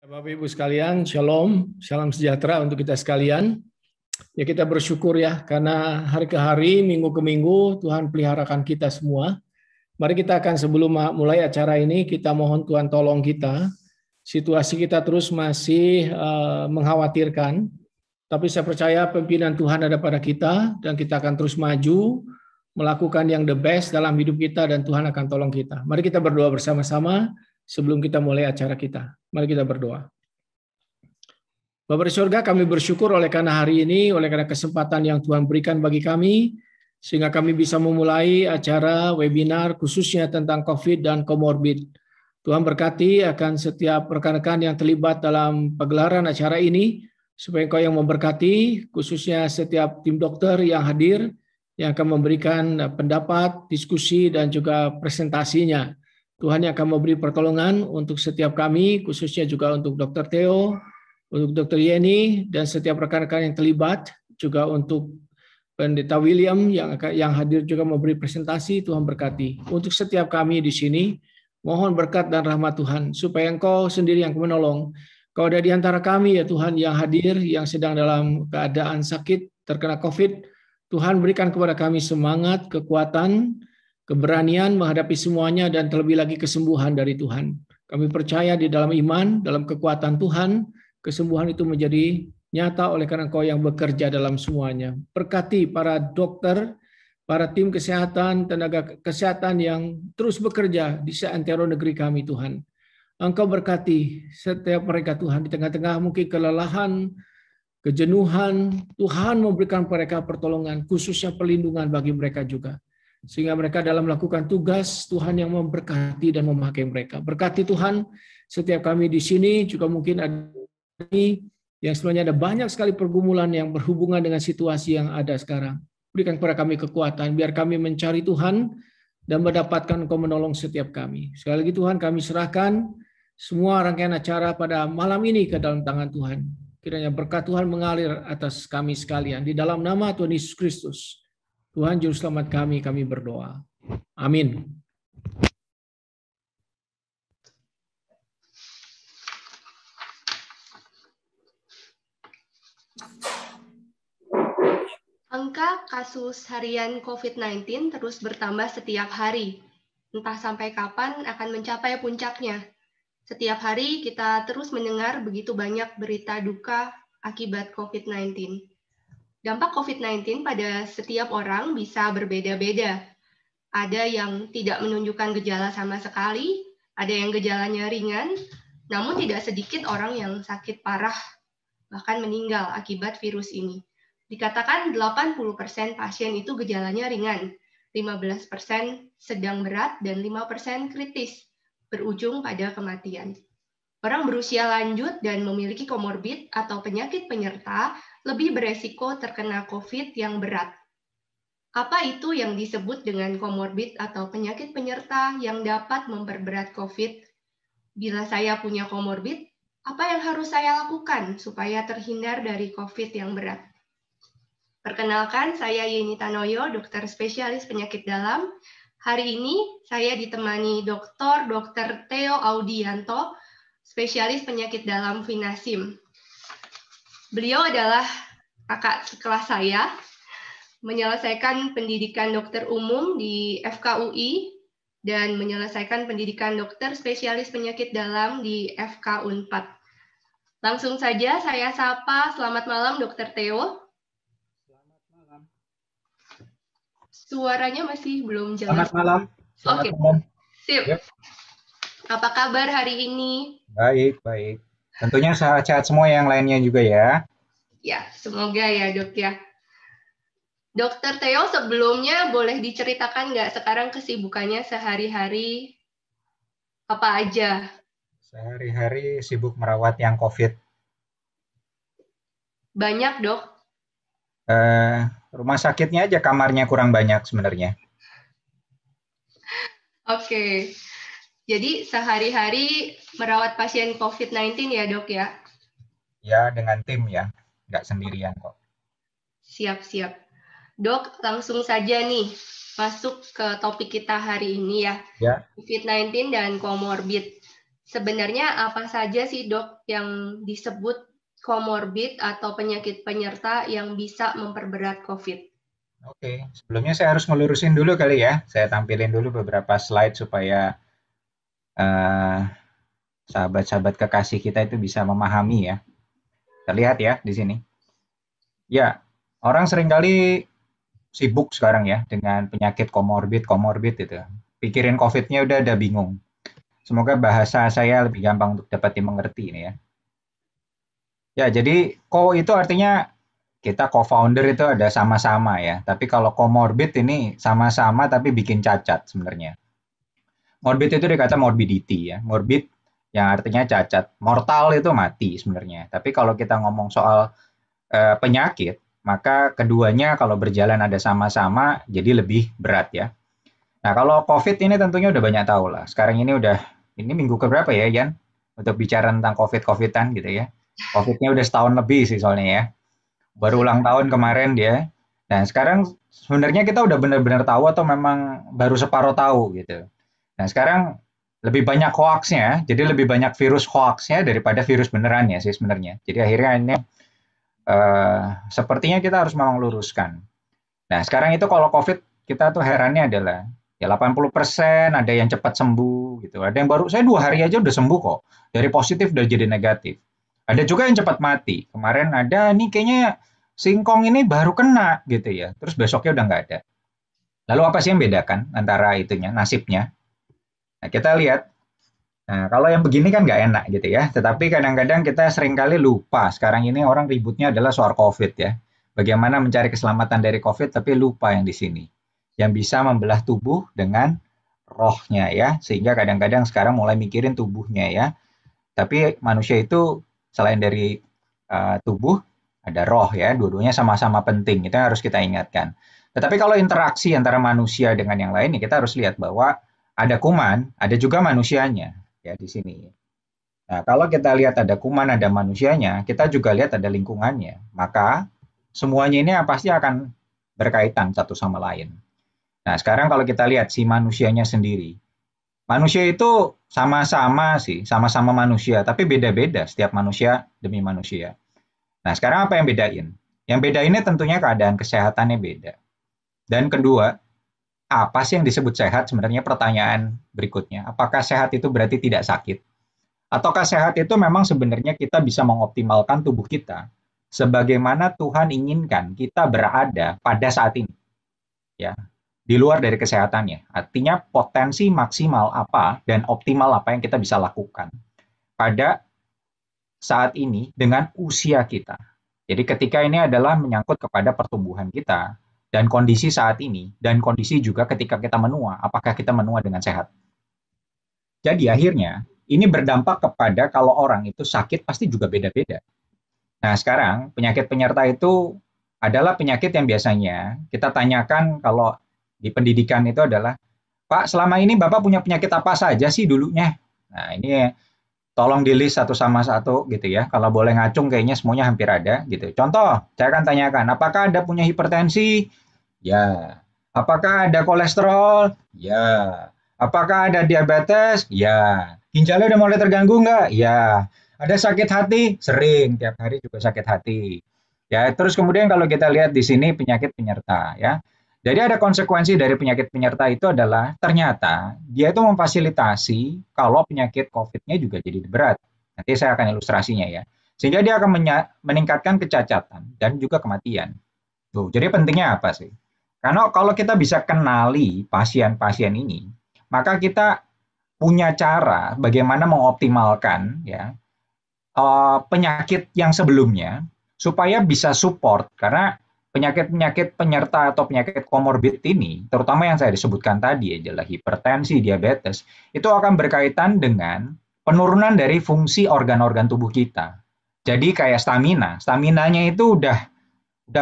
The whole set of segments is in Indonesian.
Bapak Ibu sekalian, Shalom, salam sejahtera untuk kita sekalian. Ya kita bersyukur ya, karena hari ke hari, minggu ke minggu, Tuhan peliharakan kita semua. Mari kita akan sebelum mulai acara ini, kita mohon Tuhan tolong kita. Situasi kita terus masih mengkhawatirkan, tapi saya percaya pimpinan Tuhan ada pada kita, dan kita akan terus maju, melakukan yang the best dalam hidup kita, dan Tuhan akan tolong kita. Mari kita berdoa bersama-sama sebelum kita mulai acara kita. Mari kita berdoa. Bapa di surga, kami bersyukur oleh karena hari ini, oleh karena kesempatan yang Tuhan berikan bagi kami, sehingga kami bisa memulai acara webinar khususnya tentang COVID dan komorbid. Tuhan berkati akan setiap rekan-rekan yang terlibat dalam pagelaran acara ini, supaya Engkau yang memberkati, khususnya setiap tim dokter yang hadir, yang akan memberikan pendapat, diskusi, dan juga presentasinya. Tuhan yang akan memberi pertolongan untuk setiap kami, khususnya juga untuk Dr. Theo, untuk Dr. Yeni, dan setiap rekan-rekan yang terlibat, juga untuk Pendeta William yang hadir juga memberi presentasi. Tuhan berkati. Untuk setiap kami di sini, mohon berkat dan rahmat Tuhan, supaya Engkau sendiri yang menolong. Kau ada di antara kami ya Tuhan yang hadir, yang sedang dalam keadaan sakit, terkena COVID. Tuhan berikan kepada kami semangat, kekuatan, keberanian menghadapi semuanya, dan terlebih lagi kesembuhan dari Tuhan. Kami percaya di dalam iman, dalam kekuatan Tuhan, kesembuhan itu menjadi nyata oleh karena Engkau yang bekerja dalam semuanya. Berkati para dokter, para tim kesehatan, tenaga kesehatan yang terus bekerja di seantero negeri kami Tuhan. Engkau berkati setiap mereka Tuhan, di tengah-tengah mungkin kelelahan, kejenuhan, Tuhan memberikan mereka pertolongan, khususnya perlindungan bagi mereka juga. Sehingga mereka dalam melakukan tugas, Tuhan yang memberkati dan memakai mereka. Berkati Tuhan, setiap kami di sini juga mungkin ada yang sebenarnya ada banyak sekali pergumulan yang berhubungan dengan situasi yang ada sekarang. Berikan kepada kami kekuatan, biar kami mencari Tuhan dan mendapatkan Engkau menolong setiap kami. Sekali lagi Tuhan, kami serahkan semua rangkaian acara pada malam ini ke dalam tangan Tuhan. Kiranya berkat Tuhan mengalir atas kami sekalian. Di dalam nama Tuhan Yesus Kristus, Tuhan Juru Selamat kami berdoa. Amin. Angka kasus harian COVID-19 terus bertambah setiap hari. Entah sampai kapan akan mencapai puncaknya. Setiap hari kita terus mendengar begitu banyak berita duka akibat COVID-19. Dampak COVID-19 pada setiap orang bisa berbeda-beda. Ada yang tidak menunjukkan gejala sama sekali, ada yang gejalanya ringan, namun tidak sedikit orang yang sakit parah, bahkan meninggal akibat virus ini. Dikatakan 80% pasien itu gejalanya ringan, 15% sedang berat, dan 5% kritis, berujung pada kematian. Orang berusia lanjut dan memiliki komorbid atau penyakit penyerta lebih beresiko terkena COVID yang berat. Apa itu yang disebut dengan komorbid atau penyakit penyerta yang dapat memperberat COVID? Bila saya punya komorbid, apa yang harus saya lakukan supaya terhindar dari COVID yang berat? Perkenalkan, saya Yeni Tanoyo, dokter spesialis penyakit dalam. Hari ini saya ditemani Dr. Theo Audianto, spesialis penyakit dalam Vinasim. Beliau adalah kakak sekelas saya, menyelesaikan pendidikan dokter umum di FKUI, dan menyelesaikan pendidikan dokter spesialis penyakit dalam di FK Unpad. Langsung saja saya sapa, selamat malam Dr. Theo. Suaranya masih belum jelas. Selamat malam. Oke, malam. sip. Yep. Apa kabar hari ini? Baik, baik. Tentunya sehat-sehat semua yang lainnya juga ya. Ya, semoga ya dok ya. Dokter Theo, sebelumnya boleh diceritakan nggak sekarang kesibukannya sehari-hari apa aja? Sehari-hari sibuk merawat yang COVID. Banyak dok? Rumah sakitnya aja kamarnya kurang banyak sebenarnya. Oke, jadi sehari-hari merawat pasien COVID-19 ya dok ya? Ya, dengan tim ya, nggak sendirian kok. Siap-siap. Dok, langsung saja nih masuk ke topik kita hari ini ya. Ya. COVID-19 dan komorbid. Sebenarnya apa saja sih dok yang disebut komorbid atau penyakit penyerta yang bisa memperberat COVID? Oke, sebelumnya saya harus ngelurusin dulu kali ya. Saya tampilin dulu beberapa slide supaya eh, sahabat-sahabat kekasih kita itu bisa memahami ya. Terlihat ya di sini. Ya, orang seringkali sibuk sekarang ya dengan penyakit komorbid itu. Pikirin COVID-nya udah ada bingung. Semoga bahasa saya lebih gampang untuk dapat dimengerti ini ya. Ya, jadi itu artinya kita co-founder itu ada sama-sama ya. Tapi kalau comorbid ini sama-sama tapi bikin cacat sebenarnya. Morbid itu dikata morbidity ya. Morbid yang artinya cacat. Mortal itu mati sebenarnya. Tapi kalau kita ngomong soal penyakit, maka keduanya kalau berjalan ada sama-sama jadi lebih berat ya. Nah, kalau COVID ini tentunya udah banyak tahu lah. Sekarang ini minggu keberapa ya, Yan? Untuk bicara tentang COVID-COVIDan gitu ya. COVID-nya udah setahun lebih sih soalnya ya. Baru ulang tahun kemarin dia. Dan sekarang sebenarnya kita udah benar-benar tahu atau memang baru separuh tahu gitu. Nah, sekarang lebih banyak hoaxnya, jadi lebih banyak virus hoaxnya daripada virus benerannya sih sebenarnya. Jadi akhirnya ini sepertinya kita harus memang luruskan. Nah, sekarang itu kalau COVID kita tuh herannya adalah ya 80% ada yang cepat sembuh gitu. Ada yang baru saya 2 hari aja udah sembuh kok. Dari positif udah jadi negatif. Ada juga yang cepat mati. Kemarin ada nih kayaknya singkong ini baru kena gitu ya. Terus besoknya udah nggak ada. Lalu apa sih yang bedakan antara itunya, nasibnya? Nah, kita lihat. Nah, kalau yang begini kan nggak enak gitu ya. Tetapi kadang-kadang kita seringkali lupa. Sekarang ini orang ributnya adalah soal COVID ya. Bagaimana mencari keselamatan dari COVID, tapi lupa yang di sini. Yang bisa membelah tubuh dengan rohnya ya. Sehingga kadang-kadang sekarang mulai mikirin tubuhnya ya. Tapi manusia itu selain dari tubuh, ada roh ya. Dua-duanya sama-sama penting. Itu yang harus kita ingatkan. Tetapi kalau interaksi antara manusia dengan yang lain, kita harus lihat bahwa ada kuman, ada juga manusianya ya di sini. Nah, kalau kita lihat ada kuman, ada manusianya, kita juga lihat ada lingkungannya. Maka semuanya ini pasti akan berkaitan satu sama lain. Nah, sekarang kalau kita lihat si manusianya sendiri. Manusia itu sama-sama sih, sama-sama manusia, tapi beda-beda setiap manusia demi manusia. Nah, sekarang apa yang bedain? Yang bedainnya tentunya keadaan kesehatannya beda. Dan kedua, apa sih yang disebut sehat? Sebenarnya pertanyaan berikutnya. Apakah sehat itu berarti tidak sakit? Ataukah sehat itu memang sebenarnya kita bisa mengoptimalkan tubuh kita sebagaimana Tuhan inginkan kita berada pada saat ini, ya, di luar dari kesehatannya. Artinya potensi maksimal apa dan optimal apa yang kita bisa lakukan pada saat ini dengan usia kita. Jadi ketika ini adalah menyangkut kepada pertumbuhan kita dan kondisi saat ini dan kondisi juga ketika kita menua, apakah kita menua dengan sehat. Jadi akhirnya ini berdampak kepada kalau orang itu sakit pasti juga beda-beda. Nah, sekarang penyakit penyerta itu adalah penyakit yang biasanya kita tanyakan kalau di pendidikan itu adalah, Pak, selama ini Bapak punya penyakit apa saja sih dulunya? Nah, ini tolong di list satu sama satu gitu ya. Kalau boleh ngacung kayaknya semuanya hampir ada gitu. Contoh, saya akan tanyakan, apakah Anda punya hipertensi? Ya. Apakah ada kolesterol? Ya. Apakah ada diabetes? Ya. Ginjalnya udah mulai terganggu nggak? Ya. Ada sakit hati? Sering, tiap hari juga sakit hati. Ya, terus kemudian kalau kita lihat di sini penyakit penyerta ya. Jadi ada konsekuensi dari penyakit penyerta itu adalah ternyata dia itu memfasilitasi kalau penyakit COVID-nya juga jadi berat. Nanti saya akan ilustrasinya ya. Sehingga dia akan meningkatkan kecacatan dan juga kematian. Tuh, jadi pentingnya apa sih? Karena kalau kita bisa kenali pasien-pasien ini, maka kita punya cara bagaimana mengoptimalkan ya penyakit yang sebelumnya supaya bisa support karena penyakit-penyakit penyerta atau penyakit komorbid ini, terutama yang saya disebutkan tadi adalah hipertensi, diabetes, itu akan berkaitan dengan penurunan dari fungsi organ-organ tubuh kita. Jadi kayak staminanya itu udah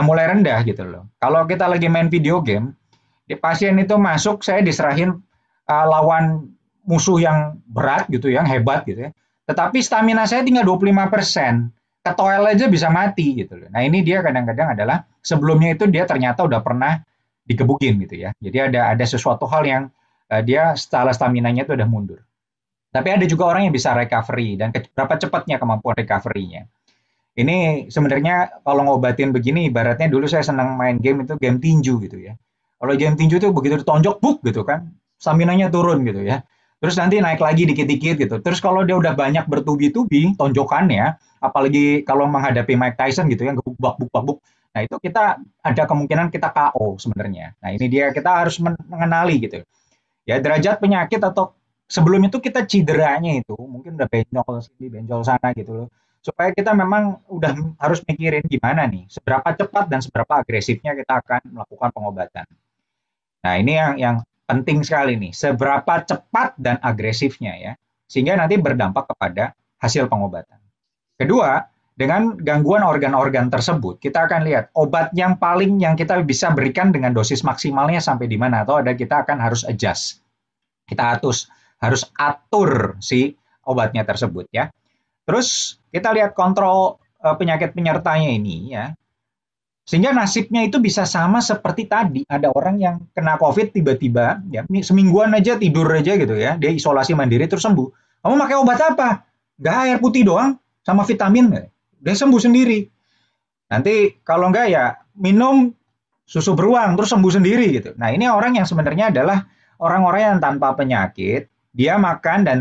mulai rendah gitu loh. Kalau kita lagi main video game, di pasien itu masuk, saya diserahin lawan musuh yang berat gitu, yang hebat gitu ya. Tetapi stamina saya tinggal 25%. Ke toilet aja bisa mati gitu loh. Nah, ini dia kadang-kadang adalah sebelumnya itu dia ternyata udah pernah digebukin gitu ya. Jadi ada sesuatu hal yang dia setelah staminanya itu udah mundur. Tapi ada juga orang yang bisa recovery dan berapa cepatnya kemampuan recovery-nya. Ini sebenarnya kalau ngobatin begini, ibaratnya dulu saya senang main game itu game tinju gitu ya. Kalau game tinju tuh begitu ditonjok, buk gitu kan, stamina-nya turun gitu ya. Terus nanti naik lagi dikit-dikit gitu. Terus kalau dia udah banyak bertubi-tubi tonjokannya, apalagi kalau menghadapi Mike Tyson gitu ya, gebuk buk buk. Nah itu kita ada kemungkinan kita KO sebenarnya. Nah ini dia kita harus mengenali gitu. Ya derajat penyakit atau sebelum itu kita cederanya itu mungkin udah benjol sini, benjol sana gitu loh. Supaya kita memang udah harus mikirin gimana nih, seberapa cepat dan seberapa agresifnya kita akan melakukan pengobatan. Nah, ini yang penting sekali nih, seberapa cepat dan agresifnya ya, sehingga nanti berdampak kepada hasil pengobatan. Kedua, dengan gangguan organ-organ tersebut, kita akan lihat obat yang paling yang kita bisa berikan dengan dosis maksimalnya sampai di mana, atau ada kita akan harus adjust. Kita harus atur si obatnya tersebut ya. Terus kita lihat kontrol penyakit penyertanya ini ya. Sehingga nasibnya itu bisa sama seperti tadi. Ada orang yang kena COVID tiba-tiba, ya semingguan aja tidur aja gitu ya. Dia isolasi mandiri terus sembuh. Kamu pakai obat apa? Nggak air putih doang sama vitamin. Dia sembuh sendiri. Nanti kalau nggak ya minum susu beruang terus sembuh sendiri gitu. Nah ini orang yang sebenarnya adalah orang-orang yang tanpa penyakit, dia makan dan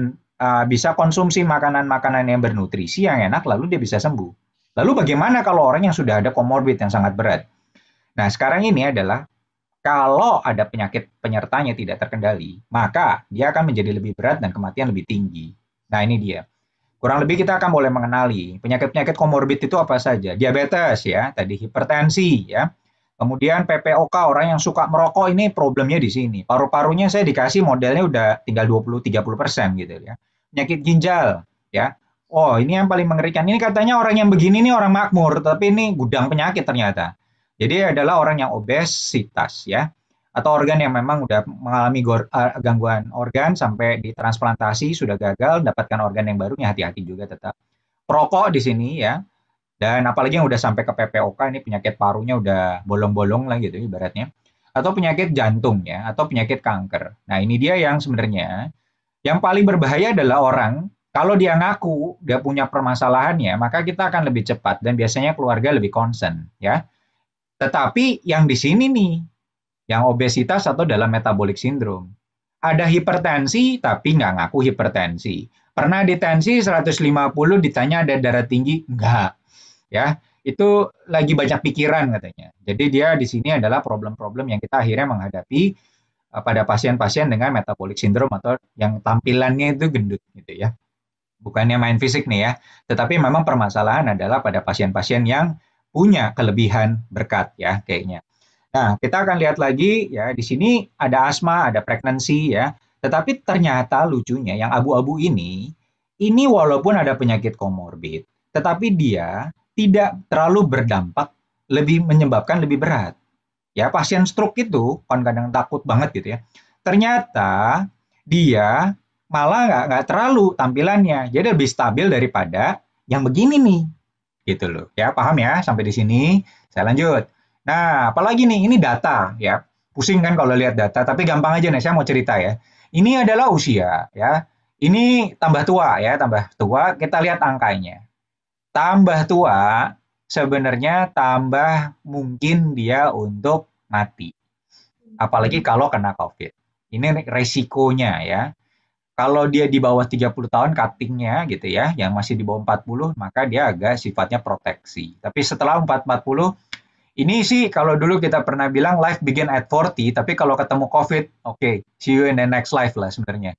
bisa konsumsi makanan-makanan yang bernutrisi yang enak, lalu dia bisa sembuh. Lalu bagaimana kalau orang yang sudah ada komorbid yang sangat berat? Nah sekarang ini adalah kalau ada penyakit penyertanya tidak terkendali, maka dia akan menjadi lebih berat dan kematian lebih tinggi. Nah ini dia. Kurang lebih kita akan boleh mengenali penyakit-penyakit komorbid itu apa saja. Diabetes ya, tadi hipertensi ya. Kemudian PPOK, orang yang suka merokok ini problemnya di sini. Paru-parunya saya dikasih modelnya udah tinggal 20-30% gitu ya. Penyakit ginjal ya. Oh, ini yang paling mengerikan. Ini katanya orang yang begini nih orang makmur, tapi ini gudang penyakit ternyata. Jadi adalah orang yang obesitas ya. Atau organ yang memang udah mengalami gangguan organ sampai ditransplantasi sudah gagal, dapatkan organ yang baru, ya hati-hati juga tetap. Perokok di sini ya, dan apalagi yang udah sampai ke PPOK ini penyakit parunya udah bolong-bolong lah gitu ibaratnya. Atau penyakit jantung ya, atau penyakit kanker. Nah ini dia yang sebenarnya yang paling berbahaya adalah orang kalau dia ngaku dia punya permasalahannya, maka kita akan lebih cepat dan biasanya keluarga lebih concern ya. Tetapi yang di sini nih, yang obesitas atau dalam metabolic syndrome. Ada hipertensi tapi nggak ngaku hipertensi. Pernah ditensi 150 ditanya ada darah tinggi? Enggak. Ya, itu lagi banyak pikiran katanya. Jadi dia di sini adalah problem-problem yang kita akhirnya menghadapi pada pasien-pasien dengan metabolic syndrome atau yang tampilannya itu gendut gitu ya. Bukannya main fisik nih ya, tetapi memang permasalahan adalah pada pasien-pasien yang punya kelebihan berkat ya kayaknya. Nah, kita akan lihat lagi ya di sini ada asma, ada pregnancy ya. Tetapi ternyata lucunya yang abu-abu ini walaupun ada penyakit komorbid, tetapi dia tidak terlalu berdampak lebih menyebabkan lebih berat. Ya, pasien stroke itu kan kadang takut banget gitu ya. Ternyata dia malah nggak terlalu tampilannya, jadi lebih stabil daripada yang begini nih, gitu loh. Ya, paham ya sampai di sini? Saya lanjut. Nah, apalagi nih, ini data ya. Pusing kan kalau lihat data, tapi gampang aja nih, saya mau cerita ya. Ini adalah usia ya. Ini tambah tua ya, tambah tua, kita lihat angkanya. Tambah tua, sebenarnya tambah mungkin dia untuk mati. Apalagi kalau kena COVID. Ini resikonya ya. Kalau dia di bawah 30 tahun cuttingnya gitu ya, yang masih di bawah 40, maka dia agak sifatnya proteksi. Tapi setelah 40, ini sih kalau dulu kita pernah bilang life begin at 40, tapi kalau ketemu COVID, oke, see you in the next life lah sebenarnya.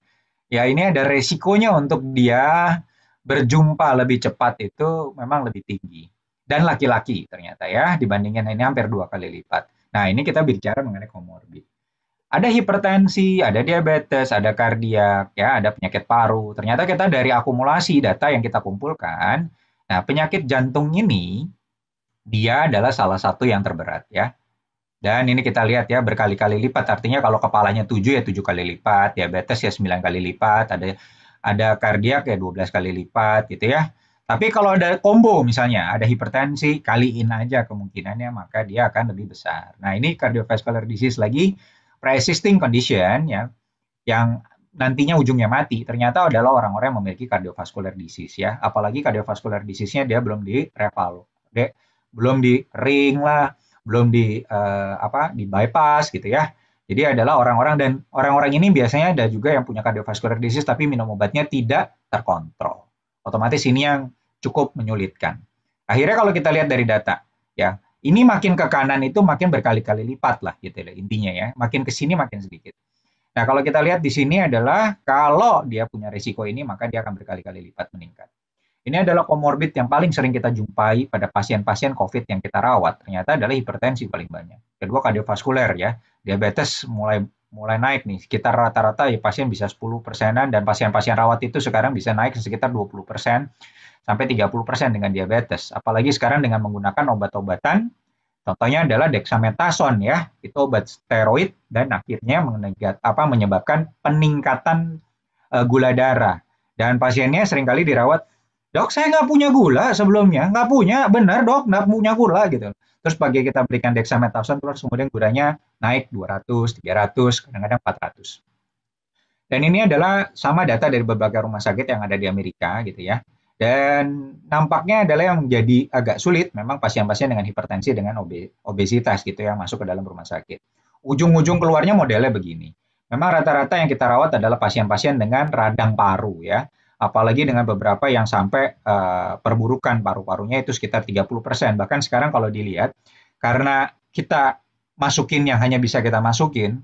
Ya ini ada resikonya untuk dia berjumpa lebih cepat itu memang lebih tinggi. Dan laki-laki ternyata ya, dibandingin ini hampir 2 kali lipat. Nah ini kita bicara mengenai komorbid. Ada hipertensi, ada diabetes, ada kardiak, ya, ada penyakit paru. Ternyata kita dari akumulasi data yang kita kumpulkan, nah penyakit jantung ini dia adalah salah satu yang terberat ya. Dan ini kita lihat ya berkali-kali lipat, artinya kalau kepalanya 7 ya 7 kali lipat, diabetes ya 9 kali lipat, ada kardiak ya 12 kali lipat gitu ya. Tapi kalau ada combo misalnya, ada hipertensi, kaliin aja kemungkinannya maka dia akan lebih besar. Nah, ini cardiovascular disease lagi pre-existing condition ya yang nantinya ujungnya mati, ternyata adalah orang-orang yang memiliki cardiovascular disease ya. Apalagi cardiovascular disease-nya dia belum di revalo, belum di ring lah, belum di di bypass gitu ya. Jadi adalah orang-orang, dan orang-orang ini biasanya ada juga yang punya cardiovascular disease tapi minum obatnya tidak terkontrol. Otomatis ini yang cukup menyulitkan. Akhirnya kalau kita lihat dari data, ya, ini makin ke kanan itu makin berkali-kali lipat lah gitu ya intinya ya. Makin ke sini makin sedikit. Nah, kalau kita lihat di sini adalah kalau dia punya risiko ini maka dia akan berkali-kali lipat meningkat. Ini adalah komorbid yang paling sering kita jumpai pada pasien-pasien COVID yang kita rawat. Ternyata adalah hipertensi paling banyak. Kedua kardiovaskuler ya. Diabetes mulai naik nih. Sekitar rata-rata ya pasien bisa 10%-an, dan pasien-pasien rawat itu sekarang bisa naik sekitar 20% sampai 30% dengan diabetes. Apalagi sekarang dengan menggunakan obat-obatan. Contohnya adalah dexamethasone ya. Itu obat steroid dan akhirnya menyebabkan peningkatan gula darah. Dan pasiennya seringkali dirawat, "Dok, saya nggak punya gula sebelumnya." "Nggak punya?" "Benar, Dok, nggak punya gula." Gitu. Terus pagi kita berikan dexamethasone, terus kemudian gulanya naik 200, 300, kadang-kadang 400. Dan ini adalah sama data dari berbagai rumah sakit yang ada di Amerika gitu ya. Dan nampaknya adalah yang menjadi agak sulit memang pasien-pasien dengan hipertensi dengan obesitas gitu ya masuk ke dalam rumah sakit. Ujung-ujung keluarnya modelnya begini. Memang rata-rata yang kita rawat adalah pasien-pasien dengan radang paru ya. Apalagi dengan beberapa yang sampai perburukan paru-parunya itu sekitar 30%. Bahkan sekarang kalau dilihat, karena kita masukin yang hanya bisa kita masukin,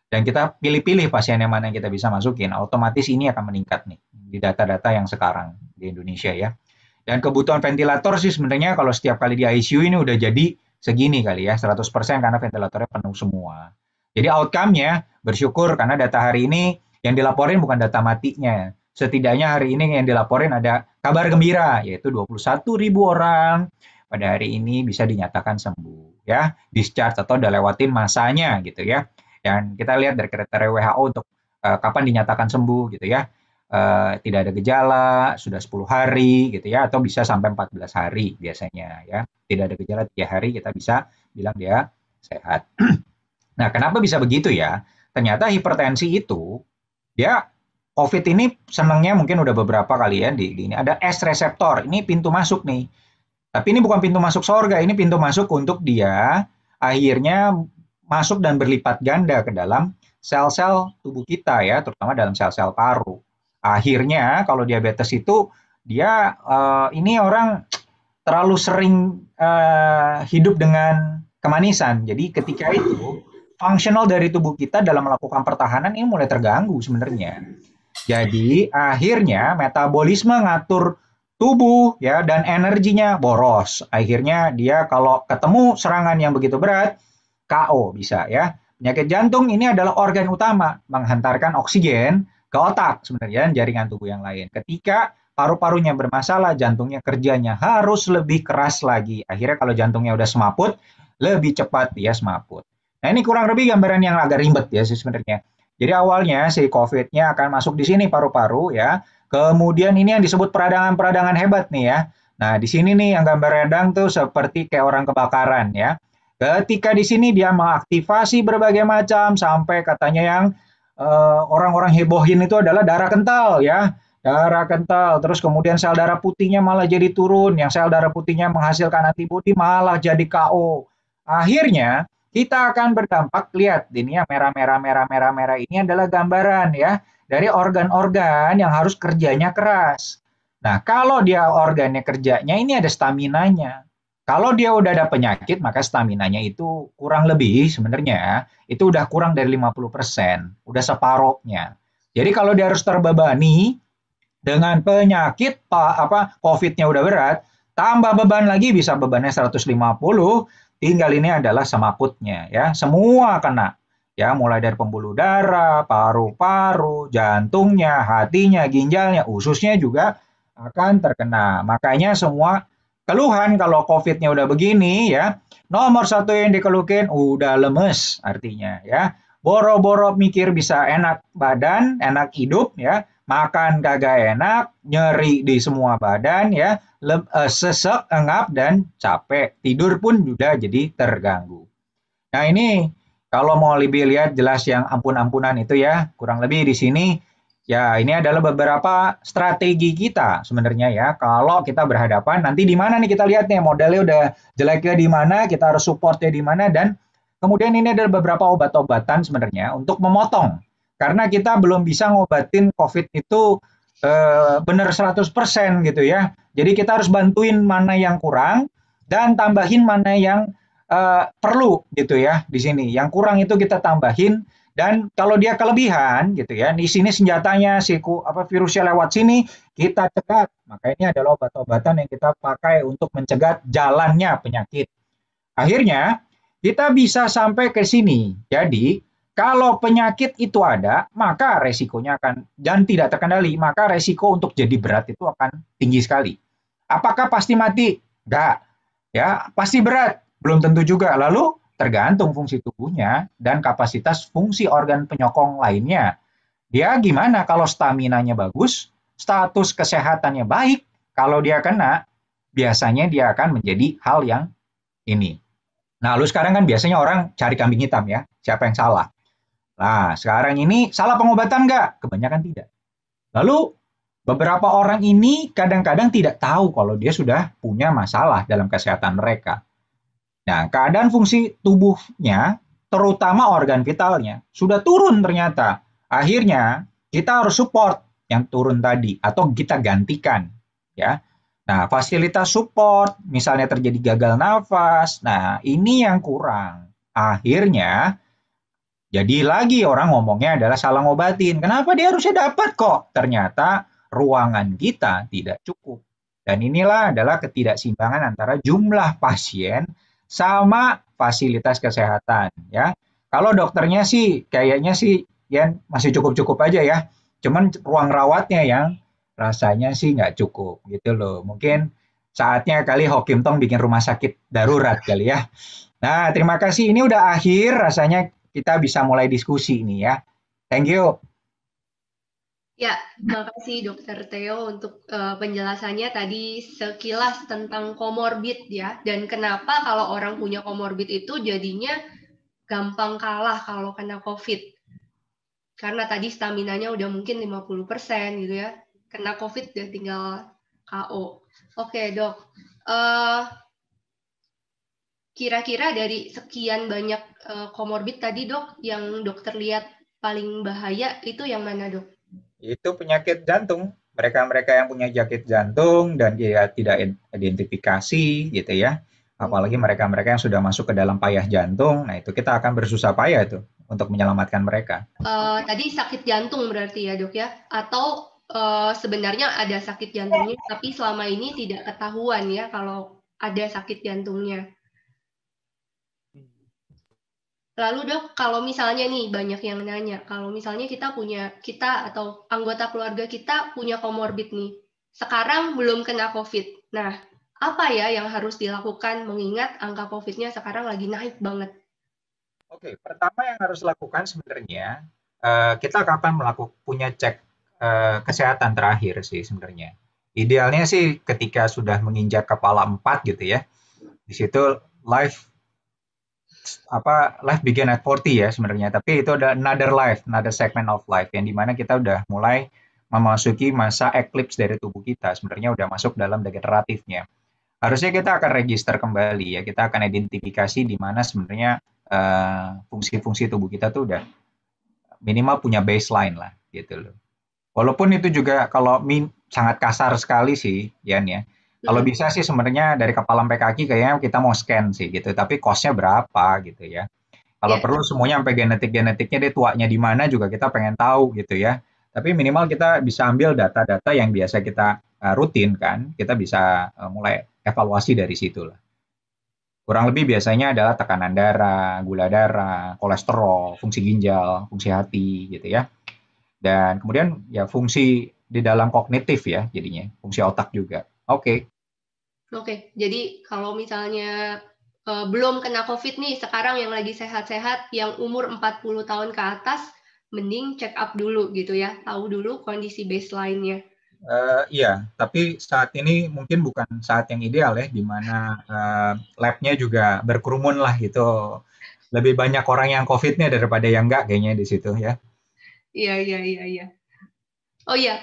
dan kita pilih-pilih pasien yang mana yang kita bisa masukin, otomatis ini akan meningkat nih di data-data yang sekarang di Indonesia ya. Dan kebutuhan ventilator sih sebenarnya kalau setiap kali di ICU ini udah jadi segini kali ya, 100% karena ventilatornya penuh semua. Jadi outcome-nya bersyukur karena data hari ini yang dilaporin bukan data matinya. Setidaknya hari ini yang dilaporin ada kabar gembira, yaitu 21.000 orang pada hari ini bisa dinyatakan sembuh ya, discharge atau udah lewatin masanya gitu ya. Dan kita lihat dari kriteria WHO untuk kapan dinyatakan sembuh gitu ya. Tidak ada gejala, sudah 10 hari gitu ya, atau bisa sampai 14 hari biasanya ya. Tidak ada gejala 3 hari kita bisa bilang dia sehat. Nah, kenapa bisa begitu ya? Ternyata hipertensi itu dia COVID ini senangnya mungkin udah beberapa kali ya di ini ada S reseptor. Ini pintu masuk nih. Tapi ini bukan pintu masuk surga, ini pintu masuk untuk dia akhirnya masuk dan berlipat ganda ke dalam sel-sel tubuh kita ya, terutama dalam sel-sel paru. Akhirnya kalau diabetes itu dia ini orang terlalu sering hidup dengan kemanisan. Jadi ketika itu fungsional dari tubuh kita dalam melakukan pertahanan ini mulai terganggu sebenarnya. Jadi akhirnya metabolisme ngatur tubuh ya dan energinya boros. Akhirnya dia kalau ketemu serangan yang begitu berat, KO bisa ya. Penyakit jantung ini adalah organ utama menghantarkan oksigen ke otak sebenarnya dan jaringan tubuh yang lain. Ketika paru-parunya bermasalah, jantungnya kerjanya harus lebih keras lagi. Akhirnya kalau jantungnya udah semaput, lebih cepat dia semaput. Nah, ini kurang lebih gambaran yang agak ribet ya sih sebenarnya. Jadi awalnya si COVID-nya akan masuk di sini paru-paru ya. Kemudian ini yang disebut peradangan-peradangan hebat nih ya. Nah, di sini nih yang gambar radang tuh seperti kayak orang kebakaran ya. Ketika di sini dia mengaktifasi berbagai macam sampai katanya yang orang-orang hebohin itu adalah darah kental ya. Darah kental, terus kemudian sel darah putihnya malah jadi turun, yang sel darah putihnya menghasilkan antibodi malah jadi KO. Akhirnya kita akan berdampak, lihat ini ya merah-merah ini adalah gambaran ya dari organ-organ yang harus kerjanya keras. Nah, kalau dia organnya kerjanya ini ada staminanya. Kalau dia udah ada penyakit, maka staminanya itu kurang lebih sebenarnya itu udah kurang dari 50%, udah separohnya. Jadi kalau dia harus terbebani dengan penyakit COVID-nya udah berat, tambah beban lagi bisa bebannya 150, tinggal ini adalah semaputnya ya. Semua kena. Ya, mulai dari pembuluh darah, paru-paru, jantungnya, hatinya, ginjalnya, ususnya juga akan terkena. Makanya semua keluhan kalau COVID-nya udah begini ya, nomor satu yang dikeluhkan udah lemes artinya ya. Boro-boro mikir bisa enak badan, enak hidup ya, makan kagak enak, nyeri di semua badan ya, sesek, engap dan capek. Tidur pun juga jadi terganggu. Nah, ini kalau mau lebih lihat jelas yang ampun-ampunan itu ya, kurang lebih di sini Ya, ini adalah beberapa strategi kita sebenarnya ya. Kalau kita berhadapan, nanti di mana nih kita lihat nih modelnya udah jeleknya di mana, kita harus supportnya di mana, dan kemudian ini adalah beberapa obat-obatan sebenarnya untuk memotong. Karena kita belum bisa ngobatin COVID itu benar 100% gitu ya. Jadi kita harus bantuin mana yang kurang dan tambahin mana yang perlu gitu ya di sini. Yang kurang itu kita tambahin dan kalau dia kelebihan gitu ya, di sini senjatanya virusnya lewat sini, kita cegat. Maka ini adalah obat-obatan yang kita pakai untuk mencegat jalannya penyakit. Akhirnya kita bisa sampai ke sini. Jadi kalau penyakit itu ada, maka resikonya akan dan tidak terkendali, maka resiko untuk jadi berat itu akan tinggi sekali. Apakah pasti mati? Enggak. Ya, pasti berat. Belum tentu juga. Lalu tergantung fungsi tubuhnya dan kapasitas fungsi organ penyokong lainnya. Dia gimana kalau staminanya bagus, status kesehatannya baik, kalau dia kena, biasanya dia akan menjadi hal yang ini. Nah, lalu sekarang kan biasanya orang cari kambing hitam ya, siapa yang salah. Nah, sekarang ini salah pengobatan nggak? Kebanyakan tidak. Lalu beberapa orang ini kadang-kadang tidak tahu kalau dia sudah punya masalah dalam kesehatan mereka. Nah, keadaan fungsi tubuhnya, terutama organ vitalnya, sudah turun ternyata. Akhirnya, kita harus support yang turun tadi, atau kita gantikan. Ya. Nah, fasilitas support, misalnya terjadi gagal nafas, nah ini yang kurang. Akhirnya, jadi lagi orang ngomongnya adalah salah ngobatin. Kenapa dia harusnya dapat kok? Ternyata ruangan kita tidak cukup. Dan inilah adalah ketidakseimbangan antara jumlah pasien sama fasilitas kesehatan ya. Kalau dokternya sih kayaknya sih ya masih cukup-cukup aja ya. Cuman ruang rawatnya yang rasanya sih nggak cukup gitu loh. Mungkin saatnya kali Hokim Tong bikin rumah sakit darurat kali ya. Nah, terima kasih. Ini udah akhir, rasanya kita bisa mulai diskusi nih ya. Thank you. Ya, makasih Dokter Theo untuk penjelasannya tadi sekilas tentang komorbid ya, dan kenapa kalau orang punya komorbid itu jadinya gampang kalah kalau kena COVID. Karena tadi staminanya udah mungkin 50% gitu ya, kena COVID udah tinggal KO. Oke dok, kira-kira dari sekian banyak komorbid tadi dok, yang dokter lihat paling bahaya itu yang mana dok? Itu penyakit jantung. Mereka-mereka yang punya sakit jantung dan dia tidak identifikasi gitu ya. Apalagi mereka-mereka yang sudah masuk ke dalam payah jantung, nah itu kita akan bersusah payah itu untuk menyelamatkan mereka. Tadi sakit jantung berarti ya dok ya? Atau sebenarnya ada sakit jantungnya, tapi selama ini tidak ketahuan ya kalau ada sakit jantungnya. Lalu dok, kalau misalnya nih banyak yang nanya, kalau misalnya kita atau anggota keluarga kita punya komorbid nih, sekarang belum kena COVID. Nah, apa ya yang harus dilakukan mengingat angka COVID-nya sekarang lagi naik banget? Oke, pertama yang harus dilakukan sebenarnya kita kapan punya cek kesehatan terakhir sih sebenarnya. Idealnya sih ketika sudah menginjak kepala 4 gitu ya. Di situ life life begin at 40 ya sebenarnya, tapi itu ada another segment of life yang dimana kita udah mulai memasuki masa eclipse dari tubuh kita, sebenarnya udah masuk dalam degeneratifnya. Harusnya kita akan register kembali ya, kita akan identifikasi di mana sebenarnya fungsi-fungsi tubuh kita tuh udah minimal punya baseline lah gitu loh. Walaupun itu juga kalau sangat kasar sekali sih, Yan ya. Kalau bisa sih sebenarnya dari kepala sampai kaki kayaknya kita mau scan sih gitu, tapi cost-nya berapa gitu ya. Kalau perlu semuanya sampai genetiknya dia tuanya di mana juga kita pengen tahu gitu ya. Tapi minimal kita bisa ambil data-data yang biasa kita rutin kan, kita bisa mulai evaluasi dari situ lah. Kurang lebih biasanya adalah tekanan darah, gula darah, kolesterol, fungsi ginjal, fungsi hati gitu ya. Dan kemudian ya fungsi di dalam kognitif ya jadinya, fungsi otak juga. Oke. Oke, jadi kalau misalnya belum kena COVID nih, sekarang yang lagi sehat-sehat, yang umur 40 tahun ke atas, mending check up dulu gitu ya, tahu dulu kondisi baseline-nya. Iya, tapi saat ini mungkin bukan saat yang ideal ya, di mana lab-nya juga berkerumun lah gitu. Lebih banyak orang yang COVID-nya daripada yang enggak kayaknya di situ ya. Iya. Oh iya,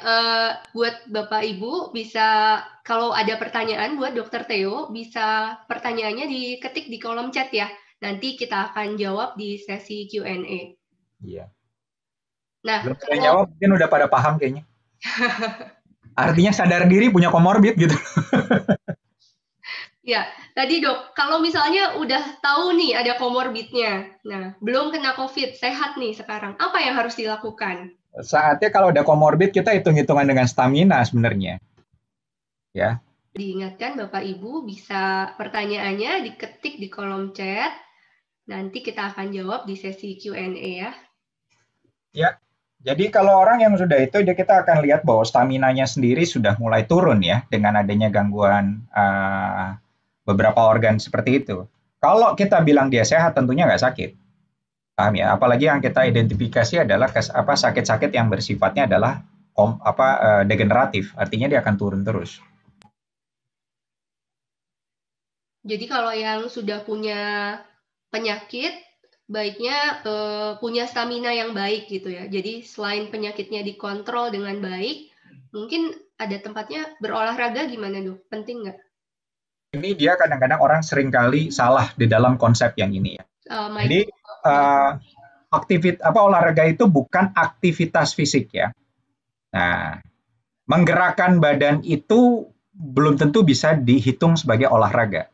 buat Bapak Ibu bisa kalau ada pertanyaan buat Dokter Theo bisa pertanyaannya diketik di kolom chat ya. Nanti kita akan jawab di sesi Q&A. Iya. Nah, Belum ada yang jawab, mungkin udah pada paham kayaknya. Artinya sadar diri punya komorbid gitu. ya, tadi Dok, kalau misalnya udah tahu nih ada komorbidnya, nah belum kena COVID, sehat nih sekarang, apa yang harus dilakukan? Saatnya kalau ada komorbid kita hitung-hitungan dengan stamina sebenarnya. Ya. Diingatkan Bapak Ibu bisa pertanyaannya diketik di kolom chat. Nanti kita akan jawab di sesi Q&A ya. Ya. Jadi kalau orang yang sudah itu kita akan lihat bahwa staminanya sendiri sudah mulai turun ya dengan adanya gangguan beberapa organ seperti itu. Kalau kita bilang dia sehat tentunya nggak sakit. Paham ya? Apalagi yang kita identifikasi adalah sakit-sakit yang bersifatnya adalah degeneratif, artinya dia akan turun terus. Jadi kalau yang sudah punya penyakit, baiknya punya stamina yang baik gitu ya. Jadi selain penyakitnya dikontrol dengan baik, mungkin ada tempatnya berolahraga gimana Dok? Penting nggak? Ini dia kadang-kadang orang seringkali salah di dalam konsep yang ini ya. Jadi olahraga itu bukan aktivitas fisik ya. Nah, menggerakkan badan itu belum tentu bisa dihitung sebagai olahraga.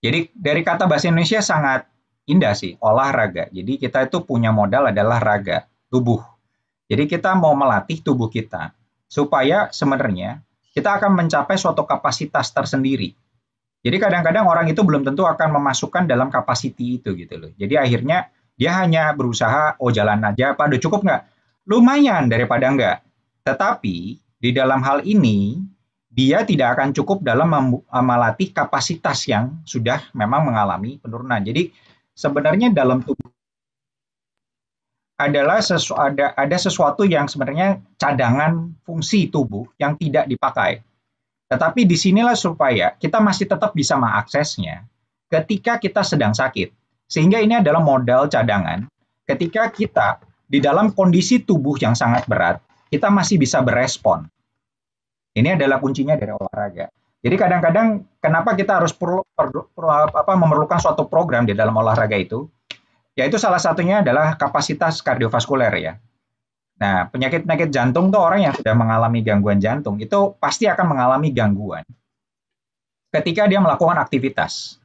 Jadi dari kata bahasa Indonesia sangat indah sih, olahraga. Jadi kita itu punya modal adalah raga, tubuh. Jadi kita mau melatih tubuh kita supaya sebenarnya kita akan mencapai suatu kapasitas tersendiri. Jadi kadang-kadang orang itu belum tentu akan memasukkan dalam capacity itu gitu loh. Jadi akhirnya dia hanya berusaha, oh jalan aja, Pak, udah cukup nggak? Lumayan daripada enggak. Tetapi di dalam hal ini dia tidak akan cukup dalam melatih kapasitas yang sudah memang mengalami penurunan. Jadi sebenarnya dalam tubuh adalah ada sesuatu yang sebenarnya cadangan fungsi tubuh yang tidak dipakai. Tetapi disinilah supaya kita masih tetap bisa mengaksesnya ketika kita sedang sakit. Sehingga ini adalah modal cadangan ketika kita di dalam kondisi tubuh yang sangat berat, kita masih bisa berespon. Ini adalah kuncinya dari olahraga. Jadi kadang-kadang kenapa kita harus memerlukan suatu program di dalam olahraga itu, yaitu salah satunya adalah kapasitas kardiovaskuler ya. Nah, penyakit-penyakit jantung tuh orang yang sudah mengalami gangguan jantung itu pasti akan mengalami gangguan ketika dia melakukan aktivitas.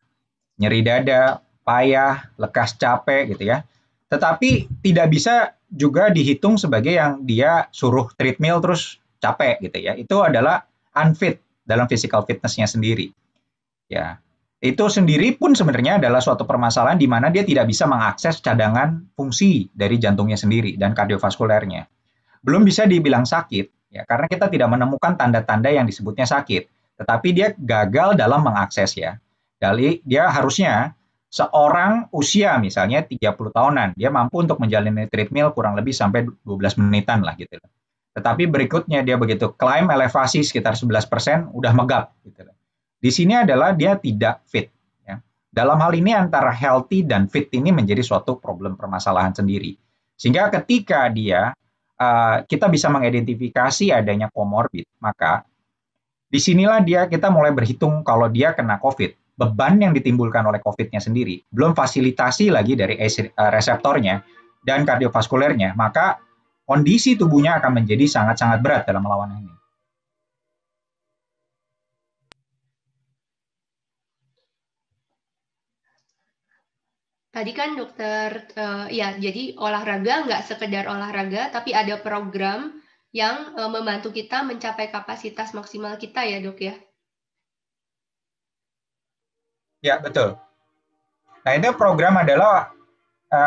Nyeri dada, payah, lekas capek gitu ya. Tetapi tidak bisa juga dihitung sebagai yang dia suruh treadmill terus capek gitu ya. Itu adalah unfit dalam physical fitness-nya sendiri. Ya. Itu sendiri pun sebenarnya adalah suatu permasalahan di mana dia tidak bisa mengakses cadangan fungsi dari jantungnya sendiri dan kardiovaskulernya. Belum bisa dibilang sakit, ya, karena kita tidak menemukan tanda-tanda yang disebutnya sakit. Tetapi dia gagal dalam mengakses ya. Jadi dia harusnya seorang usia misalnya 30 tahunan, dia mampu untuk menjalani treadmill kurang lebih sampai 12 menitan lah gitu. Tetapi berikutnya dia begitu climb elevasi sekitar 11% udah megap gitu. Di sini adalah dia tidak fit ya. Dalam hal ini antara healthy dan fit ini menjadi suatu problem permasalahan sendiri. Sehingga ketika dia kita bisa mengidentifikasi adanya komorbid, maka disinilah kita mulai berhitung kalau dia kena COVID, beban yang ditimbulkan oleh COVID-nya sendiri, belum fasilitasi lagi dari reseptornya dan kardiovaskulernya, maka kondisi tubuhnya akan menjadi sangat-sangat berat dalam melawan ini. Tadi kan dokter, ya jadi olahraga nggak sekedar olahraga, tapi ada program yang membantu kita mencapai kapasitas maksimal kita ya dok ya? Ya, betul. Nah itu program adalah,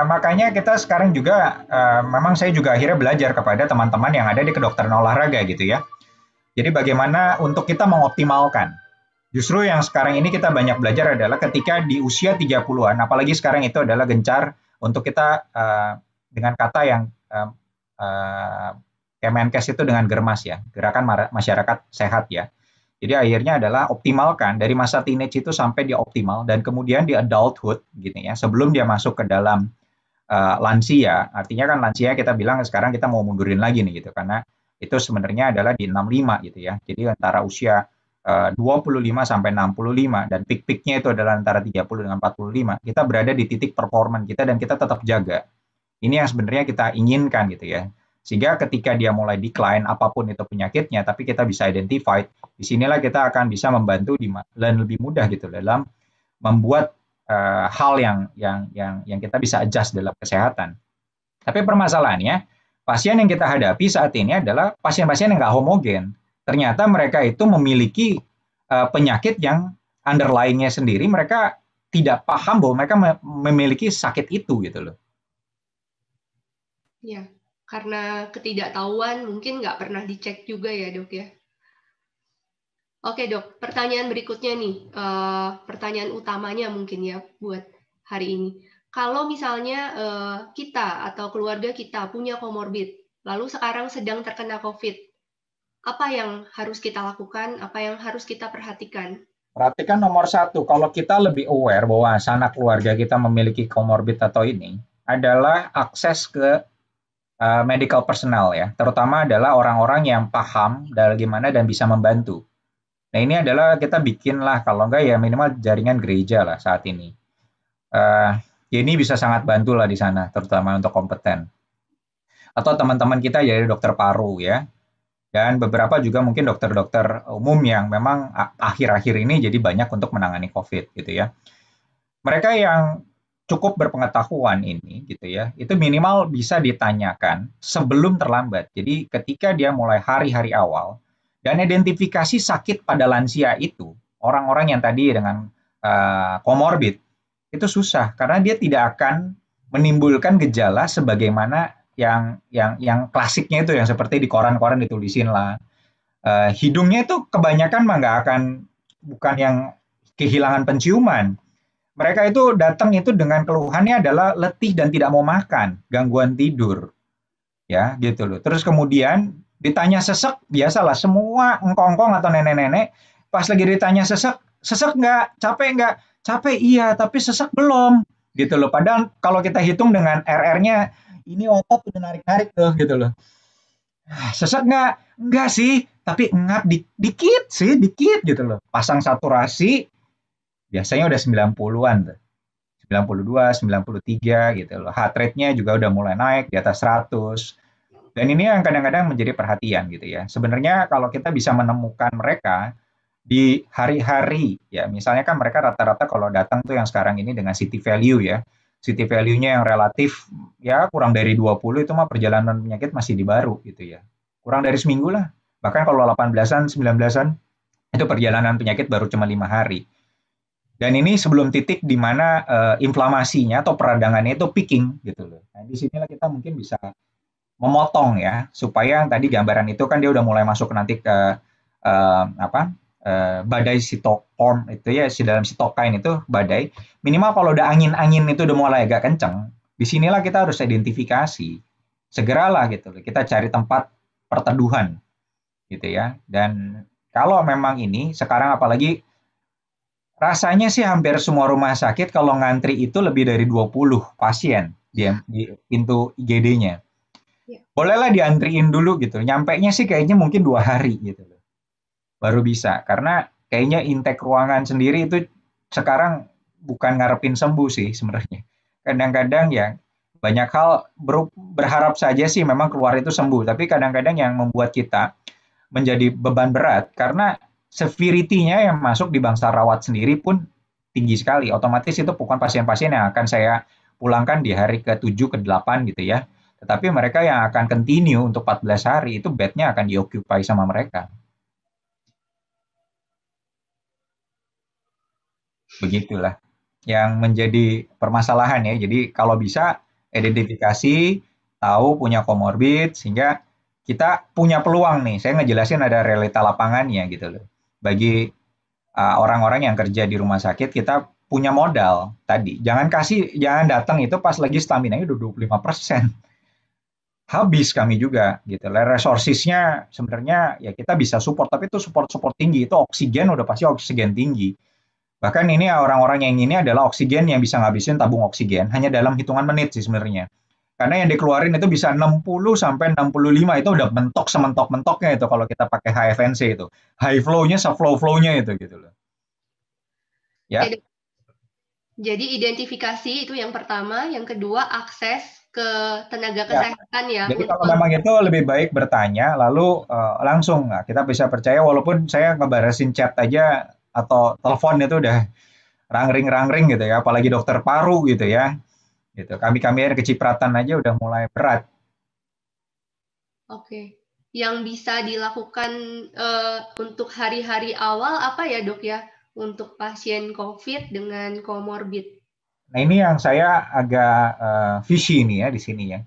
makanya kita sekarang juga, memang saya juga akhirnya belajar kepada teman-teman yang ada di kedokteran olahraga gitu ya. Jadi bagaimana untuk kita mengoptimalkan. Justru yang sekarang ini kita banyak belajar adalah ketika di usia 30-an, apalagi sekarang itu adalah gencar untuk kita dengan kata yang Kemenkes itu dengan germas ya, gerakan masyarakat sehat ya. Jadi akhirnya adalah optimalkan dari masa teenage itu sampai dia optimal dan kemudian di adulthood gitu ya, sebelum dia masuk ke dalam lansia, artinya kan lansia kita bilang sekarang kita mau mundurin lagi nih gitu karena itu sebenarnya adalah di 65 gitu ya. Jadi antara usia 25 sampai 65 dan peak-peaknya itu adalah antara 30 dengan 45, kita berada di titik performan kita dan kita tetap jaga. Ini yang sebenarnya kita inginkan gitu ya. Sehingga ketika dia mulai decline apapun itu penyakitnya, tapi kita bisa identify, disinilah kita akan bisa membantu dan lebih mudah gitu dalam membuat hal yang kita bisa adjust dalam kesehatan. Tapi permasalahannya, pasien yang kita hadapi saat ini adalah pasien-pasien yang nggak homogen. Ternyata mereka itu memiliki penyakit yang underlying-nya sendiri, mereka tidak paham bahwa mereka memiliki sakit itu gitu loh. Ya, karena ketidaktahuan mungkin nggak pernah dicek juga ya dok ya. Oke dok, pertanyaan berikutnya nih, pertanyaan utamanya mungkin ya buat hari ini. Kalau misalnya kita atau keluarga kita punya komorbid, lalu sekarang sedang terkena COVID, apa yang harus kita lakukan, apa yang harus kita perhatikan? Perhatikan nomor satu, kalau kita lebih aware bahwa sanak keluarga kita memiliki komorbid atau ini, adalah akses ke medical personnel ya, terutama adalah orang-orang yang paham bagaimana dan bisa membantu. Nah ini adalah kita bikinlah, kalau enggak ya minimal jaringan gereja lah saat ini. Ini bisa sangat bantu lah di sana, terutama untuk kompeten. Atau teman-teman kita jadi dokter paru ya, dan beberapa juga mungkin dokter-dokter umum yang memang akhir-akhir ini jadi banyak untuk menangani COVID gitu ya. Mereka yang cukup berpengetahuan ini gitu ya, itu minimal bisa ditanyakan sebelum terlambat. Jadi ketika dia mulai hari-hari awal dan identifikasi sakit pada lansia itu, orang-orang yang tadi dengan komorbid itu susah karena dia tidak akan menimbulkan gejala sebagaimana yang klasiknya itu yang seperti di koran-koran ditulisin lah. Hidungnya itu kebanyakan mah nggak akan, bukan yang kehilangan penciuman. Mereka itu datang itu dengan keluhannya adalah letih dan tidak mau makan, gangguan tidur. Ya, gitu loh. Terus kemudian ditanya sesek, biasalah semua engkong-engkong atau nenek-nenek pas lagi ditanya sesek nggak, capek nggak? Capek iya, tapi sesek belum. Gitu loh. Padahal kalau kita hitung dengan RR-nya, ini otot udah narik-narik tuh, gitu loh. Sesek nggak? Enggak sih, tapi ngap dikit sih, dikit gitu loh. Pasang saturasi, biasanya udah 90-an tuh. 92, 93 gitu loh. Heart rate-nya juga udah mulai naik di atas 100. Dan ini yang kadang-kadang menjadi perhatian gitu ya. Sebenarnya kalau kita bisa menemukan mereka di hari-hari ya, misalnya kan mereka rata-rata kalau datang tuh yang sekarang ini dengan city value ya. City value-nya yang relatif ya kurang dari 20 itu mah perjalanan penyakit masih di baru gitu ya. Kurang dari seminggu lah. Bahkan kalau 18-an, 19-an itu perjalanan penyakit baru cuma 5 hari. Dan ini sebelum titik di mana inflamasinya atau peradangannya itu peaking gitu loh. Nah, di sinilah kita mungkin bisa memotong ya, supaya yang tadi gambaran itu kan dia udah mulai masuk nanti ke badai sitoform itu ya, dalam sitokain itu badai. Minimal kalau udah angin-angin itu udah mulai agak kenceng, disinilah kita harus identifikasi. Segeralah gitu loh, kita cari tempat perteduhan gitu ya. Dan kalau memang ini sekarang apalagi rasanya sih hampir semua rumah sakit kalau ngantri itu lebih dari 20 pasien di pintu IGD-nya. Bolehlah diantriin dulu gitu. Nyampainya sih kayaknya mungkin 2 hari gitu loh. Baru bisa. Karena kayaknya intake ruangan sendiri itu sekarang bukan ngarepin sembuh sih sebenarnya. Kadang-kadang ya banyak hal berharap saja sih memang keluar itu sembuh. Tapi kadang-kadang yang membuat kita menjadi beban berat karena severity-nya yang masuk di bangsa rawat sendiri pun tinggi sekali. Otomatis itu bukan pasien-pasien yang akan saya pulangkan di hari ke-7, ke-8 gitu ya. Tetapi mereka yang akan continue untuk 14 hari, itu bed-nya akan dioccupy sama mereka. Begitulah yang menjadi permasalahan ya. Jadi kalau bisa identifikasi, tahu punya komorbid, sehingga kita punya peluang nih. Saya ngejelasin ada realita lapangannya gitu loh. Bagi orang-orang yang kerja di rumah sakit, kita punya modal tadi. Jangan datang itu pas lagi stamina-nya udah 25%. Habis kami juga gitu. Resources-nya sebenarnya ya kita bisa support, tapi itu support tinggi. Itu oksigen udah pasti oksigen tinggi. Bahkan ini orang-orang yang ini adalah oksigen yang bisa ngabisin tabung oksigen hanya dalam hitungan menit sih sebenarnya. Karena yang dikeluarin itu bisa 60 sampai 65 itu udah mentok sementok-mentoknya itu kalau kita pakai HFNC itu. High flow-nya se-flow-flow-nya itu gitu loh. Ya. Oke, jadi identifikasi itu yang pertama, yang kedua akses ke tenaga Ya. kesehatan ya. Jadi kalau memang itu lebih baik bertanya lalu langsung kita bisa percaya walaupun saya ngebarasin chat aja atau telepon itu udah rangring gitu ya, apalagi dokter paru gitu ya. Gitu. Kami yang kecipratan aja udah mulai berat. Oke. Yang bisa dilakukan untuk hari-hari awal apa ya dok ya untuk pasien COVID dengan komorbid? Nah ini yang saya agak visi nih ya di sini ya.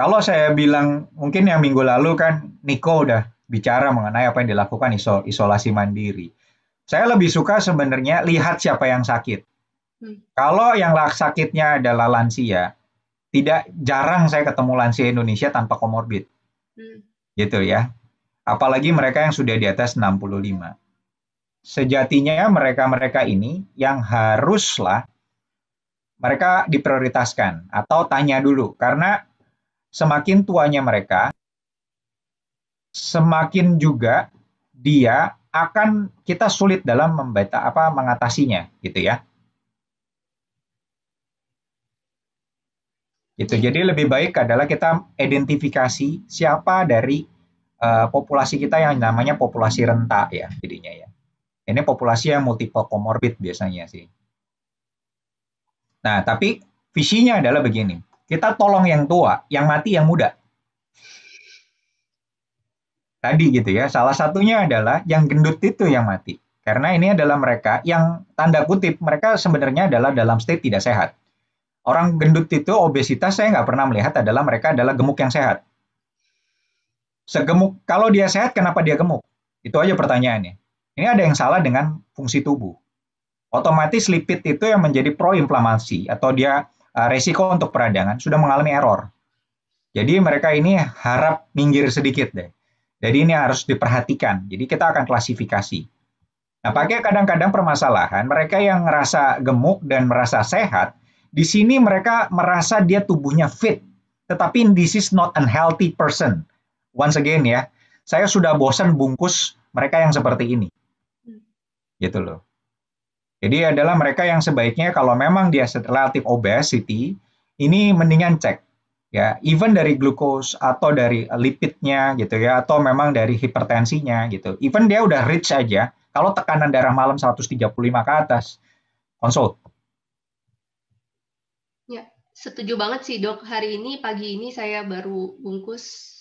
Kalau saya bilang mungkin yang minggu lalu kan Niko udah bicara mengenai apa yang dilakukan isolasi mandiri. Saya lebih suka sebenarnya lihat siapa yang sakit. Kalau yang sakitnya adalah lansia, tidak jarang saya ketemu lansia Indonesia tanpa komorbid. Gitu ya. Apalagi mereka yang sudah di atas 65. Sejatinya mereka-mereka ini yang haruslah mereka diprioritaskan atau tanya dulu karena semakin tuanya mereka semakin juga dia akan kita sulit dalam mengatasinya gitu ya. Gitu. Jadi lebih baik adalah kita identifikasi siapa dari populasi kita yang namanya populasi rentak ya jadinya ya. Ini populasi yang multiple comorbid biasanya sih. Nah, tapi visinya adalah begini. Kita tolong yang tua, yang mati yang muda. Tadi gitu ya, salah satunya adalah yang gendut itu yang mati. Karena ini adalah mereka yang tanda kutip, mereka sebenarnya adalah dalam state tidak sehat. Orang gendut itu, obesitas saya nggak pernah melihat adalah mereka adalah gemuk yang sehat. Segemuk, kalau dia sehat kenapa dia gemuk? Itu aja pertanyaannya. Ini ada yang salah dengan fungsi tubuh. Otomatis lipid itu yang menjadi proinflamasi atau dia resiko untuk peradangan sudah mengalami error. Jadi mereka ini harap minggir sedikit deh. Jadi ini harus diperhatikan. Jadi kita akan klasifikasi. Nah, pakai kadang-kadang permasalahan mereka yang merasa gemuk dan merasa sehat, di sini mereka merasa dia tubuhnya fit, tetapi this is not unhealthy person. Once again ya, saya sudah bosan bungkus mereka yang seperti ini. Gitu loh. Jadi adalah mereka yang sebaiknya kalau memang dia relatif obesity, ini mendingan cek ya, even dari glukos atau dari lipidnya gitu ya, atau memang dari hipertensinya gitu. Even dia udah rich aja, kalau tekanan darah malam 135 ke atas, konsul. Ya, setuju banget sih dok. Hari ini pagi ini saya baru bungkus.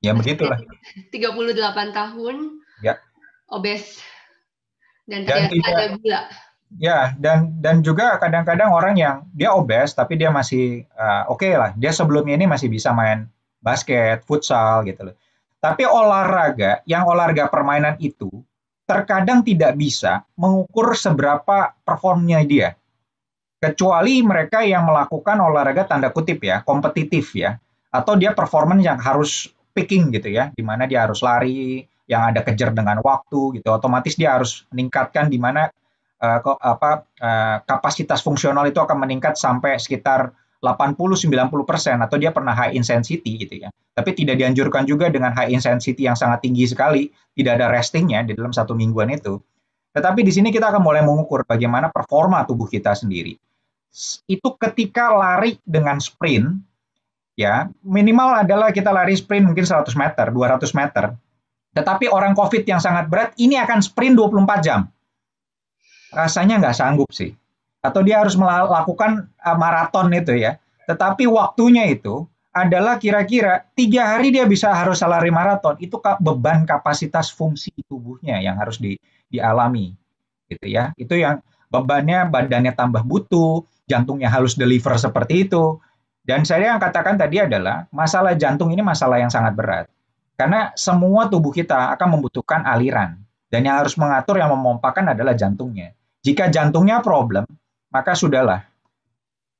Ya begitulah. 38 tahun, ya. obes, dan ternyata ada gula. Ya, dan juga kadang-kadang orang yang dia obes tapi dia masih oke lah. Dia sebelumnya ini masih bisa main basket, futsal gitu loh. Tapi olahraga permainan itu terkadang tidak bisa mengukur seberapa performnya dia. Kecuali mereka yang melakukan olahraga tanda kutip ya, kompetitif ya. Atau dia performance yang harus picking gitu ya, di mana dia harus lari, yang ada kejar dengan waktu gitu. Otomatis dia harus meningkatkan di mana kapasitas fungsional itu akan meningkat sampai sekitar 80-90% atau dia pernah high intensity gitu ya. Tapi tidak dianjurkan juga dengan high intensity yang sangat tinggi sekali, tidak ada restingnya di dalam 1 mingguan itu. Tetapi di sini kita akan mulai mengukur bagaimana performa tubuh kita sendiri. Itu ketika lari dengan sprint, ya minimal adalah kita lari sprint mungkin 100 meter, 200 meter. Tetapi orang COVID yang sangat berat, ini akan sprint 24 jam. Rasanya nggak sanggup sih. Atau dia harus melakukan maraton itu ya. Tetapi waktunya itu adalah kira-kira 3 hari dia bisa harus lari maraton. Itu beban kapasitas fungsi tubuhnya yang harus dialami. Gitu ya. Itu yang bebannya badannya tambah butuh, jantungnya harus deliver seperti itu. Dan saya yang katakan tadi adalah masalah jantung ini masalah yang sangat berat. Karena semua tubuh kita akan membutuhkan aliran. Dan yang harus mengatur, yang memompakan adalah jantungnya. Jika jantungnya problem, maka sudahlah.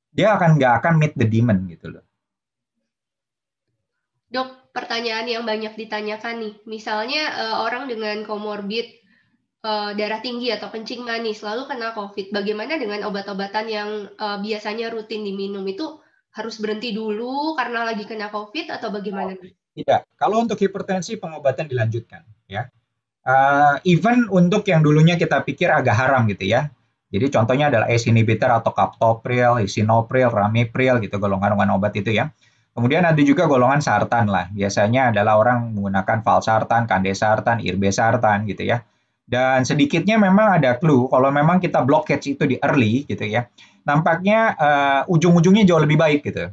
Dia nggak akan meet the demand gitu loh. Dok, pertanyaan yang banyak ditanyakan nih. Misalnya orang dengan komorbid darah tinggi atau kencing manis lalu kena COVID. Bagaimana dengan obat-obatan yang biasanya rutin diminum itu harus berhenti dulu karena lagi kena COVID atau bagaimana? Tidak. Kalau untuk hipertensi pengobatan dilanjutkan, ya. Even untuk yang dulunya kita pikir agak haram gitu ya. Jadi contohnya adalah ACE inhibitor atau captopril, lisinopril, ramipril gitu golongan-golongan obat itu ya. Kemudian ada juga golongan sartan lah. Biasanya adalah orang menggunakan valsartan, kandesartan, irbesartan gitu ya. Dan sedikitnya memang ada clue kalau memang kita blockage itu di early gitu ya. Nampaknya ujung-ujungnya jauh lebih baik gitu.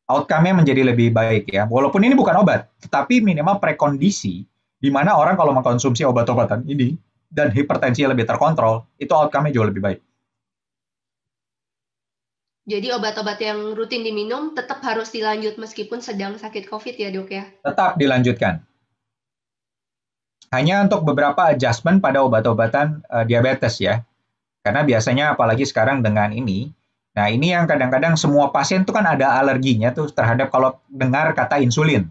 Outcome-nya menjadi lebih baik ya. Walaupun ini bukan obat, tetapi minimal prekondisi di mana orang kalau mengkonsumsi obat-obatan ini dan hipertensi lebih terkontrol, itu outcome-nya jauh lebih baik. Jadi obat-obat yang rutin diminum tetap harus dilanjut meskipun sedang sakit COVID ya dok ya? Tetap dilanjutkan. Hanya untuk beberapa adjustment pada obat-obatan diabetes ya. Karena biasanya apalagi sekarang dengan ini, nah ini yang kadang-kadang semua pasien tuh kan ada alerginya tuh terhadap kalau dengar kata insulin.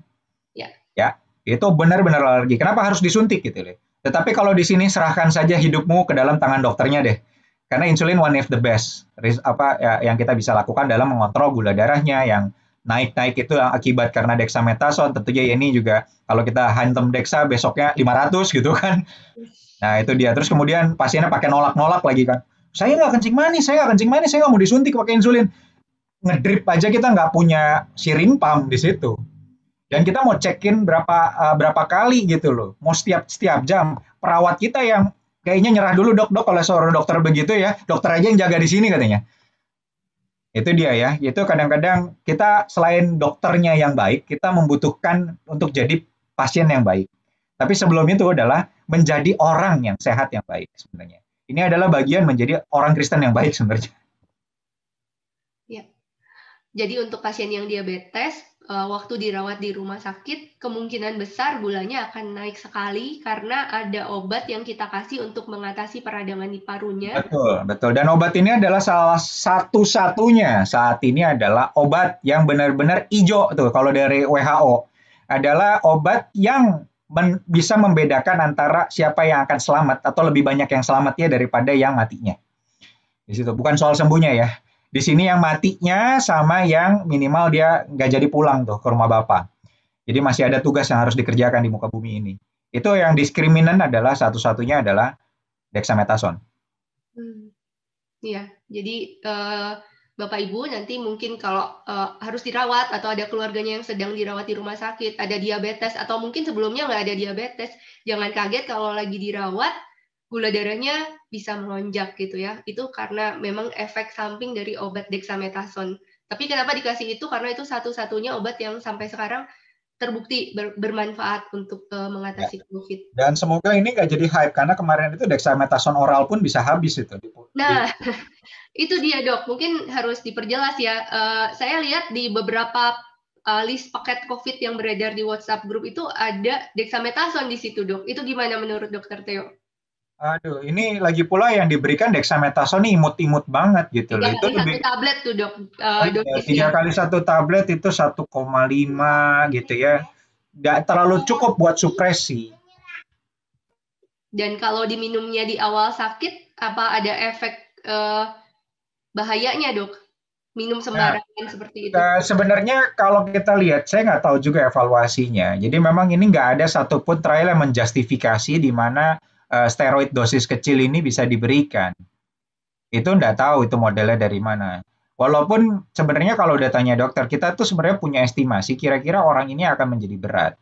Ya, itu benar-benar alergi. Kenapa harus disuntik gitu loh. Tetapi kalau di sini serahkan saja hidupmu ke dalam tangan dokternya deh. Karena insulin one of the best yang kita bisa lakukan dalam mengontrol gula darahnya yang naik-naik itu akibat karena dexamethasone. Tentunya ini juga kalau kita hantem dexa besoknya 500 gitu kan. Nah itu dia. Terus kemudian pasiennya pakai nolak-nolak lagi kan. Saya nggak kencing manis, saya nggak mau disuntik pakai insulin. Ngedrip aja kita nggak punya syring pump di situ. Dan kita mau cekin berapa kali gitu loh. Mau setiap jam. Perawat kita yang kayaknya nyerah dulu dok kalau seorang dokter begitu ya. Dokter aja yang jaga di sini katanya. Itu dia ya. Itu kadang-kadang kita selain dokternya yang baik, kita membutuhkan untuk jadi pasien yang baik. Tapi sebelum itu adalah menjadi orang yang sehat yang baik sebenarnya. Ini adalah bagian menjadi orang Kristen yang baik sebenarnya. Ya. Jadi untuk pasien yang diabetes, waktu dirawat di rumah sakit, kemungkinan besar gulanya akan naik sekali karena ada obat yang kita kasih untuk mengatasi peradangan di parunya. Betul. Dan obat ini adalah salah satu-satunya saat ini adalah obat yang benar-benar hijau tuh kalau dari WHO. Adalah obat yang bisa membedakan antara siapa yang akan selamat atau lebih banyak yang selamatnya daripada yang matinya. Di situ bukan soal sembuhnya ya. Di sini yang matinya sama yang minimal dia nggak jadi pulang tuh ke rumah bapak. Jadi masih ada tugas yang harus dikerjakan di muka bumi ini. Itu yang diskriminan adalah satu-satunya adalah dexamethasone. Iya, jadi Bapak Ibu nanti mungkin kalau harus dirawat atau ada keluarganya yang sedang dirawat di rumah sakit, ada diabetes atau mungkin sebelumnya nggak ada diabetes, jangan kaget kalau lagi dirawat gula darahnya bisa melonjak gitu ya. Itu karena memang efek samping dari obat dexamethasone. Tapi kenapa dikasih itu? Karena itu satu-satunya obat yang sampai sekarang terbukti bermanfaat untuk mengatasi COVID. Dan semoga ini nggak jadi hype karena kemarin itu dexamethasone oral pun bisa habis itu. Nah, itu dia dok. Mungkin harus diperjelas ya. Saya lihat di beberapa list paket COVID yang beredar di WhatsApp grup itu ada dexamethasone di situ dok. Itu gimana menurut dokter Theo? Aduh, ini lagi pula yang diberikan dexamethasone imut-imut banget gitu loh. Itu lebih satu tablet tuh dok. 3 kali 1 tablet itu 1,5 gitu ya. Nggak terlalu cukup buat supresi. Dan kalau diminumnya di awal sakit, apa ada efek bahayanya dok? Minum sembarangan seperti itu? Sebenarnya kalau kita lihat, saya nggak tahu juga evaluasinya. Jadi memang ini nggak ada satupun trial yang menjustifikasi di mana steroid dosis kecil ini bisa diberikan. Itu nggak tahu itu modelnya dari mana. Walaupun sebenarnya kalau datanya dokter, kita tuh sebenarnya punya estimasi kira-kira orang ini akan menjadi berat.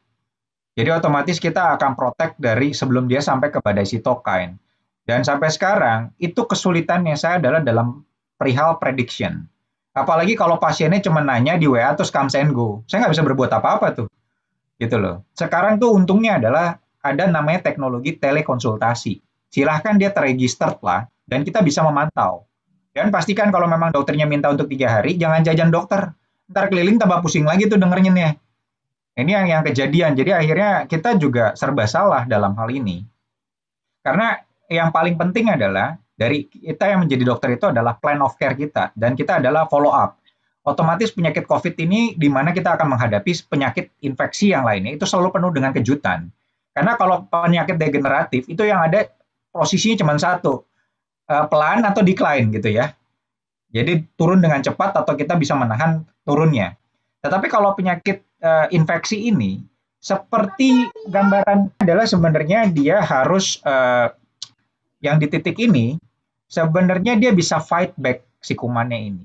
Jadi otomatis kita akan protect dari sebelum dia sampai ke badai sitokin. Dan sampai sekarang, itu kesulitannya saya adalah dalam perihal prediction. Apalagi kalau pasiennya cuma nanya di WA terus comes and go. Saya nggak bisa berbuat apa-apa tuh. Gitu loh. Sekarang tuh untungnya adalah ada namanya teknologi telekonsultasi. Silahkan dia terregister lah, dan kita bisa memantau. Dan pastikan kalau memang dokternya minta untuk 3 hari, jangan jajan dokter. Ntar keliling tambah pusing lagi tuh dengerinnya. Ini yang kejadian. Jadi akhirnya kita juga serba salah dalam hal ini. Karena yang paling penting adalah, dari kita yang menjadi dokter itu adalah plan of care kita. Dan kita adalah follow up. Otomatis penyakit COVID ini di mana kita akan menghadapi penyakit infeksi yang lainnya, itu selalu penuh dengan kejutan. Karena kalau penyakit degeneratif, itu yang ada posisinya cuma satu, pelan atau decline gitu ya. Jadi turun dengan cepat atau kita bisa menahan turunnya. Tetapi kalau penyakit infeksi ini, seperti gambaran adalah sebenarnya dia harus yang di titik ini, sebenarnya dia bisa fight back si kumannya ini.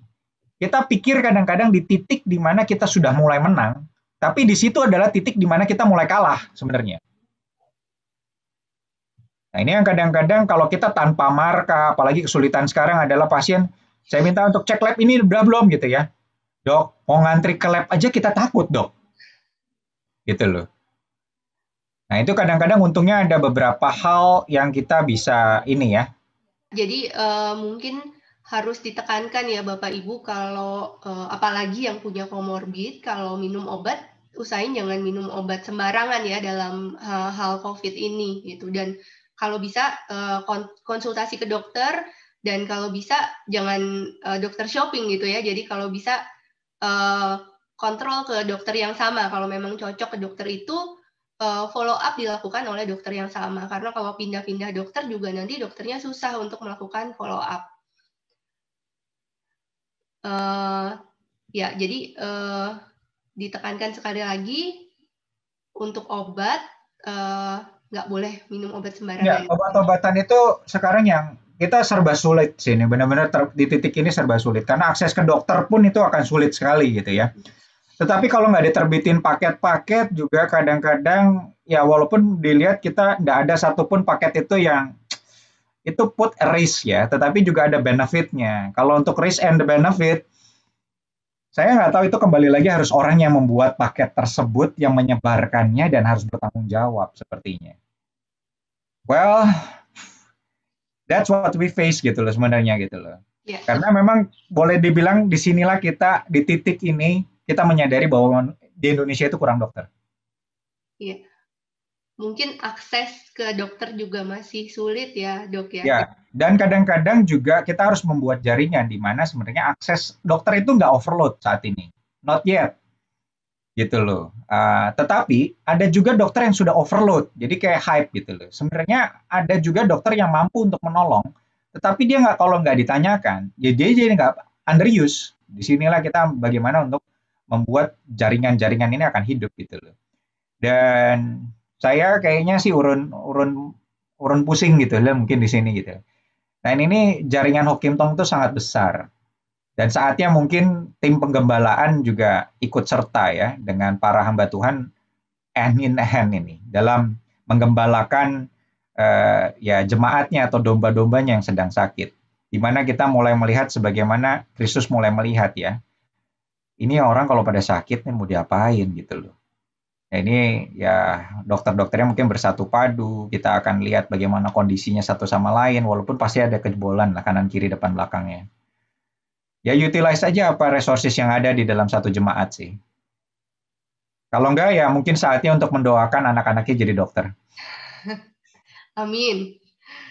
Kita pikir kadang-kadang di titik di mana kita sudah mulai menang, tapi di situ adalah titik di mana kita mulai kalah sebenarnya. Nah, ini yang kadang-kadang kalau kita tanpa marka, apalagi kesulitan sekarang adalah pasien, saya minta untuk cek lab ini udah belum gitu ya. Dok, mau ngantri ke lab aja kita takut, Dok. Gitu loh. Nah, itu kadang-kadang untungnya ada beberapa hal yang kita bisa ini ya. Jadi mungkin harus ditekankan ya Bapak Ibu kalau apalagi yang punya komorbid, kalau minum obat usahain jangan minum obat sembarangan ya dalam hal COVID ini gitu. Dan kalau bisa konsultasi ke dokter, dan kalau bisa jangan dokter shopping gitu ya. Jadi kalau bisa kontrol ke dokter yang sama. Kalau memang cocok ke dokter itu, follow up dilakukan oleh dokter yang sama. Karena kalau pindah-pindah dokter juga nanti dokternya susah untuk melakukan follow up. Ya, jadi ditekankan sekali lagi untuk obat, nggak boleh minum obat sembarangan. Ya, obat-obatan itu sekarang yang kita serba sulit sih ini, benar-benar di titik ini serba sulit karena akses ke dokter pun itu akan sulit sekali gitu ya. Tetapi kalau nggak diterbitin paket-paket juga kadang-kadang ya walaupun dilihat kita nggak ada satupun paket itu yang itu put a risk ya, tetapi juga ada benefitnya. Kalau untuk risk and the benefit, saya nggak tahu itu kembali lagi harus orang yang membuat paket tersebut yang menyebarkannya dan harus bertanggung jawab sepertinya. Well, that's what we face gitu loh sebenarnya gitu loh. Ya. Karena memang boleh dibilang disinilah kita di titik ini kita menyadari bahwa di Indonesia itu kurang dokter. Iya. Mungkin akses ke dokter juga masih sulit ya, Dok ya. Ya, dan kadang-kadang juga kita harus membuat jaringan di mana sebenarnya akses dokter itu nggak overload saat ini. Not yet. Gitu loh. Tetapi ada juga dokter yang sudah overload. Jadi kayak hype gitu loh. Sebenarnya ada juga dokter yang mampu untuk menolong, tetapi dia nggak kalau nggak ditanyakan, ya dia jadi nggak underuse. Disinilah kita bagaimana untuk membuat jaringan-jaringan ini akan hidup gitu loh. Dan saya kayaknya sih urun urun urun pusing gitu loh mungkin di sini gitu. Nah ini jaringan Hokimtong itu sangat besar. Dan saatnya mungkin tim penggembalaan juga ikut serta ya dengan para hamba Tuhan hand in hand ini dalam menggembalakan ya jemaatnya atau domba-dombanya yang sedang sakit. Di mana kita mulai melihat sebagaimana Kristus mulai melihat ya. Ini orang kalau pada sakit nih mau diapain gitu loh. Nah, ini ya dokter-dokternya mungkin bersatu padu, kita akan lihat bagaimana kondisinya satu sama lain, walaupun pasti ada kejebolan lah kanan kiri depan belakangnya. Ya utilize aja apa resources yang ada di dalam satu jemaat sih. Kalau enggak ya mungkin saatnya untuk mendoakan anak-anaknya jadi dokter. Amin.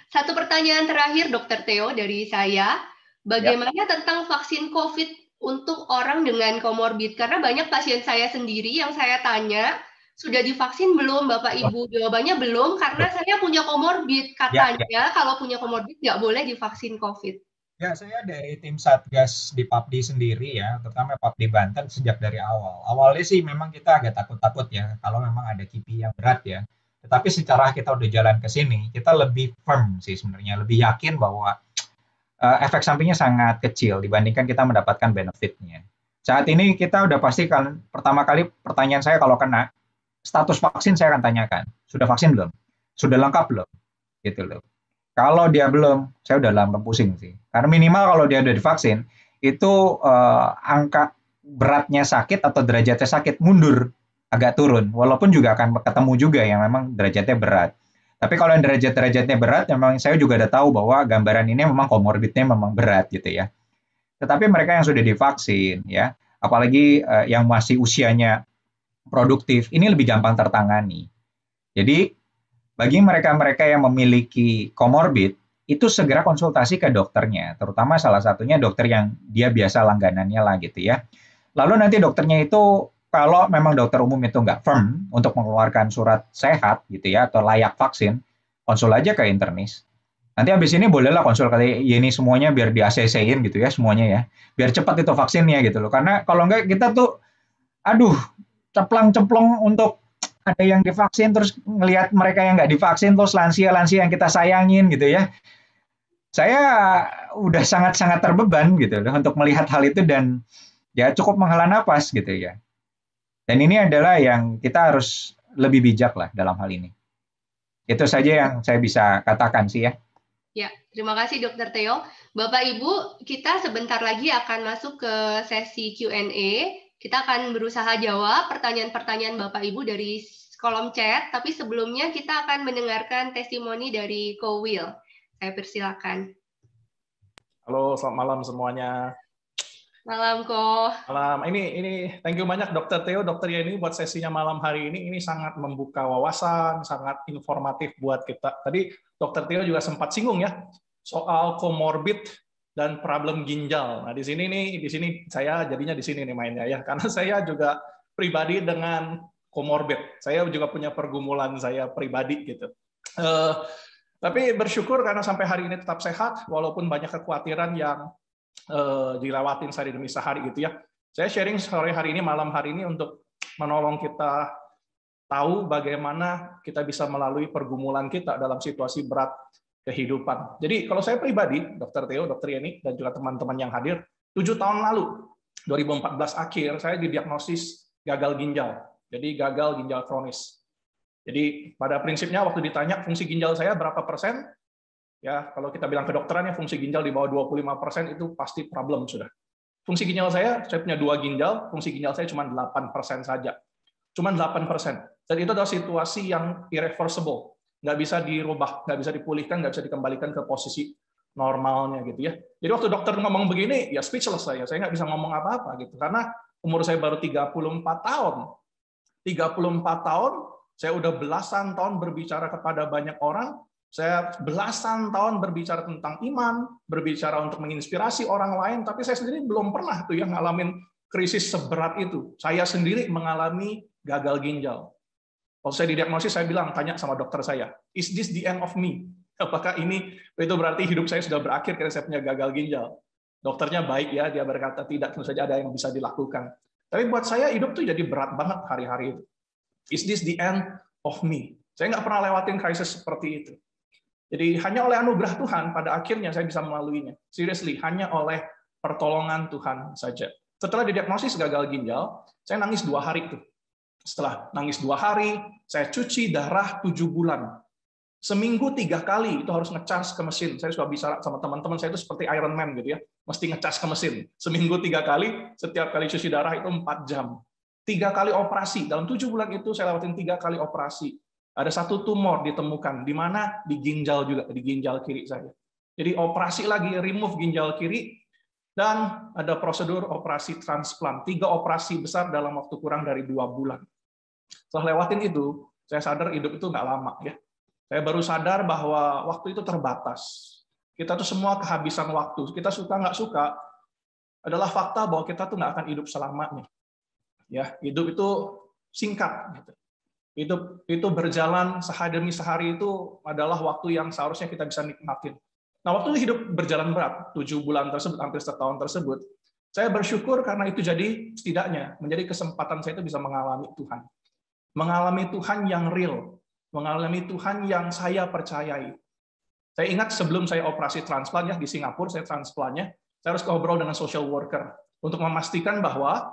Satu pertanyaan terakhir Dokter Theo dari saya. Bagaimana tentang vaksin COVID untuk orang dengan komorbid? Karena banyak pasien saya sendiri yang saya tanya, sudah divaksin belum Bapak Ibu? Jawabannya belum karena saya punya komorbid. Katanya kalau punya komorbid nggak boleh divaksin COVID. Ya, saya dari tim Satgas di PAPDI sendiri ya, terutama PAPDI Banten sejak dari awal. Awalnya sih memang kita agak takut-takut ya, kalau memang ada KIPI yang berat ya. Tetapi secara kita udah jalan ke sini, kita lebih firm sih sebenarnya, lebih yakin bahwa efek sampingnya sangat kecil dibandingkan kita mendapatkan benefitnya. Saat ini kita udah pasti kan, pertama kali pertanyaan saya kalau kena, status vaksin saya akan tanyakan, sudah vaksin belum? Sudah lengkap belum? Gitu loh. Kalau dia belum, saya udah lama pusing sih. Karena minimal kalau dia udah divaksin, itu angka beratnya sakit atau derajatnya sakit mundur, agak turun. Walaupun juga akan ketemu juga yang memang derajatnya berat. Tapi kalau yang derajat-derajatnya berat, memang saya juga udah tahu bahwa gambaran ini memang komorbidnya memang berat gitu ya. Tetapi mereka yang sudah divaksin ya, apalagi yang masih usianya produktif, ini lebih gampang tertangani. Jadi bagi mereka-mereka yang memiliki komorbid, itu segera konsultasi ke dokternya, terutama salah satunya dokter yang dia biasa langganannya lah gitu ya. Lalu nanti dokternya itu kalau memang dokter umum itu nggak firm untuk mengeluarkan surat sehat gitu ya atau layak vaksin, konsul aja ke internis. Nanti habis ini bolehlah konsul kali ini semuanya biar di ACC-in gitu ya semuanya ya. Biar cepat itu vaksinnya gitu loh. Karena kalau enggak kita tuh aduh ceplang-ceplong untuk ada yang divaksin terus ngelihat mereka yang nggak divaksin terus lansia-lansia yang kita sayangin gitu ya. Saya udah sangat-sangat terbeban gitu loh untuk melihat hal itu dan ya cukup menghela nafas gitu ya. Dan ini adalah yang kita harus lebih bijak lah dalam hal ini. Itu saja yang saya bisa katakan sih ya. Ya, terima kasih Dokter Theo. Bapak Ibu, kita sebentar lagi akan masuk ke sesi Q&A. Kita akan berusaha jawab pertanyaan-pertanyaan Bapak Ibu dari kolom chat, tapi sebelumnya kita akan mendengarkan testimoni dari Ko Will. Saya persilakan. Halo, selamat malam semuanya. Malam, Ko. Malam. Ini thank you banyak Dokter Theo, Dokter Yeni buat sesinya malam hari ini. Ini sangat membuka wawasan, sangat informatif buat kita. Tadi Dokter Theo juga sempat singgung ya soal komorbid dan problem ginjal. Nah, di sini saya jadinya di sini nih mainnya ya, karena saya juga pribadi dengan komorbid. Saya juga punya pergumulan saya pribadi gitu. Tapi bersyukur karena sampai hari ini tetap sehat, walaupun banyak kekhawatiran yang dilewatin sehari demi sehari gitu ya. Saya sharing sore hari ini, malam hari ini untuk menolong kita tahu bagaimana kita bisa melalui pergumulan kita dalam situasi berat kehidupan. Jadi kalau saya pribadi, Dr. Theo, Dr. Yeni, dan juga teman-teman yang hadir, 7 tahun lalu, 2014 akhir, saya didiagnosis gagal ginjal. Jadi gagal ginjal kronis. Jadi pada prinsipnya waktu ditanya fungsi ginjal saya berapa persen, ya kalau kita bilang kedokteran ya fungsi ginjal di bawah 25% itu pasti problem sudah. Fungsi ginjal saya punya 2 ginjal, fungsi ginjal saya cuma 8% saja. Cuma 8%. Dan itu adalah situasi yang irreversible. Nggak bisa dirubah, nggak bisa dipulihkan, nggak bisa dikembalikan ke posisi normalnya gitu ya. Jadi waktu dokter ngomong begini, ya speechless saya nggak bisa ngomong apa-apa gitu. Karena umur saya baru 34 tahun. 34 tahun, saya udah belasan tahun berbicara kepada banyak orang, saya belasan tahun berbicara tentang iman, berbicara untuk menginspirasi orang lain, tapi saya sendiri belum pernah tuh yang ngalamin krisis seberat itu. Saya sendiri mengalami gagal ginjal. Waktu saya didiagnosis, saya bilang, tanya sama dokter saya, is this the end of me? Apakah itu berarti hidup saya sudah berakhir karena saya punya gagal ginjal? Dokternya baik ya, dia berkata tidak, tentu saja ada yang bisa dilakukan. Tapi buat saya hidup tuh jadi berat banget hari-hari itu. Is this the end of me? Saya nggak pernah lewatin krisis seperti itu. Jadi hanya oleh anugerah Tuhan pada akhirnya saya bisa melaluinya. Seriously, hanya oleh pertolongan Tuhan saja. Setelah didiagnosis gagal ginjal, saya nangis 2 hari tuh. Setelah nangis 2 hari, saya cuci darah 7 bulan. Seminggu 3 kali itu harus ngecas ke mesin. Saya suka bicara sama teman-teman saya itu seperti Iron Man gitu ya, mesti ngecas ke mesin. Seminggu 3 kali, setiap kali cuci darah itu 4 jam. 3 kali operasi. Dalam 7 bulan itu saya lewatin 3 kali operasi. Ada 1 tumor ditemukan, di mana di ginjal juga, di ginjal kiri saya. Jadi operasi lagi, remove ginjal kiri, dan ada prosedur operasi transplant. 3 operasi besar dalam waktu kurang dari 2 bulan. Setelah lewatin itu, saya sadar hidup itu nggak lama ya. Saya baru sadar bahwa waktu itu terbatas. Kita tuh semua kehabisan waktu. Kita suka nggak suka, adalah fakta bahwa kita tuh nggak akan hidup selamanya. Ya, hidup itu singkat. Gitu. Itu berjalan sehari demi sehari itu adalah waktu yang seharusnya kita bisa nikmatin. Nah, waktu hidup berjalan berat, 7 bulan tersebut, hampir setahun tersebut, saya bersyukur karena itu jadi setidaknya menjadi kesempatan saya itu bisa mengalami Tuhan. Mengalami Tuhan yang real, mengalami Tuhan yang saya percayai. Saya ingat sebelum saya operasi transplant ya di Singapura, saya transplantnya, saya harus ngobrol dengan social worker untuk memastikan bahwa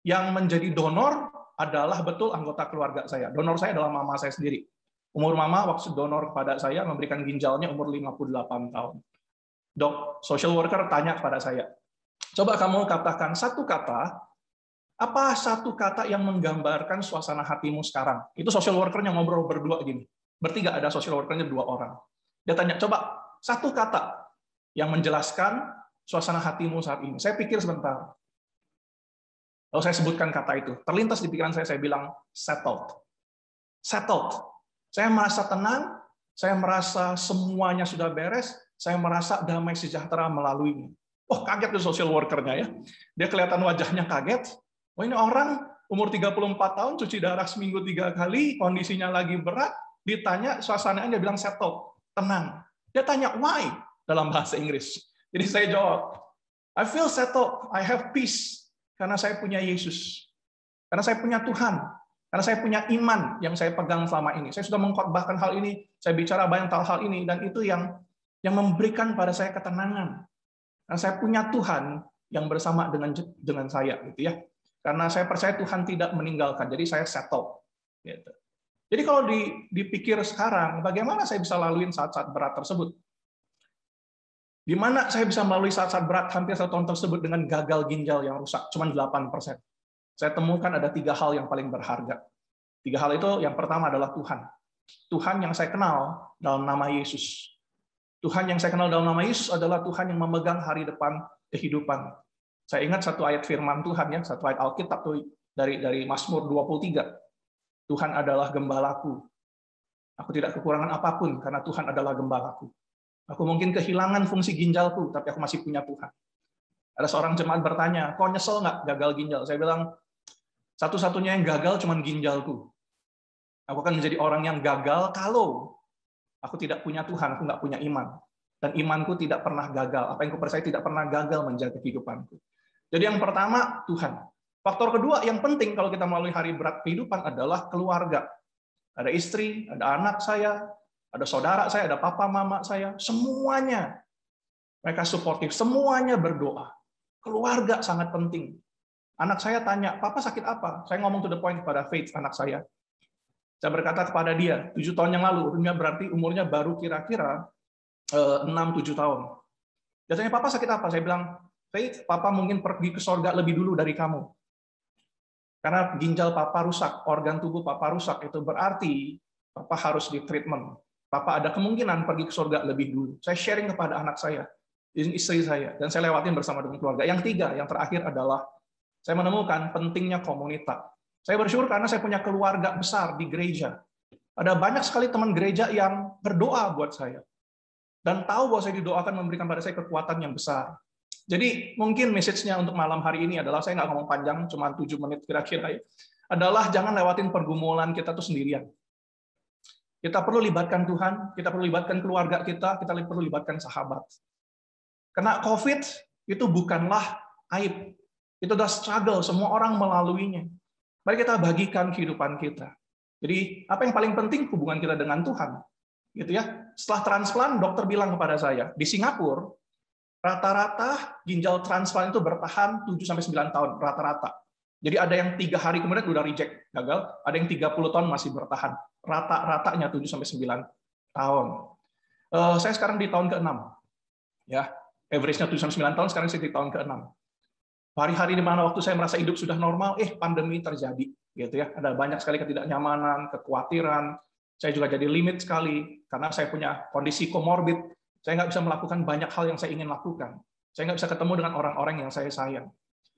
yang menjadi donor adalah betul anggota keluarga saya. Donor saya adalah mama saya sendiri. Umur mama waktu donor kepada saya memberikan ginjalnya umur 58 tahun. Social worker tanya kepada saya, coba kamu katakan satu kata, apa satu kata yang menggambarkan suasana hatimu sekarang? Itu social worker-nya ngobrol berdua gini. Bertiga ada social worker-nya 2 orang. Dia tanya, coba satu kata yang menjelaskan suasana hatimu saat ini. Saya pikir sebentar. Lalu saya sebutkan kata itu. Terlintas di pikiran saya bilang, settled. Settled. Saya merasa tenang, saya merasa semuanya sudah beres, saya merasa damai sejahtera melaluinya. Oh, kaget tuh social worker-nya ya. Dia kelihatan wajahnya kaget. Oh, ini orang umur 34 tahun, cuci darah seminggu 3 kali, kondisinya lagi berat, ditanya suasananya, dia bilang settled, tenang. Dia tanya why dalam bahasa Inggris. Jadi saya jawab, I feel settled, I have peace, karena saya punya Yesus. Karena saya punya Tuhan. Karena saya punya iman yang saya pegang selama ini. Saya sudah mengkhotbahkan hal ini, saya bicara banyak hal ini, dan itu yang memberikan pada saya ketenangan. Karena saya punya Tuhan yang bersama dengan saya, gitu ya. Karena saya percaya Tuhan tidak meninggalkan, jadi saya settle. Gitu. Jadi kalau dipikir sekarang, bagaimana saya bisa laluin saat-saat berat tersebut? Di mana saya bisa melalui saat-saat berat hampir 1 tahun tersebut dengan gagal ginjal yang rusak, cuma 8%. Saya temukan ada 3 hal yang paling berharga. 3 hal itu, yang pertama adalah Tuhan. Tuhan yang saya kenal dalam nama Yesus. Tuhan yang saya kenal dalam nama Yesus adalah Tuhan yang memegang hari depan kehidupan. Saya ingat satu ayat firman Tuhan, ya, satu ayat Alkitab dari Mazmur 23. Tuhan adalah gembalaku. Aku tidak kekurangan apapun karena Tuhan adalah gembalaku. Aku mungkin kehilangan fungsi ginjalku, tapi aku masih punya Tuhan. Ada seorang jemaat bertanya, kok nyesel nggak gagal ginjal? Saya bilang, satu-satunya yang gagal cuma ginjalku. Aku akan menjadi orang yang gagal kalau aku tidak punya Tuhan, aku nggak punya iman. Dan imanku tidak pernah gagal. Apa yang kupercaya tidak pernah gagal menjaga kehidupanku. Jadi yang pertama, Tuhan. Faktor kedua yang penting kalau kita melalui hari berat kehidupan adalah keluarga. Ada istri, ada anak saya, ada saudara saya, ada papa mama saya, semuanya mereka suportif, semuanya berdoa. Keluarga sangat penting. Anak saya tanya, "Papa sakit apa?" Saya ngomong to the point kepada Faith, anak saya. Saya berkata kepada dia, 7 tahun yang lalu, berarti umurnya baru kira-kira 6-7 tahun. Dia tanya, "Papa sakit apa?" Saya bilang, "Faith, Papa mungkin pergi ke sorga lebih dulu dari kamu. Karena ginjal Papa rusak, organ tubuh Papa rusak, itu berarti Papa harus di treatment. Papa ada kemungkinan pergi ke surga lebih dulu." Saya sharing kepada anak saya, istri saya, dan saya lewatin bersama dengan keluarga. Yang tiga, yang terakhir adalah saya menemukan pentingnya komunitas. Saya bersyukur karena saya punya keluarga besar di gereja. Ada banyak sekali teman gereja yang berdoa buat saya. Dan tahu bahwa saya didoakan memberikan pada saya kekuatan yang besar. Jadi mungkin message-nya untuk malam hari ini adalah, saya nggak ngomong panjang, cuma 7 menit kira-kira, adalah jangan lewatin pergumulan kita tuh sendirian. Kita perlu libatkan Tuhan, kita perlu libatkan keluarga kita perlu libatkan sahabat. Karena COVID itu bukanlah aib. Itu adalah struggle, semua orang melaluinya. Mari kita bagikan kehidupan kita. Jadi, apa yang paling penting hubungan kita dengan Tuhan. Gitu ya. Setelah transplant, dokter bilang kepada saya, di Singapura, rata-rata ginjal transplant itu bertahan 7-9 tahun, rata-rata. Jadi ada yang 3 hari kemudian udah reject, gagal. Ada yang 30 tahun masih bertahan. Rata-ratanya 7-9 tahun. Saya sekarang di tahun ke-6. Ya, average-nya 7-9 tahun, sekarang saya di tahun ke-6. Hari-hari di mana waktu saya merasa hidup sudah normal, pandemi terjadi. Gitu ya. Ada banyak sekali ketidaknyamanan, kekhawatiran. Saya juga jadi limit sekali, karena saya punya kondisi komorbid. Saya nggak bisa melakukan banyak hal yang saya ingin lakukan. Saya nggak bisa ketemu dengan orang-orang yang saya sayang.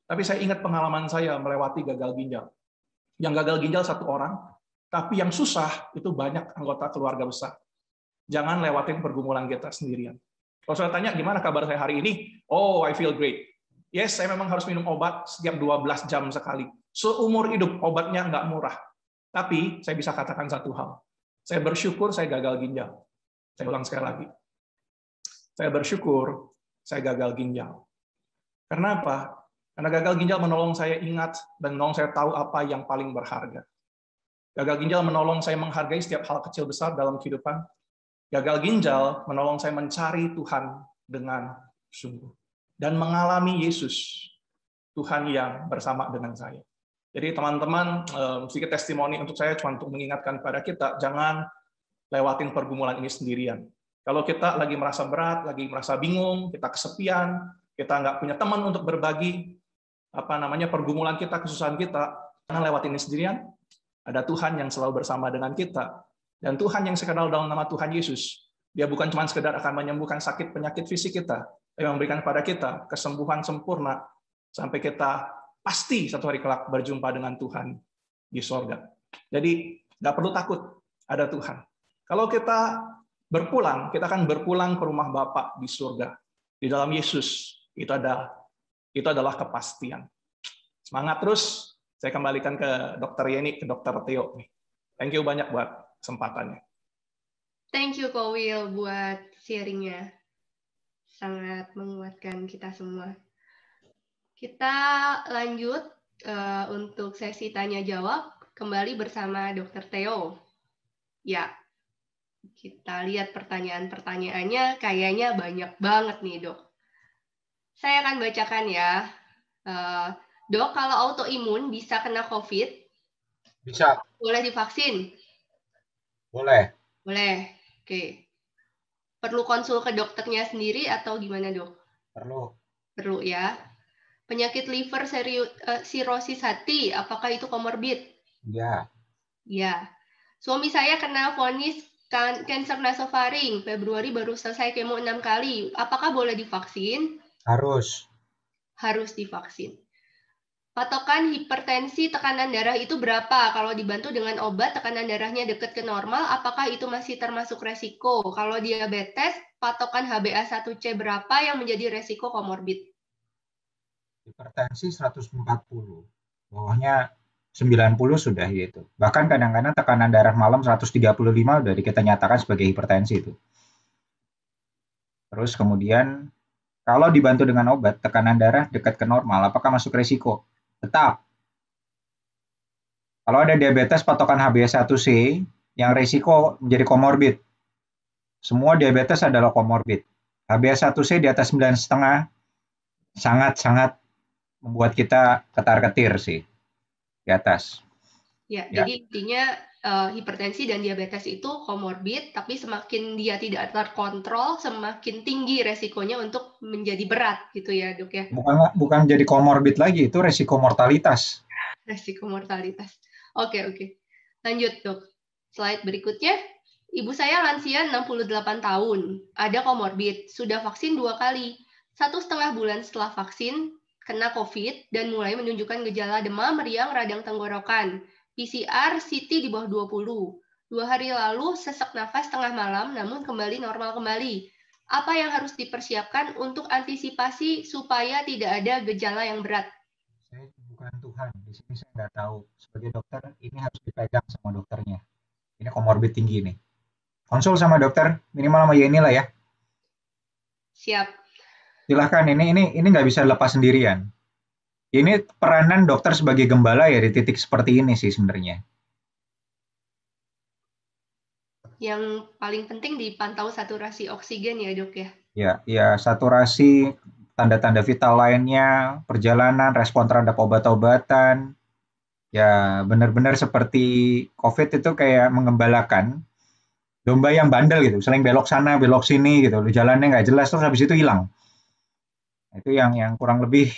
Tapi saya ingat pengalaman saya melewati gagal ginjal. Yang gagal ginjal 1 orang, tapi yang susah itu banyak anggota keluarga besar. Jangan lewatin pergumulan kita sendirian. Kalau saya tanya, gimana kabar saya hari ini? Oh, I feel great. Yes, saya memang harus minum obat setiap 12 jam sekali. Seumur hidup, obatnya nggak murah. Tapi saya bisa katakan satu hal. Saya bersyukur saya gagal ginjal. Saya ulang sekali lagi. Saya bersyukur saya gagal ginjal. Karena apa? Karena gagal ginjal menolong saya ingat dan menolong saya tahu apa yang paling berharga. Gagal ginjal menolong saya menghargai setiap hal kecil besar dalam kehidupan. Gagal ginjal menolong saya mencari Tuhan dengan sungguh. Dan mengalami Yesus, Tuhan yang bersama dengan saya. Jadi teman-teman, sedikit testimoni untuk saya, cuma untuk mengingatkan kepada kita, jangan lewatin pergumulan ini sendirian. Kalau kita lagi merasa berat, lagi merasa bingung, kita kesepian, kita nggak punya teman untuk berbagi, pergumulan kita, kesusahan kita, jangan lewatin ini sendirian. Ada Tuhan yang selalu bersama dengan kita. Dan Tuhan yang saya kenal dalam nama Tuhan Yesus, Dia bukan cuma sekedar akan menyembuhkan sakit penyakit fisik kita, tapi memberikan kepada kita kesembuhan sempurna, sampai kita pasti satu hari kelak berjumpa dengan Tuhan di sorga. Jadi nggak perlu takut, ada Tuhan. Kalau kita berpulang, kita akan berpulang ke rumah Bapa di surga. Di dalam Yesus, itu adalah kepastian. Semangat terus. Saya kembalikan ke Dr. Yeni, ke Dr. Theo. Thank you banyak buat kesempatannya. Thank you Ko Will buat sharingnya. Sangat menguatkan kita semua. Kita lanjut untuk sesi tanya jawab kembali bersama Dr. Theo. Ya, kita lihat pertanyaan-pertanyaannya kayaknya banyak banget nih, Dok. Saya akan bacakan ya. Dok, kalau autoimun bisa kena COVID? Bisa. Boleh divaksin? Boleh. Boleh. Oke. Perlu konsul ke dokternya sendiri atau gimana, Dok? Perlu ya. Penyakit liver sirosis hati, apakah itu komorbid? Ya. Ya. Suami saya kena vonis kanker nasofaring, Februari baru selesai kemo 6 kali. Apakah boleh divaksin? Harus. Harus divaksin. Patokan hipertensi tekanan darah itu berapa? Kalau dibantu dengan obat, tekanan darahnya dekat ke normal, apakah itu masih termasuk resiko? Kalau diabetes, patokan HbA1c berapa yang menjadi resiko komorbid? Hipertensi 140. Bawahnya 90 sudah gitu. Bahkan kadang-kadang tekanan darah malam 135 udah kita nyatakan sebagai hipertensi itu. Terus kemudian kalau dibantu dengan obat, tekanan darah dekat ke normal, apakah masuk resiko? Tetap. Kalau ada diabetes patokan HbA1c, yang resiko menjadi komorbid. Semua diabetes adalah komorbid. HbA1c di atas 9,5 sangat-sangat membuat kita ketar-ketir sih di atas. Ya. Jadi intinya hipertensi dan diabetes itu komorbid, tapi semakin dia tidak terkontrol, semakin tinggi resikonya untuk menjadi berat gitu ya, Dok ya? Bukan jadi komorbid lagi, itu resiko mortalitas. Resiko mortalitas. Oke. Lanjut, Dok. Slide berikutnya. Ibu saya lansia 68 tahun, ada komorbid, sudah vaksin 2 kali. 1,5 bulan setelah vaksin, kena COVID dan mulai menunjukkan gejala demam, meriang, radang tenggorokan. PCR, CT di bawah 20. 2 hari lalu sesak nafas tengah malam, namun kembali normal kembali. Apa yang harus dipersiapkan untuk antisipasi supaya tidak ada gejala yang berat? Saya bukan Tuhan, di sini saya nggak tahu. Sebagai dokter, ini harus dipegang sama dokternya. Ini komorbid tinggi nih. Konsul sama dokter, minimal sama Yeni lah ya. Siap. Silahkan, ini nggak bisa lepas sendirian. Ini peranan dokter sebagai gembala ya di titik seperti ini sih sebenarnya. Yang paling penting dipantau saturasi oksigen ya, Dok ya? Ya, saturasi, tanda-tanda vital lainnya, perjalanan, respon terhadap obat-obatan. Ya, benar-benar seperti COVID itu kayak mengembalakan domba yang bandel gitu, sering belok sana, belok sini gitu, jalannya nggak jelas, terus habis itu hilang. Itu yang kurang lebih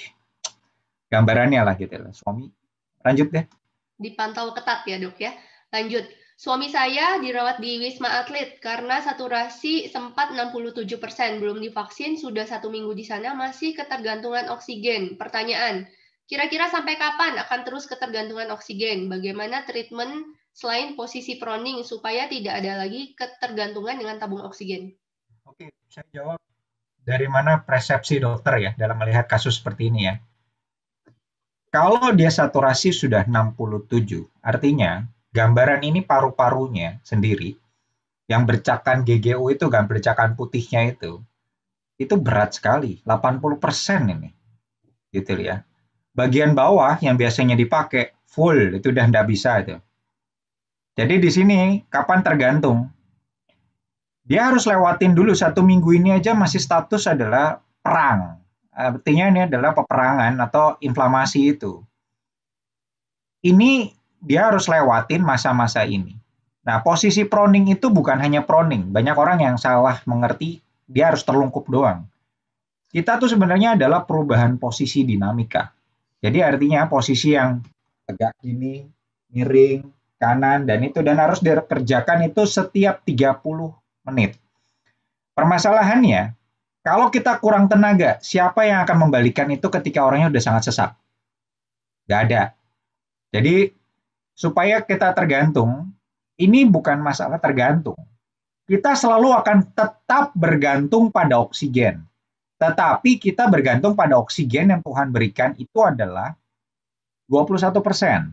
gambarannya lah gitu. Suami, lanjut deh. Dipantau ketat ya, Dok ya. Lanjut. Suami saya dirawat di Wisma Atlet karena saturasi sempat 67%. Belum divaksin, sudah 1 minggu di sana, masih ketergantungan oksigen. Pertanyaan, kira-kira sampai kapan akan terus ketergantungan oksigen? Bagaimana treatment selain posisi proning supaya tidak ada lagi ketergantungan dengan tabung oksigen? Oke, saya jawab dari mana persepsi dokter ya dalam melihat kasus seperti ini ya. Kalau dia saturasi sudah 67, artinya gambaran ini paru-parunya sendiri, yang bercakan GGO itu, kan bercakan putihnya itu berat sekali, 80% ini. Gitu ya. Bagian bawah yang biasanya dipakai full, itu udah nggak bisa itu. Jadi di sini kapan tergantung. Dia harus lewatin dulu 1 minggu ini aja masih status adalah perang. Artinya ini adalah peperangan atau inflamasi itu. Ini dia harus lewatin masa-masa ini. Nah, posisi proning itu bukan hanya proning. Banyak orang yang salah mengerti dia harus terlungkup doang. Kita tuh sebenarnya adalah perubahan posisi dinamika. Jadi artinya posisi yang tegak gini, miring, kanan, dan harus dikerjakan itu setiap 30 menit. Permasalahannya, kalau kita kurang tenaga, siapa yang akan membalikan itu ketika orangnya udah sangat sesak? Nggak ada. Jadi, supaya kita tergantung, ini bukan masalah tergantung. Kita selalu akan tetap bergantung pada oksigen. Tetapi kita bergantung pada oksigen yang Tuhan berikan itu adalah 21%.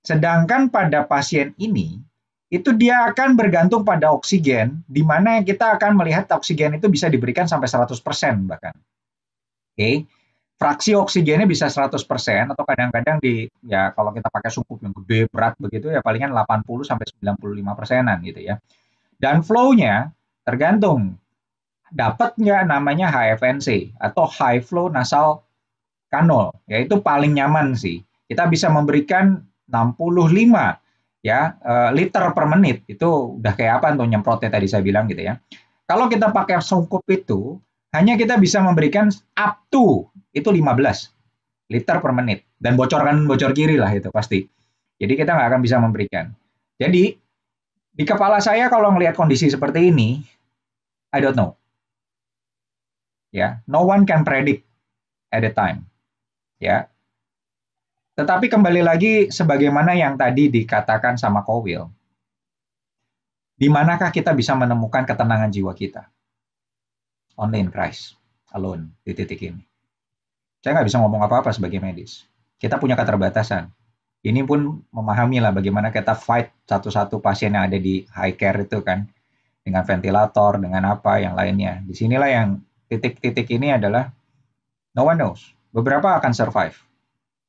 Sedangkan pada pasien ini, itu dia akan bergantung pada oksigen, di mana kita akan melihat oksigen itu bisa diberikan sampai 100% bahkan. Oke. Fraksi oksigennya bisa 100% atau kadang-kadang ya kalau kita pakai sungkup yang gede berat begitu ya palingan 80 sampai 95%-an gitu ya. Dan flow-nya tergantung dapat nggak namanya HFNC atau high flow nasal kanul, yaitu paling nyaman sih. Kita bisa memberikan 65 ya liter per menit. Itu udah kayak apa tuh nyemprotnya tadi saya bilang gitu ya. Kalau kita pakai sungkup itu hanya kita bisa memberikan up to itu 15 liter per menit dan bocor kiri lah itu pasti. Jadi kita nggak akan bisa memberikan. Jadi di kepala saya kalau melihat kondisi seperti ini, I don't know. Ya, no one can predict at a time. Ya, tetapi kembali lagi sebagaimana yang tadi dikatakan sama Kowil, di manakah kita bisa menemukan ketenangan jiwa kita? Only in Christ, alone, di titik ini. Saya nggak bisa ngomong apa-apa sebagai medis. Kita punya keterbatasan. Ini pun memahami lah bagaimana kita fight satu-satu pasien yang ada di high care itu kan. Dengan ventilator, dengan apa, yang lainnya. Disinilah yang titik-titik ini adalah no one knows. Beberapa akan survive.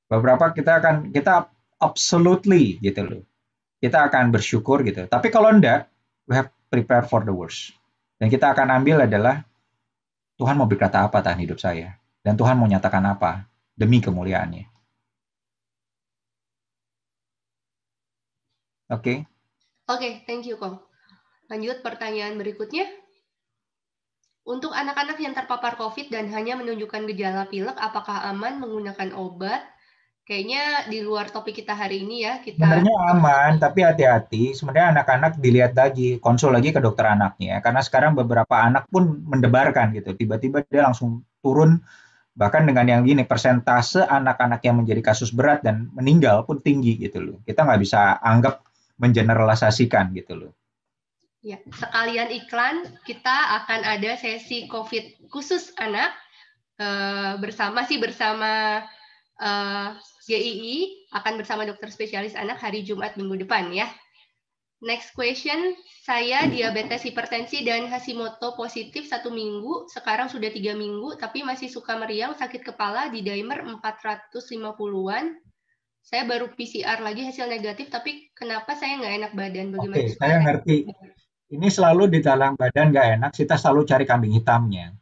Beberapa kita absolutely gitu loh. Kita akan bersyukur gitu. Tapi kalau enggak, we have prepare for the worst. Dan kita akan ambil adalah Tuhan mau berkata apa tahan hidup saya. Dan Tuhan mau nyatakan apa demi kemuliaannya. Oke. Oke, thank you, Kong. Lanjut pertanyaan berikutnya. Untuk anak-anak yang terpapar COVID dan hanya menunjukkan gejala pilek, apakah aman menggunakan obat? Kayaknya di luar topik kita hari ini ya. Sebenarnya aman, tapi hati-hati. Sebenarnya anak-anak dilihat lagi, konsul lagi ke dokter anaknya. Karena sekarang beberapa anak pun mendebarkan gitu. Tiba-tiba dia langsung turun. Bahkan dengan yang gini, persentase anak-anak yang menjadi kasus berat dan meninggal pun tinggi gitu loh. Kita nggak bisa anggap mengeneralisasikan gitu loh. Ya, sekalian iklan, kita akan ada sesi COVID khusus anak bersama GII, akan bersama dokter spesialis anak hari Jumat minggu depan ya. Next question, saya diabetes, hipertensi, dan Hashimoto positif 1 minggu, sekarang sudah 3 minggu, tapi masih suka meriang, sakit kepala, di dimer 450-an. Saya baru PCR lagi hasil negatif, tapi kenapa saya nggak enak badan? Bagaimana? Oke, saya ngerti. Ini selalu di dalam badan nggak enak, kita selalu cari kambing hitamnya.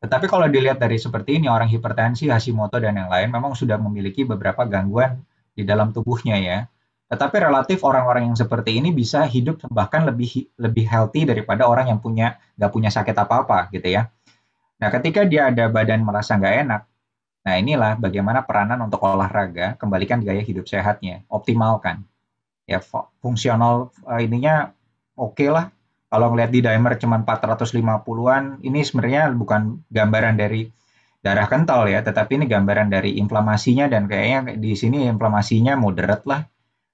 Tetapi kalau dilihat dari seperti ini, orang hipertensi, Hashimoto, dan yang lain memang sudah memiliki beberapa gangguan di dalam tubuhnya ya. Tetapi relatif orang-orang yang seperti ini bisa hidup bahkan lebih healthy daripada orang yang nggak punya sakit apa-apa gitu ya. Nah, ketika dia ada badan merasa nggak enak, nah inilah bagaimana peranan untuk olahraga, kembalikan gaya hidup sehatnya, optimalkan. Ya, fungsional ininya oke lah. Kalau ngelihat di dimer cuma 450-an, ini sebenarnya bukan gambaran dari darah kental ya, tetapi ini gambaran dari inflamasinya dan kayaknya di sini inflamasinya moderate lah,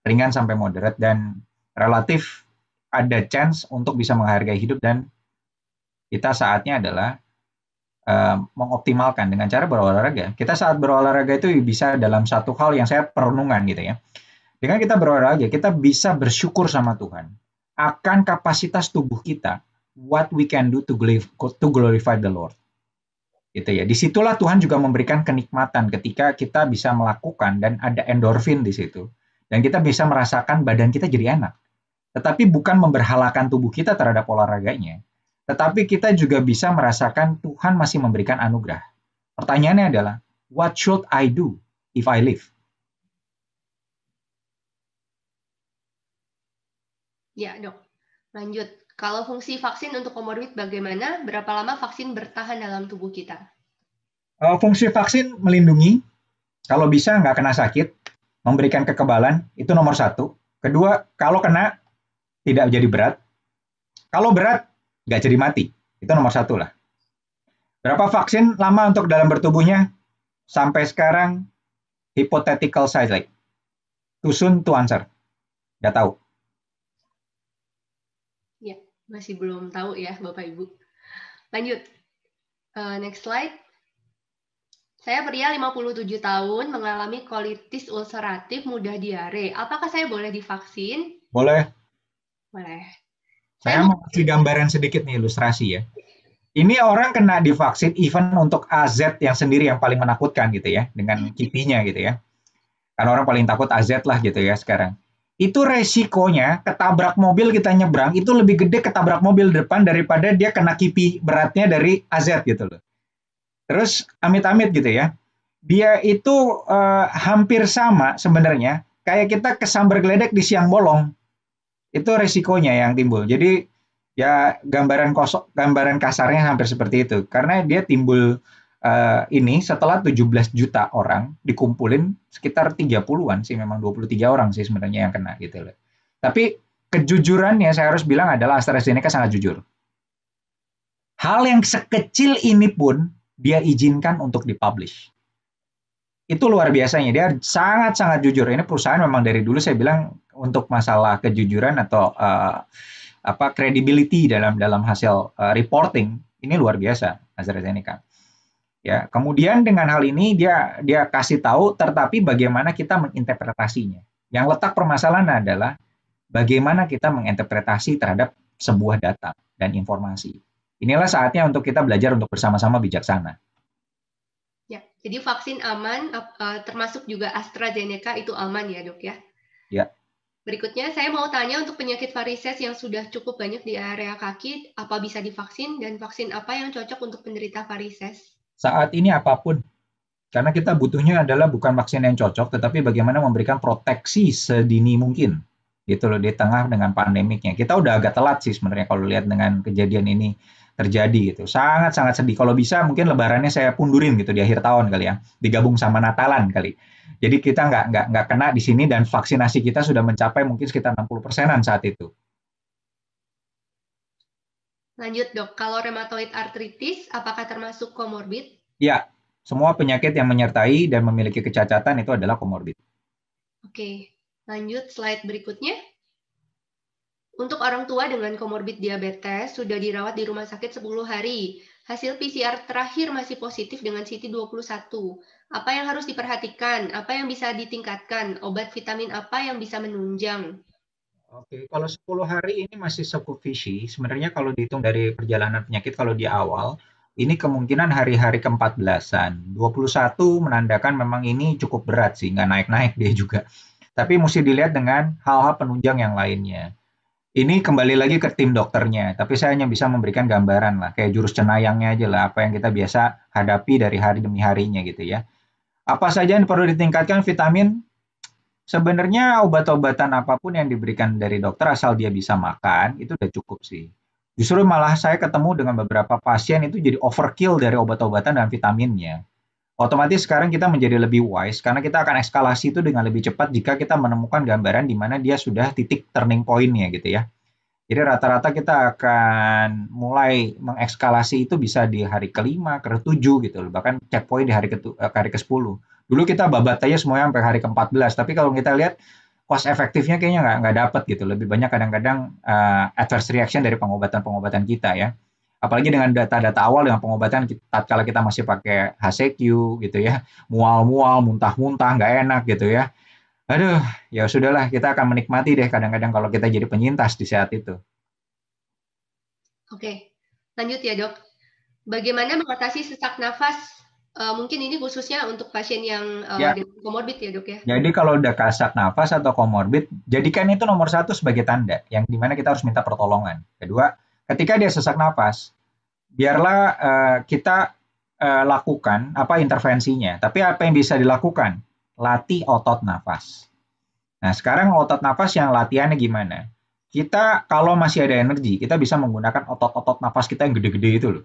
ringan sampai moderate dan relatif ada chance untuk bisa menghargai hidup dan kita saatnya adalah mengoptimalkan dengan cara berolahraga. Kita saat berolahraga itu bisa dalam satu hal yang saya perenungan gitu ya. Dengan kita berolahraga, kita bisa bersyukur sama Tuhan akan kapasitas tubuh kita, what we can do to glorify the Lord. Gitu ya. Disitulah Tuhan juga memberikan kenikmatan ketika kita bisa melakukan dan ada endorfin di situ. Dan kita bisa merasakan badan kita jadi enak. Tetapi bukan memberhalakan tubuh kita terhadap olahraganya. Tetapi kita juga bisa merasakan Tuhan masih memberikan anugerah. Pertanyaannya adalah, what should I do if I live? Ya, Dok. Lanjut. Kalau fungsi vaksin untuk komorbid bagaimana? Berapa lama vaksin bertahan dalam tubuh kita? Fungsi vaksin melindungi. Kalau bisa nggak kena sakit, memberikan kekebalan, itu nomor 1. Kedua, kalau kena, tidak jadi berat. Kalau berat, nggak jadi mati. Itu nomor 1 lah. Berapa vaksin lama untuk dalam bertubuhnya? Sampai sekarang, hypothetical size like. Too soon to answer. Nggak tahu. Ya, masih belum tahu ya Bapak Ibu. Lanjut. Next slide. Saya pria 57 tahun, mengalami kolitis ulceratif, mudah diare. Apakah saya boleh divaksin? Boleh. Boleh. Saya mau kasih gambaran sedikit nih, ilustrasi ya. Ini orang kena divaksin even untuk AZ yang sendiri yang paling menakutkan gitu ya, dengan kipinya gitu ya. Karena orang paling takut AZ lah gitu ya sekarang. Itu resikonya ketabrak mobil kita nyebrang, itu lebih gede ketabrak mobil depan daripada dia kena kipi beratnya dari AZ gitu loh. Terus amit-amit gitu ya. Dia itu hampir sama sebenarnya kayak kita kesambar geledek di siang bolong. Itu resikonya yang timbul. Jadi ya gambaran kasarnya hampir seperti itu. Karena dia timbul ini setelah 17 juta orang dikumpulin sekitar 30-an sih, memang 23 orang sih sebenarnya yang kena gitu loh. Tapi kejujurannya saya harus bilang adalah AstraZeneca sangat jujur. Hal yang sekecil ini pun dia izinkan untuk dipublish. Itu luar biasanya, dia sangat-sangat jujur. Ini perusahaan memang dari dulu saya bilang untuk masalah kejujuran atau credibility dalam hasil reporting ini luar biasa AstraZeneca. Ya, kemudian dengan hal ini dia kasih tahu, tetapi bagaimana kita menginterpretasinya. Yang letak permasalahan adalah bagaimana kita menginterpretasi terhadap sebuah data dan informasi. Inilah saatnya untuk kita belajar untuk bersama-sama bijaksana. Ya, jadi vaksin aman, termasuk juga AstraZeneca itu aman ya dok ya? Ya. Berikutnya, saya mau tanya untuk penyakit varises yang sudah cukup banyak di area kaki, apa bisa divaksin dan vaksin apa yang cocok untuk penderita varises? Saat ini apapun, karena kita butuhnya adalah bukan vaksin yang cocok, tetapi bagaimana memberikan proteksi sedini mungkin, gitu loh, di tengah dengan pandemiknya. Kita udah agak telat sih sebenarnya kalau lihat dengan kejadian ini terjadi gitu. Sangat-sangat sedih. Kalau bisa mungkin lebarannya saya pundurin gitu di akhir tahun kali ya, digabung sama Natalan kali. Jadi kita nggak kena di sini dan vaksinasi kita sudah mencapai mungkin sekitar 60%-an saat itu. Lanjut dok, kalau rheumatoid arthritis, apakah termasuk komorbid? Ya, semua penyakit yang menyertai dan memiliki kecacatan itu adalah komorbid. Oke, lanjut slide berikutnya. Untuk orang tua dengan komorbid diabetes sudah dirawat di rumah sakit 10 hari. Hasil PCR terakhir masih positif dengan CT21. Apa yang harus diperhatikan? Apa yang bisa ditingkatkan? Obat vitamin apa yang bisa menunjang? Oke, kalau 10 hari ini masih sufficient. Sebenarnya kalau dihitung dari perjalanan penyakit kalau di awal, ini kemungkinan hari-hari ke-14-an. 21 menandakan memang ini cukup berat sih, nggak naik-naik dia juga. Tapi mesti dilihat dengan hal-hal penunjang yang lainnya. Ini kembali lagi ke tim dokternya, tapi saya hanya bisa memberikan gambaran lah, kayak jurus cenayangnya aja lah, apa yang kita biasa hadapi dari hari demi harinya gitu ya. Apa saja yang perlu ditingkatkan vitamin? Sebenarnya obat-obatan apapun yang diberikan dari dokter asal dia bisa makan, itu udah cukup sih. Justru malah saya ketemu dengan beberapa pasien itu jadi overkill dari obat-obatan dan vitaminnya. Otomatis sekarang kita menjadi lebih wise karena kita akan eskalasi itu dengan lebih cepat jika kita menemukan gambaran di mana dia sudah titik turning point-nya gitu ya. Jadi rata-rata kita akan mulai mengekskalasi itu bisa di hari ke-5, ke-7 gitu loh. Bahkan checkpoint di hari ke-10. Dulu kita babat aja semuanya sampai hari ke-14, tapi kalau kita lihat cost efektifnya kayaknya nggak dapat gitu. Lebih banyak kadang-kadang adverse reaction dari pengobatan-pengobatan kita ya. Apalagi dengan data-data awal dengan pengobatan tatkala kita masih pakai HCQ gitu ya. Mual-mual, muntah-muntah, nggak enak gitu ya. Aduh, ya sudahlah, kita akan menikmati deh kadang-kadang kalau kita jadi penyintas di saat itu. Oke, lanjut ya dok. Bagaimana mengatasi sesak nafas? Mungkin ini khususnya untuk pasien yang Ya, dengan komorbid ya dok ya? jadi kalau udah kasak nafas atau komorbid, jadikan itu nomor 1 sebagai tanda, yang dimana kita harus minta pertolongan. Kedua, ketika dia sesak nafas, biarlah kita lakukan apa intervensinya. Tapi apa yang bisa dilakukan? Latih otot nafas. Nah, sekarang otot nafas yang latihannya gimana? Kita kalau masih ada energi, kita bisa menggunakan otot-otot nafas kita yang gede-gede itu loh.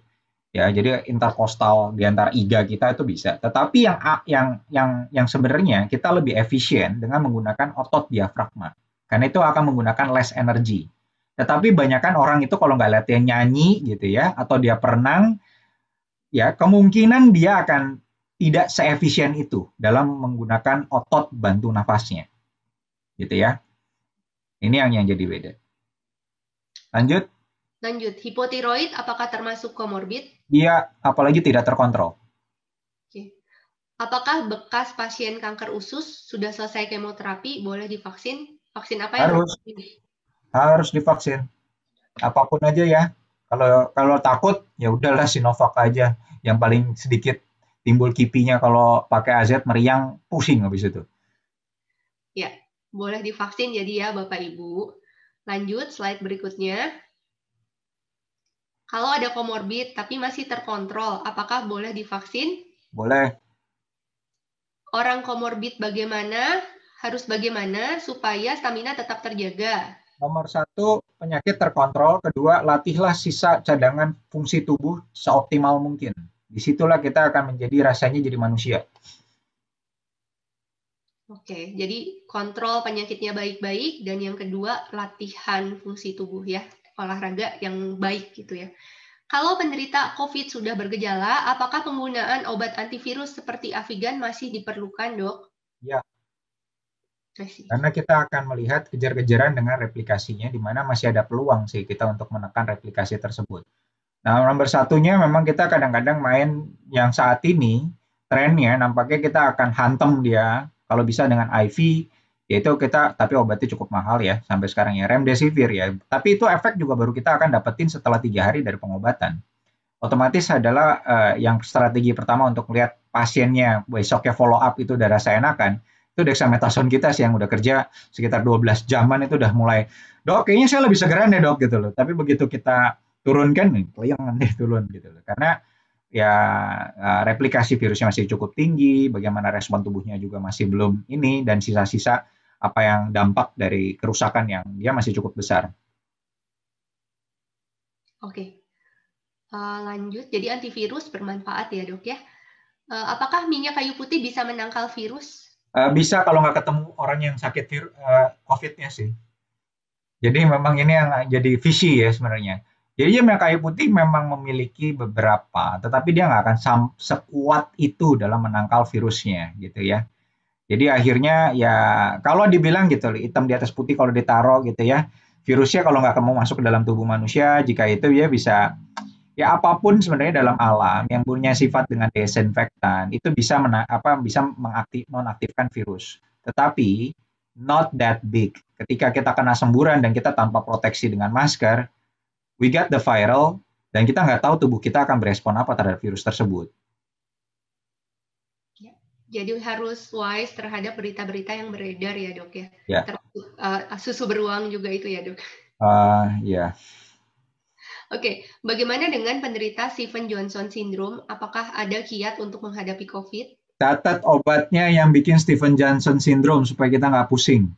Ya, jadi interkostal di antara iga kita itu bisa. Tetapi yang sebenarnya kita lebih efisien dengan menggunakan otot diafragma. Karena itu akan menggunakan less energy. Tetapi banyakkan orang itu kalau nggak latihan nyanyi gitu ya, atau dia perenang, ya kemungkinan dia akan tidak seefisien itu dalam menggunakan otot bantu nafasnya. Gitu ya. Ini yang jadi beda. Lanjut. Lanjut, hipotiroid apakah termasuk komorbid? Dia apalagi tidak terkontrol. Oke. Apakah bekas pasien kanker usus sudah selesai kemoterapi boleh divaksin? Vaksin apa yang Harus. ini? harus divaksin. Apapun aja ya. Kalau takut ya udahlah Sinovac aja. Yang paling sedikit timbul kipinya kalau pakai AZ meriang pusing habis itu. Ya, boleh divaksin jadi ya Bapak Ibu. Lanjut slide berikutnya. Kalau ada komorbid tapi masih terkontrol, apakah boleh divaksin? Boleh. Orang komorbid harus bagaimana supaya stamina tetap terjaga? Nomor 1, penyakit terkontrol. Kedua, latihlah sisa cadangan fungsi tubuh seoptimal mungkin. Disitulah kita akan menjadi rasanya jadi manusia. Oke, jadi kontrol penyakitnya baik-baik, dan yang kedua latihan fungsi tubuh ya, olahraga yang baik gitu ya. Kalau penderita COVID sudah bergejala, apakah penggunaan obat antivirus seperti Avigan masih diperlukan, Dok? Ya, Masih. karena kita akan melihat kejar-kejaran dengan replikasinya, di mana masih ada peluang sih kita untuk menekan replikasi tersebut. Nah, nomor satunya memang kita kadang-kadang main yang saat ini, trennya nampaknya kita akan hantam dia, kalau bisa dengan IV, yaitu kita, tapi obatnya cukup mahal ya, sampai sekarang ya, remdesivir ya. Tapi itu efek juga baru kita akan dapetin setelah 3 hari dari pengobatan. Otomatis adalah yang strategi pertama untuk melihat pasiennya besoknya follow up itu udah rasa enakan, itu dexamethasone kita sih yang udah kerja sekitar 12 jaman itu udah mulai, dok kayaknya saya lebih segeran deh dok gitu loh. Tapi begitu kita turunkan nih, kelayangan deh turun gitu loh. Karena ya replikasi virusnya masih cukup tinggi, bagaimana respon tubuhnya juga masih belum ini, dan sisa-sisa apa yang dampak dari kerusakan yang dia masih cukup besar. Oke. Lanjut, jadi antivirus bermanfaat ya dok ya. Apakah minyak kayu putih bisa menangkal virus? Bisa kalau nggak ketemu orang yang sakit COVID-nya sih. Jadi memang ini yang jadi visi ya sebenarnya. Jadi minyak kayu putih memang memiliki beberapa, tetapi dia nggak akan sekuat itu dalam menangkal virusnya gitu ya. Jadi akhirnya ya kalau dibilang gitu, hitam di atas putih kalau ditaruh gitu ya, virusnya kalau nggak mau masuk ke dalam tubuh manusia, jika itu ya bisa, ya apapun sebenarnya dalam alam yang punya sifat dengan desinfektan itu bisa bisa nonaktifkan virus. Tetapi not that big. Ketika kita kena semburan dan kita tanpa proteksi dengan masker, we got the viral dan kita nggak tahu tubuh kita akan berespon apa terhadap virus tersebut. Jadi harus wise terhadap berita-berita yang beredar ya dok ya. Ya. Termasuk susu beruang juga itu ya dok. Ya. Oke, bagaimana dengan penderita Stevens Johnson syndrome? Apakah ada kiat untuk menghadapi COVID? Catat obatnya yang bikin Stevens Johnson syndrome supaya kita nggak pusing.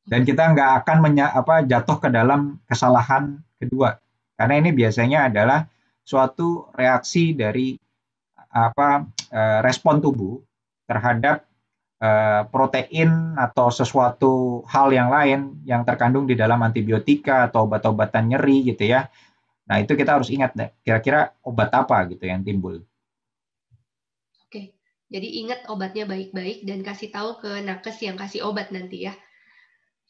Dan kita nggak akan jatuh ke dalam kesalahan kedua. Karena ini biasanya adalah suatu reaksi dari respon tubuh terhadap protein atau sesuatu hal yang lain yang terkandung di dalam antibiotika atau obat-obatan nyeri gitu ya. Nah, itu kita harus ingat deh, kira-kira obat apa gitu yang timbul. Oke, jadi ingat obatnya baik-baik dan kasih tahu ke nakes yang kasih obat nanti ya.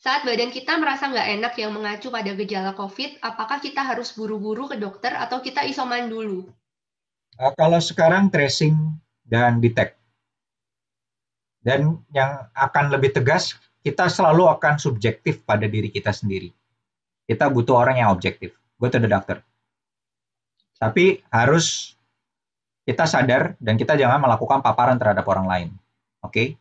Saat badan kita merasa nggak enak yang mengacu pada gejala COVID, apakah kita harus buru-buru ke dokter atau kita isoman dulu? Kalau sekarang tracing dan detect. Dan yang akan lebih tegas, kita selalu akan subjektif pada diri kita sendiri. Kita butuh orang yang objektif. Go to the doctor. Tapi harus kita sadar dan kita jangan melakukan paparan terhadap orang lain. Oke?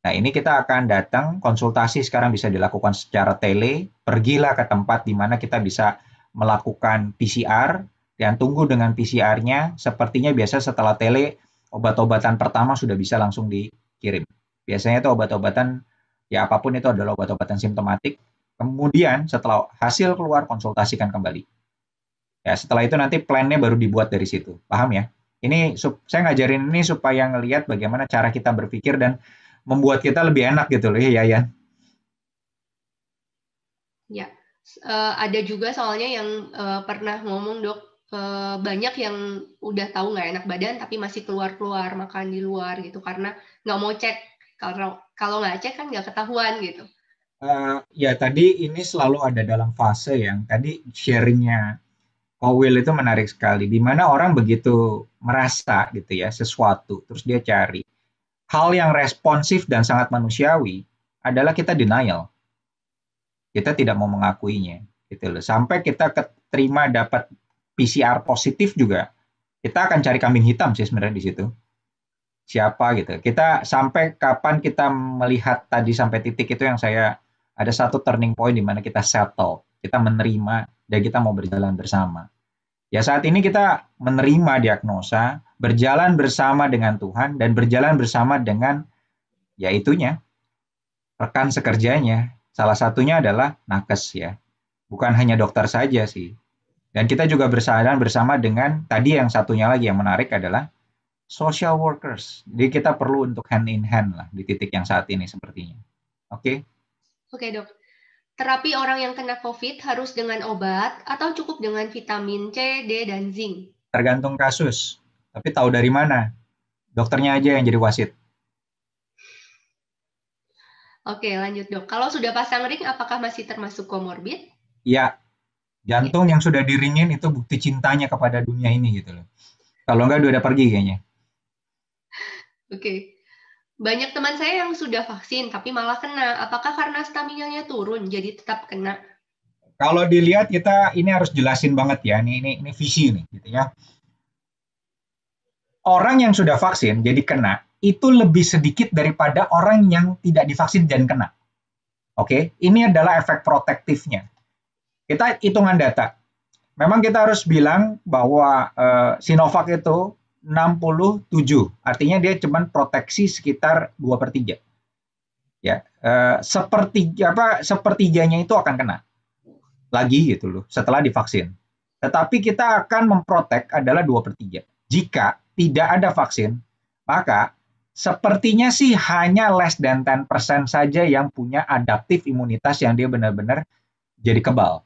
Nah, ini kita akan datang, konsultasi sekarang bisa dilakukan secara tele, pergilah ke tempat di mana kita bisa melakukan PCR, dan tunggu dengan PCR-nya, sepertinya biasa setelah tele, obat-obatan pertama sudah bisa langsung dikirim. Biasanya itu obat-obatan, ya apapun itu adalah obat-obatan simptomatik, kemudian setelah hasil keluar, konsultasikan kembali. Ya, setelah itu nanti plan-nya baru dibuat dari situ. Paham ya? Ini saya ngajarin ini supaya ngelihat bagaimana cara kita berpikir dan membuat kita lebih enak gitu loh ya, Yan. Ya, ada juga soalnya yang pernah ngomong dok, banyak yang udah tahu nggak enak badan tapi masih keluar-keluar makan di luar gitu karena nggak mau cek. Kalau nggak cek kan nggak ketahuan gitu. Ya tadi ini selalu ada dalam fase yang tadi sharingnya Powell itu menarik sekali, di mana orang begitu merasa gitu ya sesuatu, terus dia cari. Hal yang responsif dan sangat manusiawi adalah kita denial. Kita tidak mau mengakuinya, gitu loh. Sampai kita terima dapat PCR positif juga, kita akan cari kambing hitam sih sebenarnya di situ. Siapa gitu. Kita sampai kapan kita melihat tadi sampai titik itu yang saya ada satu turning point di mana kita settle, kita menerima dan kita mau berjalan bersama. Ya saat ini kita menerima diagnosa, berjalan bersama dengan Tuhan dan berjalan bersama dengan ya itunya, rekan sekerjanya. Salah satunya adalah nakes ya. Bukan hanya dokter saja sih. Dan kita juga berjalan bersama dengan tadi yang satunya lagi yang menarik adalah social workers. Jadi kita perlu untuk hand in hand lah di titik yang saat ini sepertinya. Oke? Oke, Dok. Terapi orang yang kena COVID harus dengan obat atau cukup dengan vitamin C, D, dan zinc? Tergantung kasus. Tapi tahu dari mana? Dokternya aja yang jadi wasit. Oke, lanjut, Dok. Kalau sudah pasang ring, apakah masih termasuk komorbid? Ya, jantung yang sudah diringin itu bukti cintanya kepada dunia ini gitu loh. Kalau enggak udah pergi kayaknya. Oke. Banyak teman saya yang sudah vaksin tapi malah kena. Apakah karena stamina-nya turun jadi tetap kena? Kalau dilihat kita ini harus jelasin banget ya. Ini visi nih gitu ya. Orang yang sudah vaksin jadi kena itu lebih sedikit daripada orang yang tidak divaksin dan kena. Oke, ini adalah efek protektifnya. Kita hitungan data. Memang kita harus bilang bahwa Sinovac itu 67, artinya dia cuma proteksi sekitar 2/3. Ya, sepertiganya itu akan kena lagi gitu loh setelah divaksin. Tetapi kita akan memprotek adalah 2/3. Jika tidak ada vaksin, maka sepertinya sih hanya less than 10% saja yang punya adaptif imunitas yang dia benar-benar jadi kebal.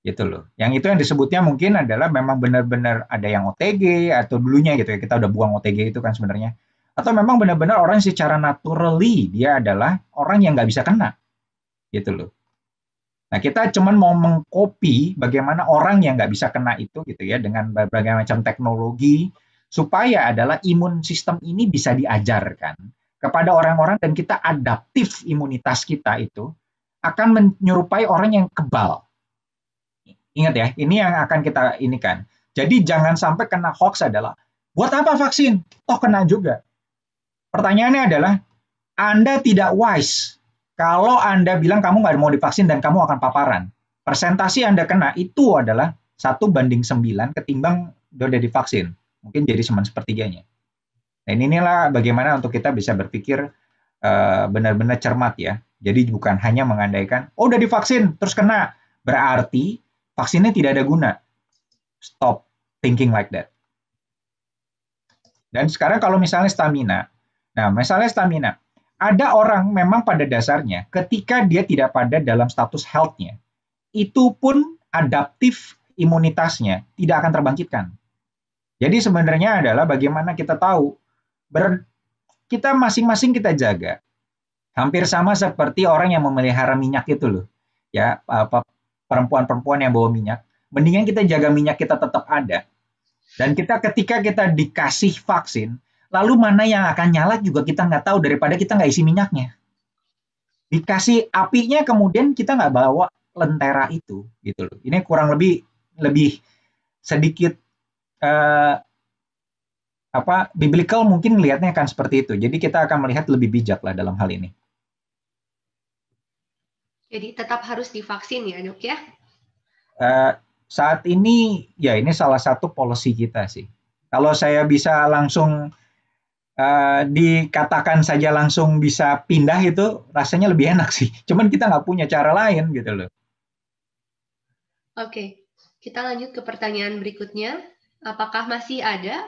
Gitu loh. Yang itu yang disebutnya mungkin adalah memang benar-benar ada yang OTG atau dulunya gitu ya, kita udah buang OTG itu kan sebenarnya. Atau memang benar-benar orang secara naturally dia adalah orang yang nggak bisa kena. Gitu loh. Nah, kita cuman mau mengcopy bagaimana orang yang nggak bisa kena itu gitu ya dengan berbagai macam teknologi supaya adalah imun sistem ini bisa diajarkan kepada orang-orang dan kita adaptif imunitas kita itu akan menyerupai orang yang kebal. Ingat ya, ini yang akan kita inikan. Jadi jangan sampai kena hoax adalah, buat apa vaksin? Toh kena juga. Pertanyaannya adalah, Anda tidak wise kalau Anda bilang kamu nggak mau divaksin dan kamu akan paparan. Persentasi Anda kena itu adalah 1:9 ketimbang udah divaksin. Mungkin jadi cuma sepertiganya. Dan inilah bagaimana untuk kita bisa berpikir benar-benar cermat ya. Jadi bukan hanya mengandaikan, oh udah divaksin terus kena. Berarti vaksinnya tidak ada guna. Stop thinking like that. Dan sekarang kalau misalnya stamina. Nah, misalnya stamina. Ada orang memang pada dasarnya ketika dia tidak pada dalam status health-nya, itu pun adaptif imunitasnya tidak akan terbangkitkan. Jadi sebenarnya adalah bagaimana kita tahu kita masing-masing kita jaga. Hampir sama seperti orang yang memelihara minyak itu loh. Ya, perempuan-perempuan yang bawa minyak, mendingan kita jaga minyak kita tetap ada. Dan ketika kita dikasih vaksin, lalu mana yang akan nyala juga kita nggak tahu daripada kita nggak isi minyaknya. Dikasih apinya kemudian kita nggak bawa lentera itu, gitu loh. Ini kurang lebih sedikit biblical mungkin lihatnya akan seperti itu. Jadi kita akan melihat lebih bijak lah dalam hal ini. Jadi tetap harus divaksin ya, Dok ya? Saat ini ya ini salah satu policy kita sih. Kalau saya bisa langsung dikatakan saja langsung bisa pindah itu rasanya lebih enak sih. Cuman kita nggak punya cara lain gitu loh. Oke, kita lanjut ke pertanyaan berikutnya. Apakah masih ada?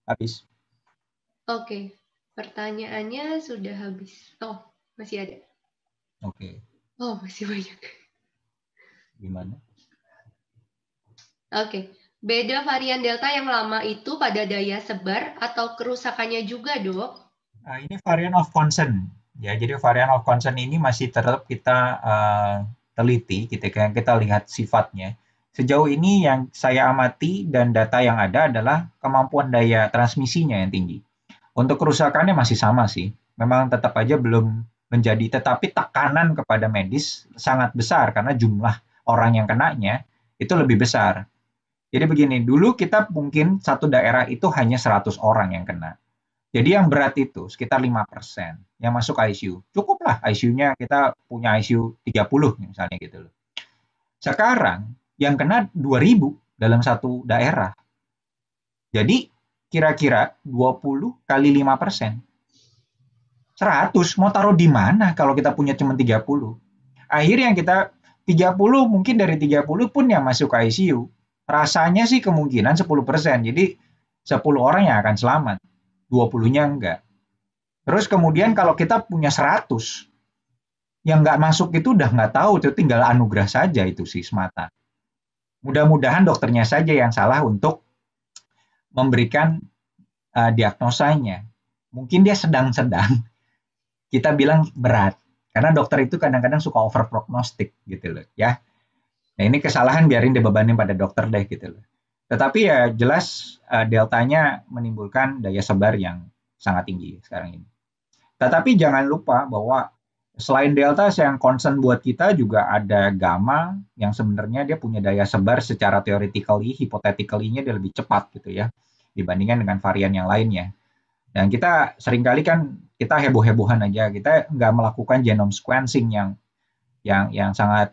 Habis. Oke, pertanyaannya sudah habis. Oh, masih ada. Oke. Oh, masih banyak. Gimana? Oke. Beda varian Delta yang lama itu pada daya sebar atau kerusakannya juga, Dok? Nah, ini varian of concern. Ya, jadi varian of concern ini masih tetap kita teliti, kita lihat sifatnya. Sejauh ini yang saya amati dan data yang ada adalah kemampuan daya transmisinya yang tinggi. Untuk kerusakannya masih sama sih. memang tetap aja belum menjadi, tetapi tekanan kepada medis sangat besar karena jumlah orang yang kenanya itu lebih besar. Jadi begini, dulu kita mungkin satu daerah itu hanya 100 orang yang kena. Jadi yang berat itu sekitar 5% yang masuk ICU. Cukuplah ICU-nya, kita punya ICU 30 misalnya gitu loh. Sekarang yang kena 2.000 dalam satu daerah. Jadi kira-kira 20 kali 5%. 100 mau taruh di mana kalau kita punya cuma 30. Akhirnya kita 30, mungkin dari 30 pun yang masuk ke ICU. Rasanya sih kemungkinan 10%. Jadi 10 orang yang akan selamat. 20-nya enggak. Terus kemudian kalau kita punya 100, yang nggak masuk itu udah nggak tahu, itu tinggal anugerah saja itu sih semata. Mudah-mudahan dokternya saja yang salah untuk memberikan diagnosanya. Mungkin dia sedang-sedang, kita bilang berat. Karena dokter itu kadang-kadang suka overprognostik gitu loh ya. Nah ini kesalahan biarin dibebanin pada dokter deh gitu loh. Tetapi ya jelas deltanya menimbulkan daya sebar yang sangat tinggi sekarang ini. Tetapi jangan lupa bahwa selain delta yang concern buat kita juga ada gamma yang sebenarnya dia punya daya sebar secara theoretically, hypothetically-nya dia lebih cepat gitu ya dibandingkan dengan varian yang lainnya. Dan kita seringkali kan kita heboh-hebohan aja, kita nggak melakukan genome sequencing yang sangat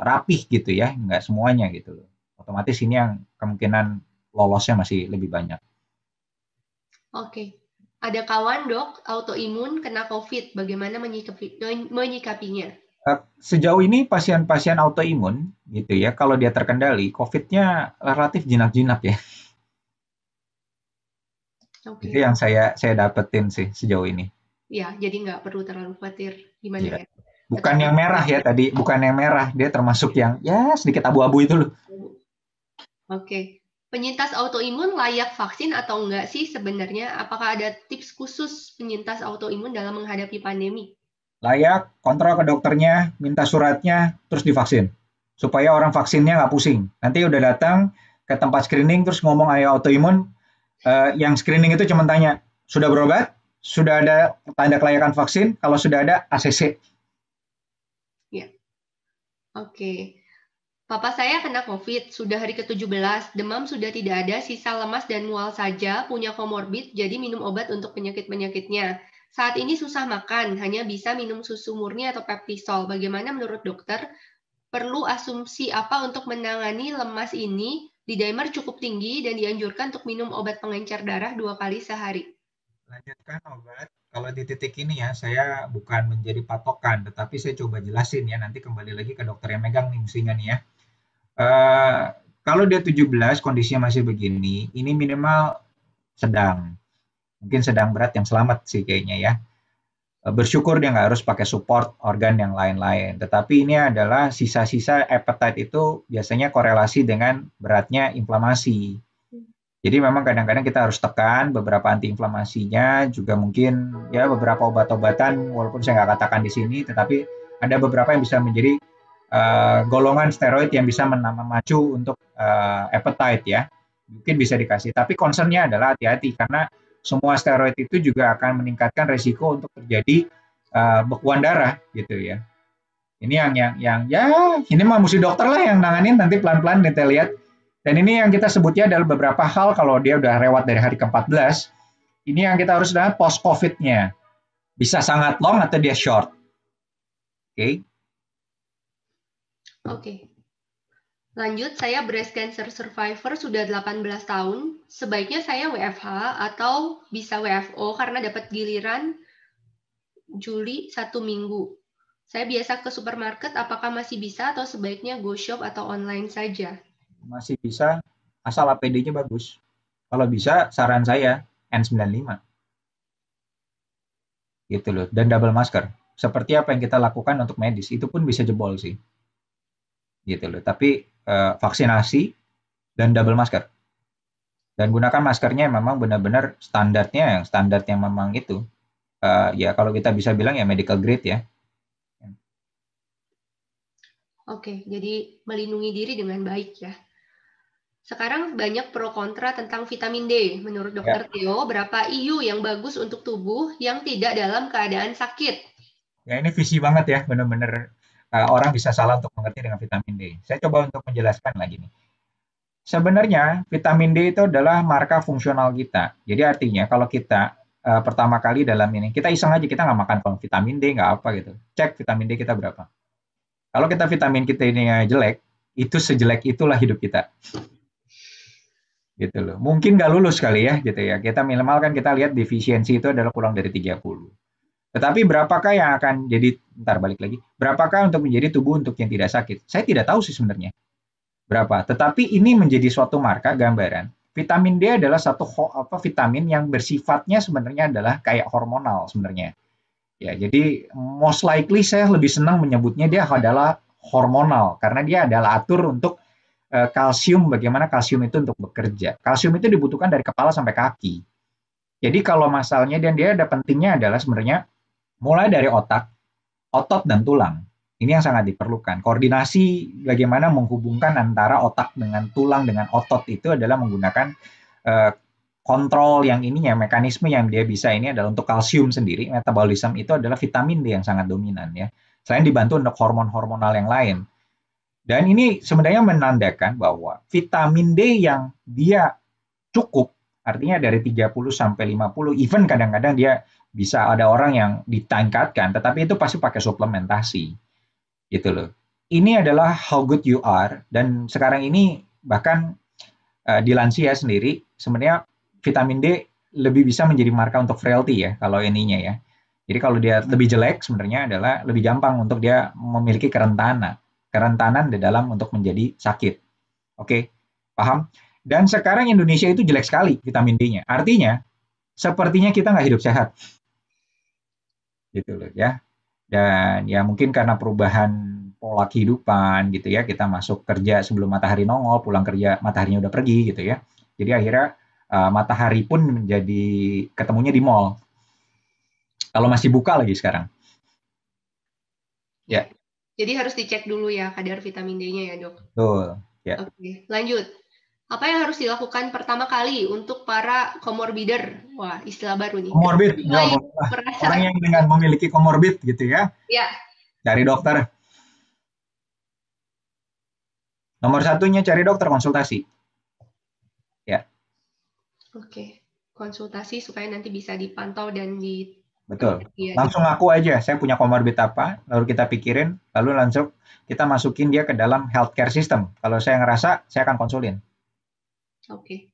rapih gitu ya, nggak semuanya gitu loh. Otomatis ini yang kemungkinan lolosnya masih lebih banyak. Oke. Ada kawan dok, autoimun kena COVID, bagaimana menyikapinya? Sejauh ini pasien-pasien autoimun gitu ya, kalau dia terkendali, COVID-nya relatif jinak-jinak ya. Oke. Itu yang saya dapetin sih sejauh ini. Ya, jadi nggak perlu terlalu khawatir gimana ya. Bukan yang merah ya tadi, bukan yang merah, dia termasuk yang ya sedikit abu-abu itu loh. Oke. Penyintas autoimun layak vaksin atau enggak sih sebenarnya? Apakah ada tips khusus penyintas autoimun dalam menghadapi pandemi? Layak, kontrol ke dokternya, minta suratnya, terus divaksin. Supaya orang vaksinnya nggak pusing. Nanti udah datang ke tempat screening, terus ngomong ayo autoimun, yang screening itu cuma tanya, sudah berobat? Sudah ada tanda kelayakan vaksin? Kalau sudah ada, ACC. Ya. Oke. Papa saya kena COVID, sudah hari ke-17, demam sudah tidak ada, sisa lemas dan mual saja, punya komorbid, jadi minum obat untuk penyakit-penyakitnya. Saat ini susah makan, hanya bisa minum susu murni atau Peptisol. Bagaimana menurut dokter? Perlu asumsi apa untuk menangani lemas ini? D-dimer cukup tinggi dan dianjurkan untuk minum obat pengencer darah 2 kali sehari. Lanjutkan obat. Kalau di titik ini ya, saya bukan menjadi patokan, tetapi saya coba jelasin ya, nanti kembali lagi ke dokter yang megang nih mestinya nih ya. Kalau dia 17 kondisinya masih begini, ini minimal sedang. Mungkin sedang berat yang selamat sih kayaknya ya. Bersyukur dia nggak harus pakai support organ yang lain-lain. Tetapi ini adalah sisa-sisa appetite itu biasanya korelasi dengan beratnya inflamasi. Jadi memang kadang-kadang kita harus tekan beberapa antiinflamasinya, juga mungkin ya beberapa obat-obatan, walaupun saya nggak katakan di sini, tetapi ada beberapa yang bisa menjadi golongan steroid yang bisa memacu untuk appetite ya. Mungkin bisa dikasih. Tapi concernnya adalah hati-hati karena semua steroid itu juga akan meningkatkan resiko untuk terjadi bekuan darah gitu ya. Ini yang ya ini mah mesti dokter lah yang nanganin, nanti pelan-pelan kita lihat. Dan ini yang kita sebutnya adalah beberapa hal kalau dia udah lewat dari hari ke-14, ini yang kita harus lihat post-COVID-nya. Bisa sangat long atau dia short. Oke. Oke. Lanjut, saya breast cancer survivor sudah 18 tahun. Sebaiknya saya WFH atau bisa WFO karena dapat giliran Juli 1 minggu. Saya biasa ke supermarket, apakah masih bisa atau sebaiknya go shop atau online saja? Masih bisa, asal APD-nya bagus. Kalau bisa, saran saya N95. Gitu loh, dan double masker. Seperti apa yang kita lakukan untuk medis, itu pun bisa jebol sih. Gitu loh, tapi vaksinasi dan double masker. Dan gunakan maskernya yang memang benar-benar standarnya, yang standar yang memang itu. Ya kalau kita bisa bilang ya medical grade ya. Oke, jadi melindungi diri dengan baik ya. Sekarang banyak pro kontra tentang vitamin D. Menurut Dokter Theo, berapa IU yang bagus untuk tubuh yang tidak dalam keadaan sakit? Ya, ini visi banget ya, benar-benar orang bisa salah untuk mengerti dengan vitamin D. Saya coba untuk menjelaskan lagi nih. Sebenarnya vitamin D itu adalah marka fungsional kita. Jadi artinya kalau kita pertama kali dalam ini, kita iseng aja, kita nggak makan vitamin D, nggak apa gitu. Cek vitamin D kita berapa. Kalau kita vitamin kita ini jelek, itu sejelek itulah hidup kita. Gitu loh. Mungkin nggak lulus kali ya gitu ya. Kita minimal kan kita lihat defisiensi itu adalah kurang dari 30. Tetapi berapakah yang akan jadi, ntar balik lagi, berapakah untuk menjadi tubuh untuk yang tidak sakit? Saya tidak tahu sih sebenarnya berapa. Tetapi ini menjadi suatu marka gambaran. Vitamin D adalah satu vitamin yang bersifatnya sebenarnya adalah kayak hormonal sebenarnya. Ya, jadi most likely saya lebih senang menyebutnya dia adalah hormonal karena dia adalah atur untuk kalsium, bagaimana kalsium itu untuk bekerja. Kalsium itu dibutuhkan dari kepala sampai kaki. Jadi kalau masalahnya dan dia ada pentingnya adalah sebenarnya mulai dari otak, otot dan tulang. Ini yang sangat diperlukan. Koordinasi bagaimana menghubungkan antara otak dengan tulang dengan otot itu adalah menggunakan kontrol yang ininya, mekanisme yang dia bisa ini adalah untuk kalsium sendiri, metabolisme itu adalah vitamin D yang sangat dominan ya. Selain dibantu untuk hormon-hormonal yang lain. Dan ini sebenarnya menandakan bahwa vitamin D yang dia cukup, artinya dari 30 sampai 50, even kadang-kadang dia bisa ada orang yang ditingkatkan, tetapi itu pasti pakai suplementasi. Gitu loh. Ini adalah how good you are, dan sekarang ini bahkan di lansia sendiri, sebenarnya vitamin D lebih bisa menjadi marka untuk frailty ya, kalau ininya ya. Jadi kalau dia lebih jelek sebenarnya adalah lebih gampang untuk dia memiliki kerentanan di dalam untuk menjadi sakit. Oke, paham? Dan sekarang Indonesia itu jelek sekali vitamin D-nya. Artinya, sepertinya kita nggak hidup sehat. Gitu loh ya. Dan ya mungkin karena perubahan pola kehidupan gitu ya, kita masuk kerja sebelum matahari nongol, pulang kerja mataharinya udah pergi gitu ya. Jadi akhirnya matahari pun menjadi ketemunya di mall. Kalau masih buka lagi sekarang. Ya. Jadi harus dicek dulu ya kadar vitamin D-nya ya, Dok. Betul. Ya. Oke, lanjut. Apa yang harus dilakukan pertama kali untuk para komorbider? Wah, istilah baru nih. Komorbid, ya, orang yang dengan memiliki komorbid gitu ya. Ya. Cari dokter. Nomor satunya cari dokter, konsultasi. Ya. Oke, konsultasi supaya nanti bisa dipantau dan di. Betul. Langsung ngaku aja, saya punya komorbid apa, lalu kita pikirin, lalu langsung kita masukin dia ke dalam healthcare system. Kalau saya ngerasa, saya akan konsulin. Oke.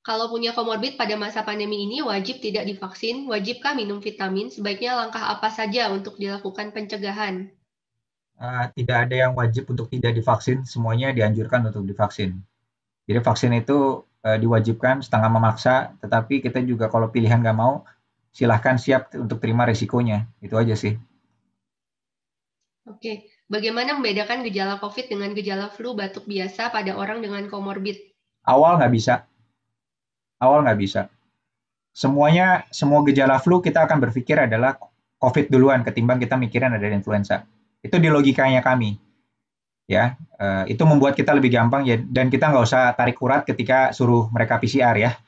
Kalau punya komorbid pada masa pandemi ini wajib tidak divaksin, wajibkah minum vitamin? Sebaiknya langkah apa saja untuk dilakukan pencegahan? Tidak ada yang wajib untuk tidak divaksin, semuanya dianjurkan untuk divaksin. Jadi vaksin itu diwajibkan setengah memaksa, tetapi kita juga kalau pilihan nggak mau, silahkan siap untuk terima risikonya. Itu aja sih. Oke. Bagaimana membedakan gejala COVID dengan gejala flu batuk biasa pada orang dengan komorbid? Awal nggak bisa. Semua gejala flu kita akan berpikir adalah COVID duluan ketimbang kita mikirin ada influenza. Itu di logikanya kami. Ya, itu membuat kita lebih gampang ya, dan kita nggak usah tarik urat ketika suruh mereka PCR ya.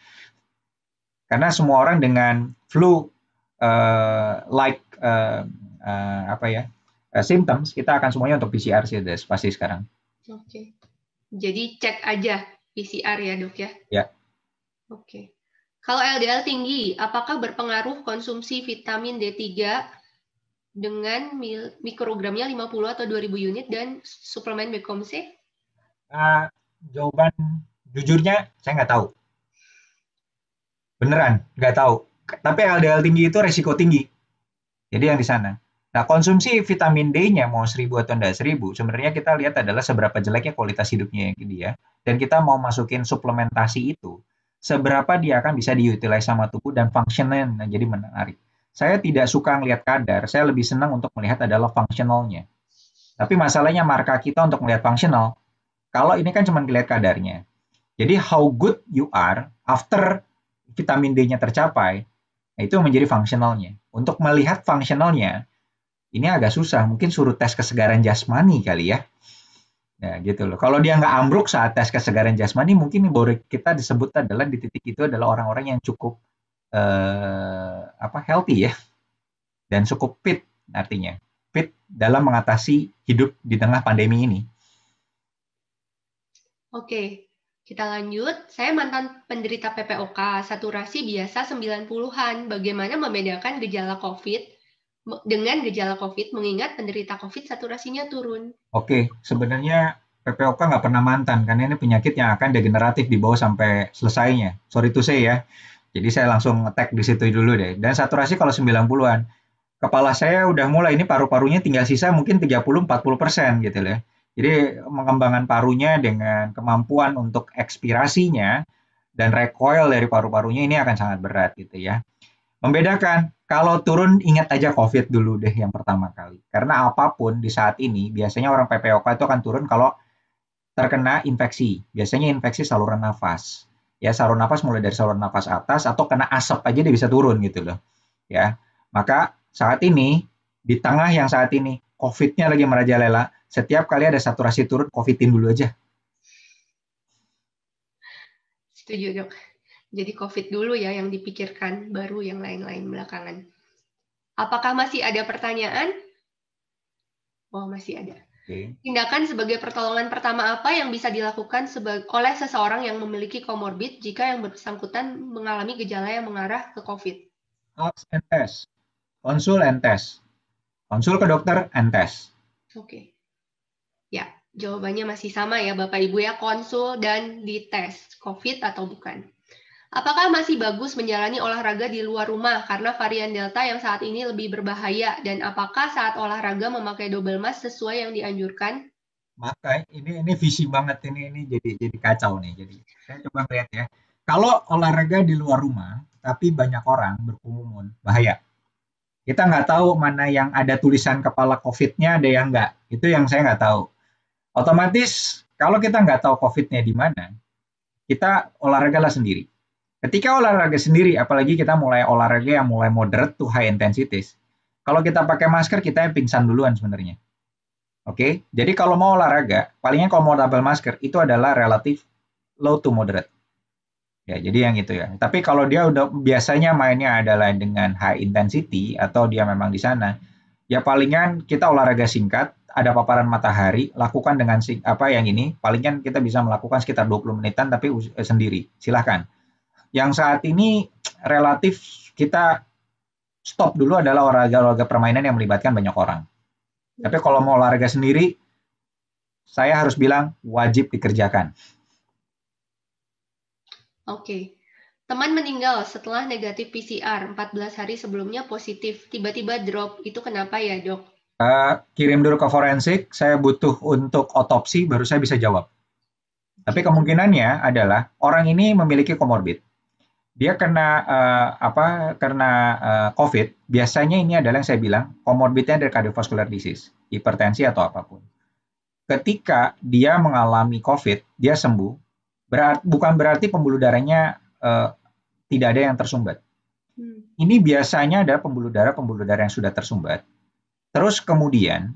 Karena semua orang dengan flu symptoms, kita akan semuanya untuk PCR sih pasti sekarang. Oke. Jadi cek aja PCR ya, Dok ya? Ya. Oke. Kalau LDL tinggi, apakah berpengaruh konsumsi vitamin D3 dengan mikrogramnya 50 atau 2000 unit dan suplemen B-Komse? Jawaban jujurnya saya nggak tahu. Beneran, nggak tahu. Tapi LDL tinggi itu resiko tinggi. Jadi yang di sana. Nah, konsumsi vitamin D-nya mau 1000 atau enggak 1000, sebenarnya kita lihat adalah seberapa jeleknya kualitas hidupnya dia. Dan kita mau masukin suplementasi itu, seberapa dia akan bisa diutilize sama tubuh dan functionnya jadi menarik. Saya tidak suka melihat kadar, saya lebih senang untuk melihat adalah functionalnya. Tapi masalahnya marka kita untuk melihat functional, kalau ini kan cuma melihat kadarnya. Jadi how good you are after vitamin D-nya tercapai, itu menjadi functionalnya. Untuk melihat functionalnya, ini agak susah. Mungkin suruh tes kesegaran jasmani kali ya. Ya, gitu loh. Kalau dia nggak ambruk saat tes kesegaran jasmani, mungkin baru kita disebut adalah di titik itu adalah orang-orang yang cukup healthy ya, dan cukup fit artinya. Fit dalam mengatasi hidup di tengah pandemi ini. Oke, kita lanjut. Saya mantan penderita PPOK, saturasi biasa 90-an. Bagaimana membedakan gejala COVID dengan gejala COVID, mengingat penderita COVID saturasinya turun? Oke, sebenarnya PPOK nggak pernah mantan, karena ini penyakit yang akan degeneratif di bawah sampai selesainya. Sorry to say ya. Jadi saya langsung ngetek di situ dulu deh. Dan saturasi kalau 90-an, kepala saya udah mulai, ini paru-parunya tinggal sisa mungkin 30-40% gitu loh. Jadi mengembangkan parunya dengan kemampuan untuk ekspirasinya dan recoil dari paru-parunya ini akan sangat berat gitu ya. Membedakan, kalau turun ingat aja COVID dulu deh yang pertama kali. Karena apapun di saat ini, biasanya orang PPOK itu akan turun kalau terkena infeksi. Biasanya infeksi saluran nafas. Ya, saluran nafas mulai dari saluran nafas atas atau kena asap aja dia bisa turun gitu loh. Ya. Maka saat ini, di tengah yang saat ini COVID-nya lagi merajalela, setiap kali ada saturasi turun, COVID-in dulu aja. Setuju, Dok. Jadi COVID dulu ya yang dipikirkan, baru yang lain-lain belakangan. Apakah masih ada pertanyaan? Oh, masih ada. Oke. Tindakan sebagai pertolongan pertama apa yang bisa dilakukan oleh seseorang yang memiliki komorbid jika yang bersangkutan mengalami gejala yang mengarah ke COVID? Ask and test. Konsul and test. Konsul ke dokter and test. Oke. Ya, jawabannya masih sama ya Bapak Ibu ya, konsul dan dites COVID atau bukan. Apakah masih bagus menjalani olahraga di luar rumah karena varian Delta yang saat ini lebih berbahaya? Dan apakah saat olahraga memakai double mask sesuai yang dianjurkan? Maka ini visi banget ini jadi kacau nih. Jadi saya coba lihat ya. Kalau olahraga di luar rumah tapi banyak orang berkerumun, bahaya. Kita nggak tahu mana yang ada tulisan kepala COVID-nya, ada yang nggak. Itu yang saya nggak tahu. Otomatis kalau kita nggak tahu COVID-nya di mana, kita olahragalah sendiri. Ketika olahraga sendiri, apalagi kita mulai olahraga yang mulai moderate to high intensities, kalau kita pakai masker, kita yang pingsan duluan sebenarnya. Oke, jadi kalau mau olahraga, palingnya kalau mau double masker, itu adalah relatif low to moderate. Ya, jadi yang itu ya. Tapi kalau dia udah biasanya mainnya adalah dengan high intensity atau dia memang di sana, ya palingan kita olahraga singkat, ada paparan matahari, lakukan dengan yang ini, palingan kita bisa melakukan sekitar 20 menitan tapi sendiri. Silahkan. Yang saat ini relatif kita stop dulu adalah olahraga permainan yang melibatkan banyak orang. Tapi kalau mau olahraga sendiri, saya harus bilang wajib dikerjakan. Oke. Teman meninggal setelah negatif PCR, 14 hari sebelumnya positif, tiba-tiba drop. Itu kenapa ya, Dok? Kirim dulu ke forensik, saya butuh untuk otopsi, baru saya bisa jawab. Tapi kemungkinannya adalah orang ini memiliki komorbid. Dia kena COVID, biasanya ini adalah yang saya bilang, komorbidnya dari cardiovascular disease, hipertensi atau apapun. Ketika dia mengalami COVID, dia sembuh, bukan berarti pembuluh darahnya tidak ada yang tersumbat. Ini biasanya ada pembuluh darah yang sudah tersumbat. Terus kemudian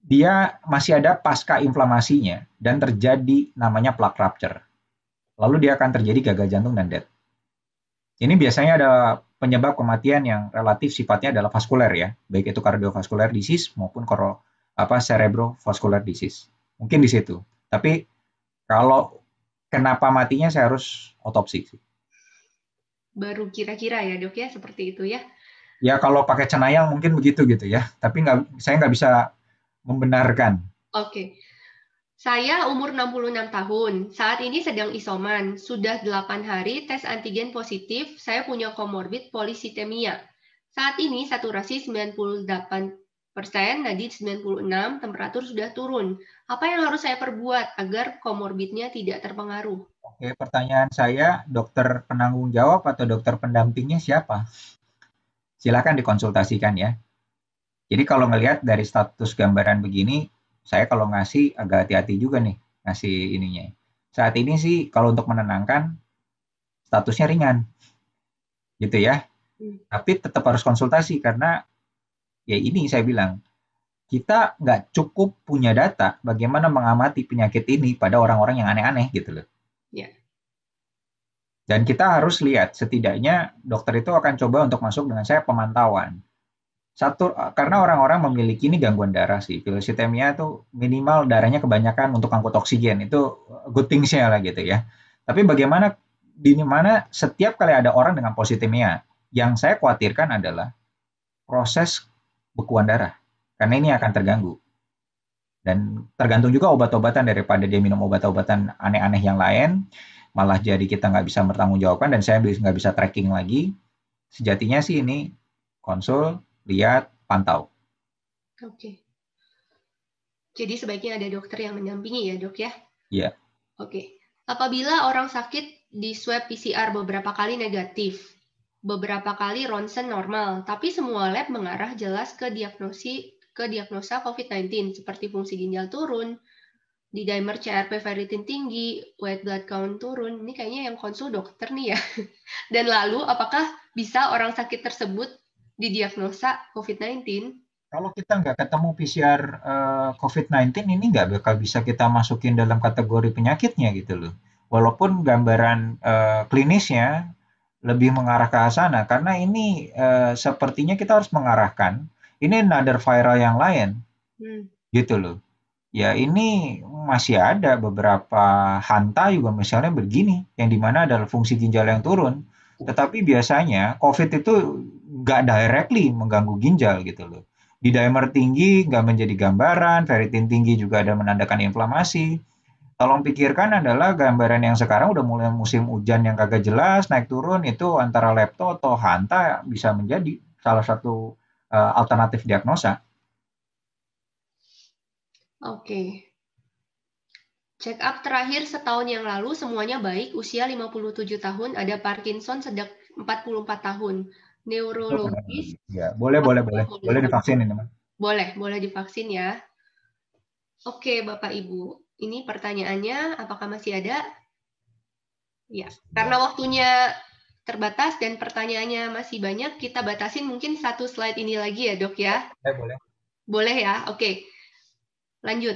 dia masih ada pasca inflamasinya dan terjadi namanya plaque rupture. Lalu dia akan terjadi gagal jantung dan death. Ini biasanya ada penyebab kematian yang relatif sifatnya adalah vaskuler ya, baik itu cardiovascular disease maupun cerebrovascular disease. Mungkin di situ. Tapi kalau kenapa matinya saya harus otopsi. Baru kira-kira ya Dok ya, seperti itu ya. Ya kalau pakai cenayang mungkin begitu gitu ya, tapi saya nggak bisa membenarkan. Oke. Saya umur 66 tahun, saat ini sedang isoman, sudah 8 hari tes antigen positif, saya punya komorbid polisitemia. Saat ini saturasi 98%, nadi 96, temperatur sudah turun. Apa yang harus saya perbuat agar komorbidnya tidak terpengaruh? Oke, pertanyaan saya, dokter penanggung jawab atau dokter pendampingnya siapa? Silakan dikonsultasikan ya. Jadi kalau ngelihat dari status gambaran begini, saya kalau ngasih agak hati-hati juga nih ngasih ininya. Saat ini sih kalau untuk menenangkan statusnya ringan, gitu ya. Tapi tetap harus konsultasi karena ya ini saya bilang kita nggak cukup punya data bagaimana mengamati penyakit ini pada orang-orang yang aneh-aneh gitu loh. Ya. Dan kita harus lihat, setidaknya dokter itu akan coba untuk masuk dengan saya pemantauan. Satu, karena orang-orang memiliki ini gangguan darah sih. Filositemia tuh minimal darahnya kebanyakan untuk angkut oksigen. Itu good things-nya lah gitu ya. Tapi bagaimana di mana setiap kali ada orang dengan positemia, yang saya khawatirkan adalah proses bekuan darah. Karena ini akan terganggu. Dan tergantung juga obat-obatan, daripada dia minum obat-obatan aneh-aneh yang lain, malah jadi kita nggak bisa bertanggungjawabkan dan saya nggak bisa tracking lagi. Sejatinya sih ini konsul, lihat, pantau. Oke. Jadi sebaiknya ada dokter yang mendampingi ya, Dok ya? Iya. Oke. Apabila orang sakit di swab PCR beberapa kali negatif, beberapa kali ronsen normal, tapi semua lab mengarah jelas ke diagnosa COVID-19 seperti fungsi ginjal turun, D-dimer CRP ferritin tinggi, white blood count turun. Ini kayaknya yang konsul dokter nih ya. Dan lalu apakah bisa orang sakit tersebut didiagnosa COVID-19? Kalau kita nggak ketemu PCR COVID-19 ini nggak bakal bisa kita masukin dalam kategori penyakitnya gitu loh. Walaupun gambaran klinisnya lebih mengarah ke sana, karena ini sepertinya kita harus mengarahkan ini another viral yang lain, gitu loh. Ya ini masih ada beberapa hanta juga misalnya begini, yang dimana adalah fungsi ginjal yang turun. Tetapi biasanya COVID itu nggak directly mengganggu ginjal gitu loh. D-dimer tinggi nggak menjadi gambaran, ferritin tinggi juga ada menandakan inflamasi. Tolong pikirkan adalah gambaran yang sekarang udah mulai musim hujan yang kagak jelas, naik turun itu antara lepto atau hanta bisa menjadi salah satu alternatif diagnosa. Oke. Check up terakhir setahun yang lalu semuanya baik, usia 57 tahun, ada Parkinson sejak 44 tahun. Neurologis. Ya, boleh divaksin ini, Mas. Boleh divaksin ya. Oke, Bapak Ibu. Ini pertanyaannya, apakah masih ada? Ya, karena waktunya terbatas dan pertanyaannya masih banyak, kita batasin mungkin satu slide ini lagi ya, Dok ya? Boleh. Boleh ya? Oke. Lanjut.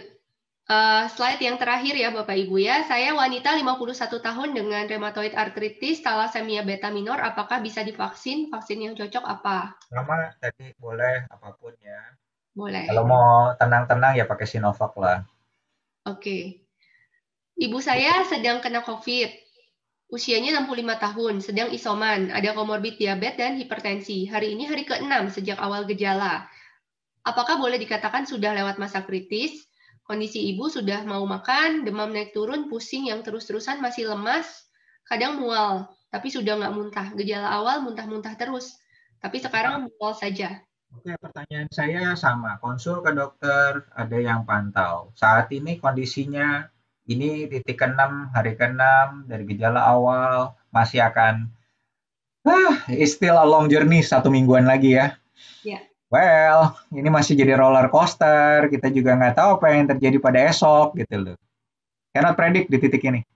Slide yang terakhir ya Bapak Ibu ya. Saya wanita 51 tahun dengan rheumatoid arthritis, thalassemia beta minor. Apakah bisa divaksin? Vaksin yang cocok apa? Sama tadi boleh apapun ya. Boleh. Kalau mau tenang-tenang ya pakai Sinovac lah. Oke. Ibu saya sedang kena COVID. Usianya 65 tahun, sedang isoman, ada komorbid diabetes dan hipertensi. Hari ini hari ke-6 sejak awal gejala. Apakah boleh dikatakan sudah lewat masa kritis? Kondisi ibu sudah mau makan, demam naik turun, pusing yang terus-terusan masih lemas, kadang mual, tapi sudah nggak muntah. Gejala awal muntah-muntah terus, tapi sekarang mual saja. Oke, pertanyaan saya sama. Konsul ke dokter, ada yang pantau. Saat ini kondisinya ini titik ke-6, hari ke-6 dari gejala awal masih akan it's still a long journey, 1 mingguan lagi ya. Ya. Well, ini masih jadi roller coaster. Kita juga nggak tahu apa yang terjadi pada esok gitu loh. Cannot predict di titik ini.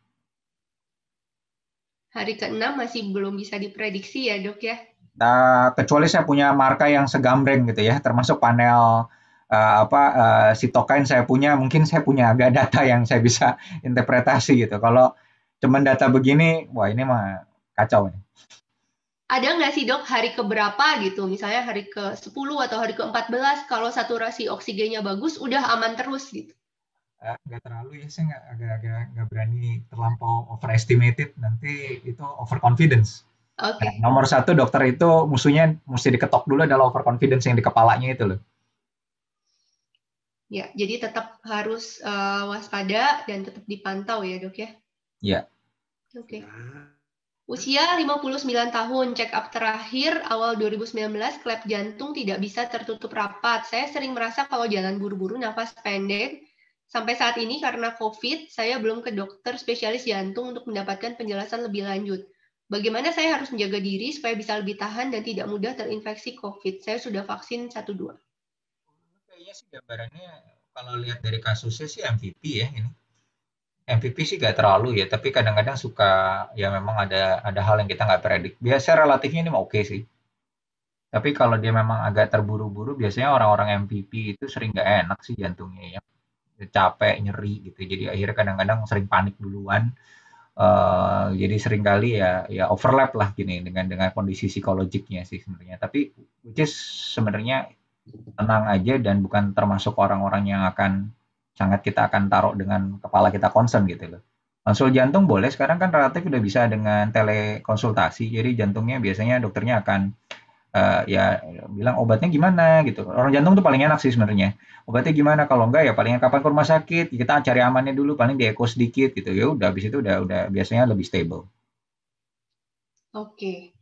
Hari ke-6 masih belum bisa diprediksi ya dok ya? Nah, kecuali saya punya marka yang segambreng gitu ya, termasuk panel sitokain saya punya, mungkin saya punya agak data yang saya bisa interpretasi gitu. Kalau cuman data begini, wah ini mah kacau nih. Ada nggak sih dok hari keberapa gitu, misalnya hari ke-10 atau hari ke-14, kalau saturasi oksigennya bagus, udah aman terus gitu? Nggak terlalu ya, saya agak-agak nggak berani terlampau overestimated, nanti itu overconfidence. Oke. Nah, nomor 1 dokter itu musuhnya mesti diketok dulu adalah overconfidence yang di kepalanya itu loh. Ya, jadi tetap harus waspada dan tetap dipantau ya dok ya? Iya. Oke. Usia 59 tahun, check up terakhir awal 2019, klep jantung tidak bisa tertutup rapat. Saya sering merasa kalau jalan buru-buru, nafas pendek. Sampai saat ini karena COVID, saya belum ke dokter spesialis jantung untuk mendapatkan penjelasan lebih lanjut. Bagaimana saya harus menjaga diri supaya bisa lebih tahan dan tidak mudah terinfeksi COVID? Saya sudah vaksin 1-2. Kayaknya sih gambarannya kalau lihat dari kasusnya sih MVP ya ini. MVP sih nggak terlalu ya, tapi kadang-kadang suka ya memang ada hal yang kita nggak predik. Biasa relatifnya ini oke sih. Tapi kalau dia memang agak terburu-buru, biasanya orang-orang MPP itu sering nggak enak sih jantungnya ya. Capek, nyeri gitu. Jadi akhirnya kadang-kadang sering panik duluan. Jadi seringkali ya overlap lah gini dengan kondisi psikologiknya sih sebenarnya. Tapi which is sebenarnya tenang aja dan bukan termasuk orang-orang yang sangat kita akan taruh dengan kepala kita concern gitu loh. Konsul jantung boleh, sekarang kan relatif udah bisa dengan telekonsultasi. Jadi jantungnya biasanya dokternya akan ya bilang obatnya gimana gitu. Orang jantung tuh paling enak sih sebenarnya. Obatnya gimana? Kalau enggak ya palingnya kapan ke rumah sakit, kita cari amannya dulu, paling di eko sedikit gitu. Ya udah habis itu udah biasanya lebih stable. Oke.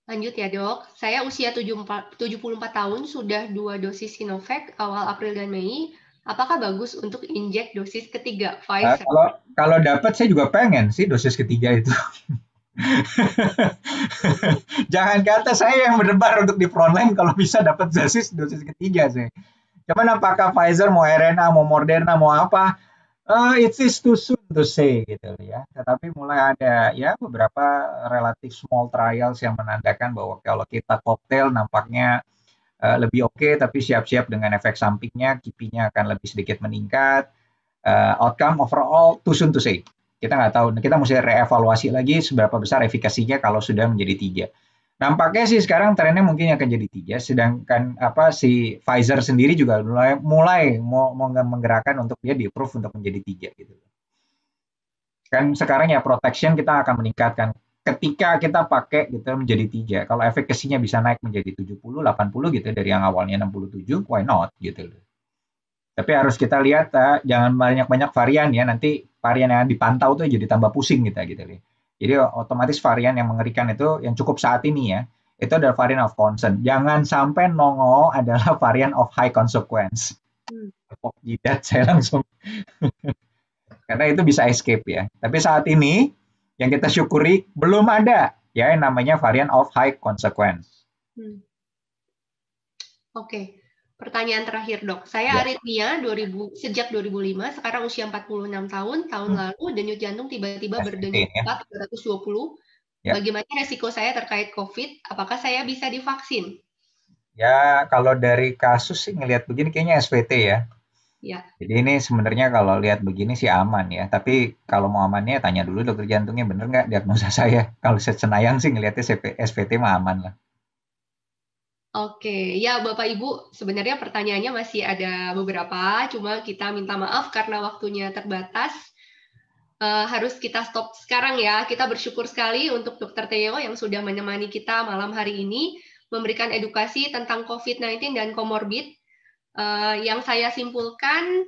Lanjut ya dok, saya usia 74 tahun, sudah 2 dosis Sinovac awal April dan Mei. Apakah bagus untuk injek dosis ketiga Pfizer? Kalau dapat saya juga pengen sih dosis ketiga itu. Jangan kata saya yang berdebar untuk di frontline kalau bisa dapat dosis ketiga sih. Cuman apakah Pfizer mau RNA, mau Moderna, mau apa? It is too soon to say gitu ya. Tetapi mulai ada ya beberapa relatif small trials yang menandakan bahwa kalau kita koktail nampaknya lebih oke, tapi siap-siap dengan efek sampingnya, kipinya akan lebih sedikit meningkat. Outcome overall too soon to say. Kita nggak tahu. Kita mesti reevaluasi lagi seberapa besar efikasinya kalau sudah menjadi 3. Nampaknya sih sekarang trennya mungkin akan jadi 3, sedangkan si Pfizer sendiri juga mulai mau menggerakkan untuk dia di-approve untuk menjadi 3 gitu. Kan sekarang ya protection kita akan meningkatkan. Ketika kita pakai gitu menjadi 3, kalau efikasinya bisa naik menjadi 70, 80 gitu dari yang awalnya 67, why not gitu. Tapi harus kita lihat jangan banyak-banyak varian ya, nanti varian yang dipantau tuh jadi tambah pusing kita gitu. Jadi otomatis varian yang mengerikan itu yang cukup saat ini ya, itu adalah varian of concern. Jangan sampai nongol adalah varian of high consequence. Tepuk jidat saya langsung. Karena itu bisa escape ya. Tapi saat ini yang kita syukuri belum ada ya yang namanya varian of high consequence. Oke. Pertanyaan terakhir dok, saya aritmia sejak 2005, sekarang usia 46 tahun lalu denyut jantung tiba-tiba berdenyut cepat 220. Bagaimana resiko saya terkait COVID? Apakah saya bisa divaksin? Ya kalau dari kasus sih ngelihat begini kayaknya SVT ya. Ya. Jadi ini sebenarnya kalau lihat begini sih aman ya. Tapi kalau mau amannya tanya dulu dokter jantungnya bener nggak diagnosa saya. Kalau senayang sih ngelihatnya SVT mah aman lah. Oke, ya Bapak Ibu, sebenarnya pertanyaannya masih ada beberapa, cuma kita minta maaf karena waktunya terbatas. Harus kita stop sekarang ya. Kita bersyukur sekali untuk Dr. Theo yang sudah menemani kita malam hari ini, memberikan edukasi tentang COVID-19 dan komorbid. Yang saya simpulkan,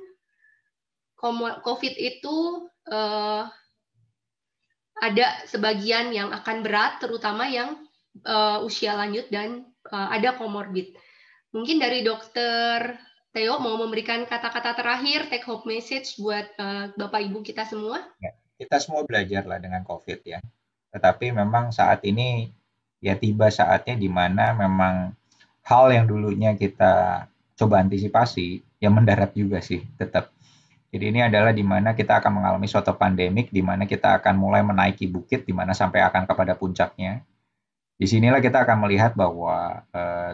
COVID itu ada sebagian yang akan berat, terutama yang usia lanjut dan ada komorbid. Mungkin dari Dokter Theo mau memberikan kata-kata terakhir, take home message buat Bapak Ibu kita semua. Ya, kita semua belajar lah dengan COVID ya. Tetapi memang saat ini ya tiba saatnya di mana memang hal yang dulunya kita coba antisipasi yang mendarat juga sih tetap. Jadi ini adalah di mana kita akan mengalami suatu pandemik di mana kita akan mulai menaiki bukit di mana sampai akan kepada puncaknya. Disinilah kita akan melihat bahwa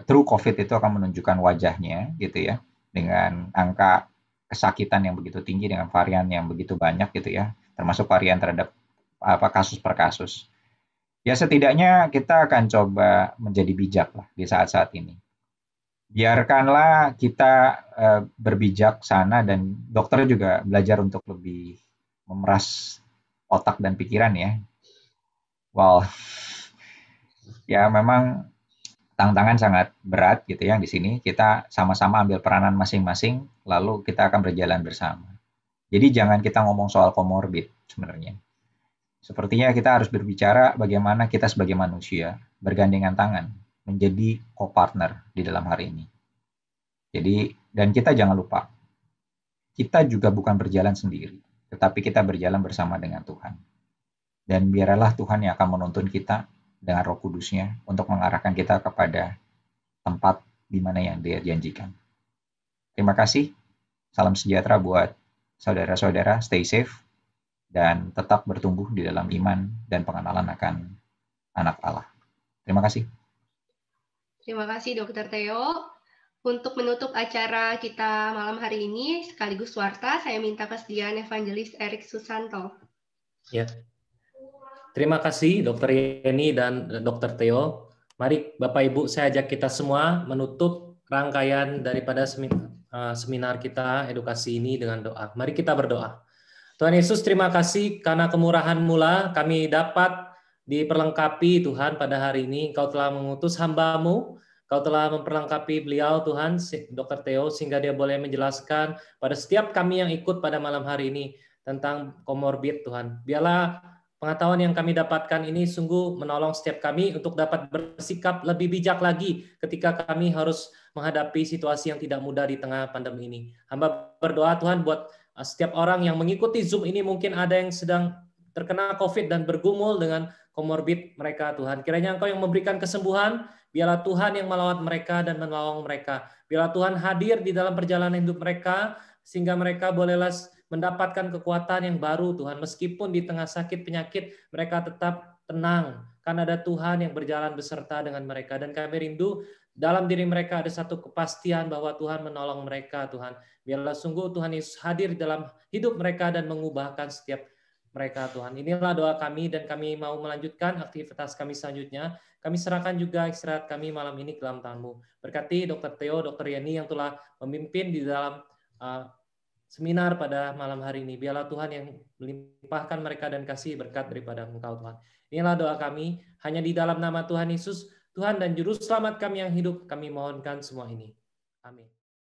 true COVID itu akan menunjukkan wajahnya gitu ya, dengan angka kesakitan yang begitu tinggi dengan varian yang begitu banyak gitu ya, termasuk varian terhadap kasus per kasus. Ya setidaknya kita akan coba menjadi bijak lah di saat-saat ini. Biarkanlah kita berbijak sana dan dokter juga belajar untuk lebih memeras otak dan pikiran ya. Well, ya memang tantangan sangat berat gitu ya di sini. Kita sama-sama ambil peranan masing-masing, lalu kita akan berjalan bersama. Jadi jangan kita ngomong soal komorbid sebenarnya. Sepertinya kita harus berbicara bagaimana kita sebagai manusia bergandengan tangan menjadi co-partner di dalam hari ini. Jadi, dan kita jangan lupa, kita juga bukan berjalan sendiri, tetapi kita berjalan bersama dengan Tuhan. Dan biarlah Tuhan yang akan menuntun kita dengan Roh Kudus-Nya untuk mengarahkan kita kepada tempat di mana yang Dia janjikan. Terima kasih. Salam sejahtera buat saudara-saudara. Stay safe dan tetap bertumbuh di dalam iman dan pengenalan akan anak Allah. Terima kasih. Terima kasih Dr. Theo. Untuk menutup acara kita malam hari ini, sekaligus warta, saya minta kesediaan Evangelis Erik Susanto. Ya. Terima kasih Dr. Yeni dan Dr. Theo. Mari Bapak Ibu, saya ajak kita semua menutup rangkaian daripada seminar kita edukasi ini dengan doa. Mari kita berdoa. Tuhan Yesus, terima kasih karena kemurahan-Mu kami dapat diperlengkapi Tuhan pada hari ini. Engkau telah mengutus hamba-Mu, Kau telah memperlengkapi beliau Tuhan, Dr. Theo, sehingga dia boleh menjelaskan pada setiap kami yang ikut pada malam hari ini tentang komorbid Tuhan. Biarlah pengetahuan yang kami dapatkan ini sungguh menolong setiap kami untuk dapat bersikap lebih bijak lagi ketika kami harus menghadapi situasi yang tidak mudah di tengah pandemi ini. Hamba berdoa Tuhan buat setiap orang yang mengikuti Zoom ini, mungkin ada yang sedang terkena COVID dan bergumul dengan komorbid mereka Tuhan. Kiranya Engkau yang memberikan kesembuhan, biarlah Tuhan yang melawat mereka dan menolong mereka. Biarlah Tuhan hadir di dalam perjalanan hidup mereka, sehingga mereka bolehlah mendapatkan kekuatan yang baru Tuhan. Meskipun di tengah sakit penyakit, mereka tetap tenang, karena ada Tuhan yang berjalan beserta dengan mereka. Dan kami rindu dalam diri mereka ada satu kepastian bahwa Tuhan menolong mereka Tuhan. Biarlah sungguh Tuhan Yesus hadir dalam hidup mereka dan mengubahkan setiap mereka Tuhan. Inilah doa kami dan kami mau melanjutkan aktivitas kami selanjutnya. Kami serahkan juga istirahat kami malam ini ke dalam tangan-Mu. Berkati Dr. Theo, Dr. Yeni yang telah memimpin di dalam seminar pada malam hari ini. Biarlah Tuhan yang melimpahkan mereka dan kasih berkat daripada Engkau Tuhan. Inilah doa kami, hanya di dalam nama Tuhan Yesus, Tuhan dan Juru Selamat kami yang hidup, kami mohonkan semua ini. Amin.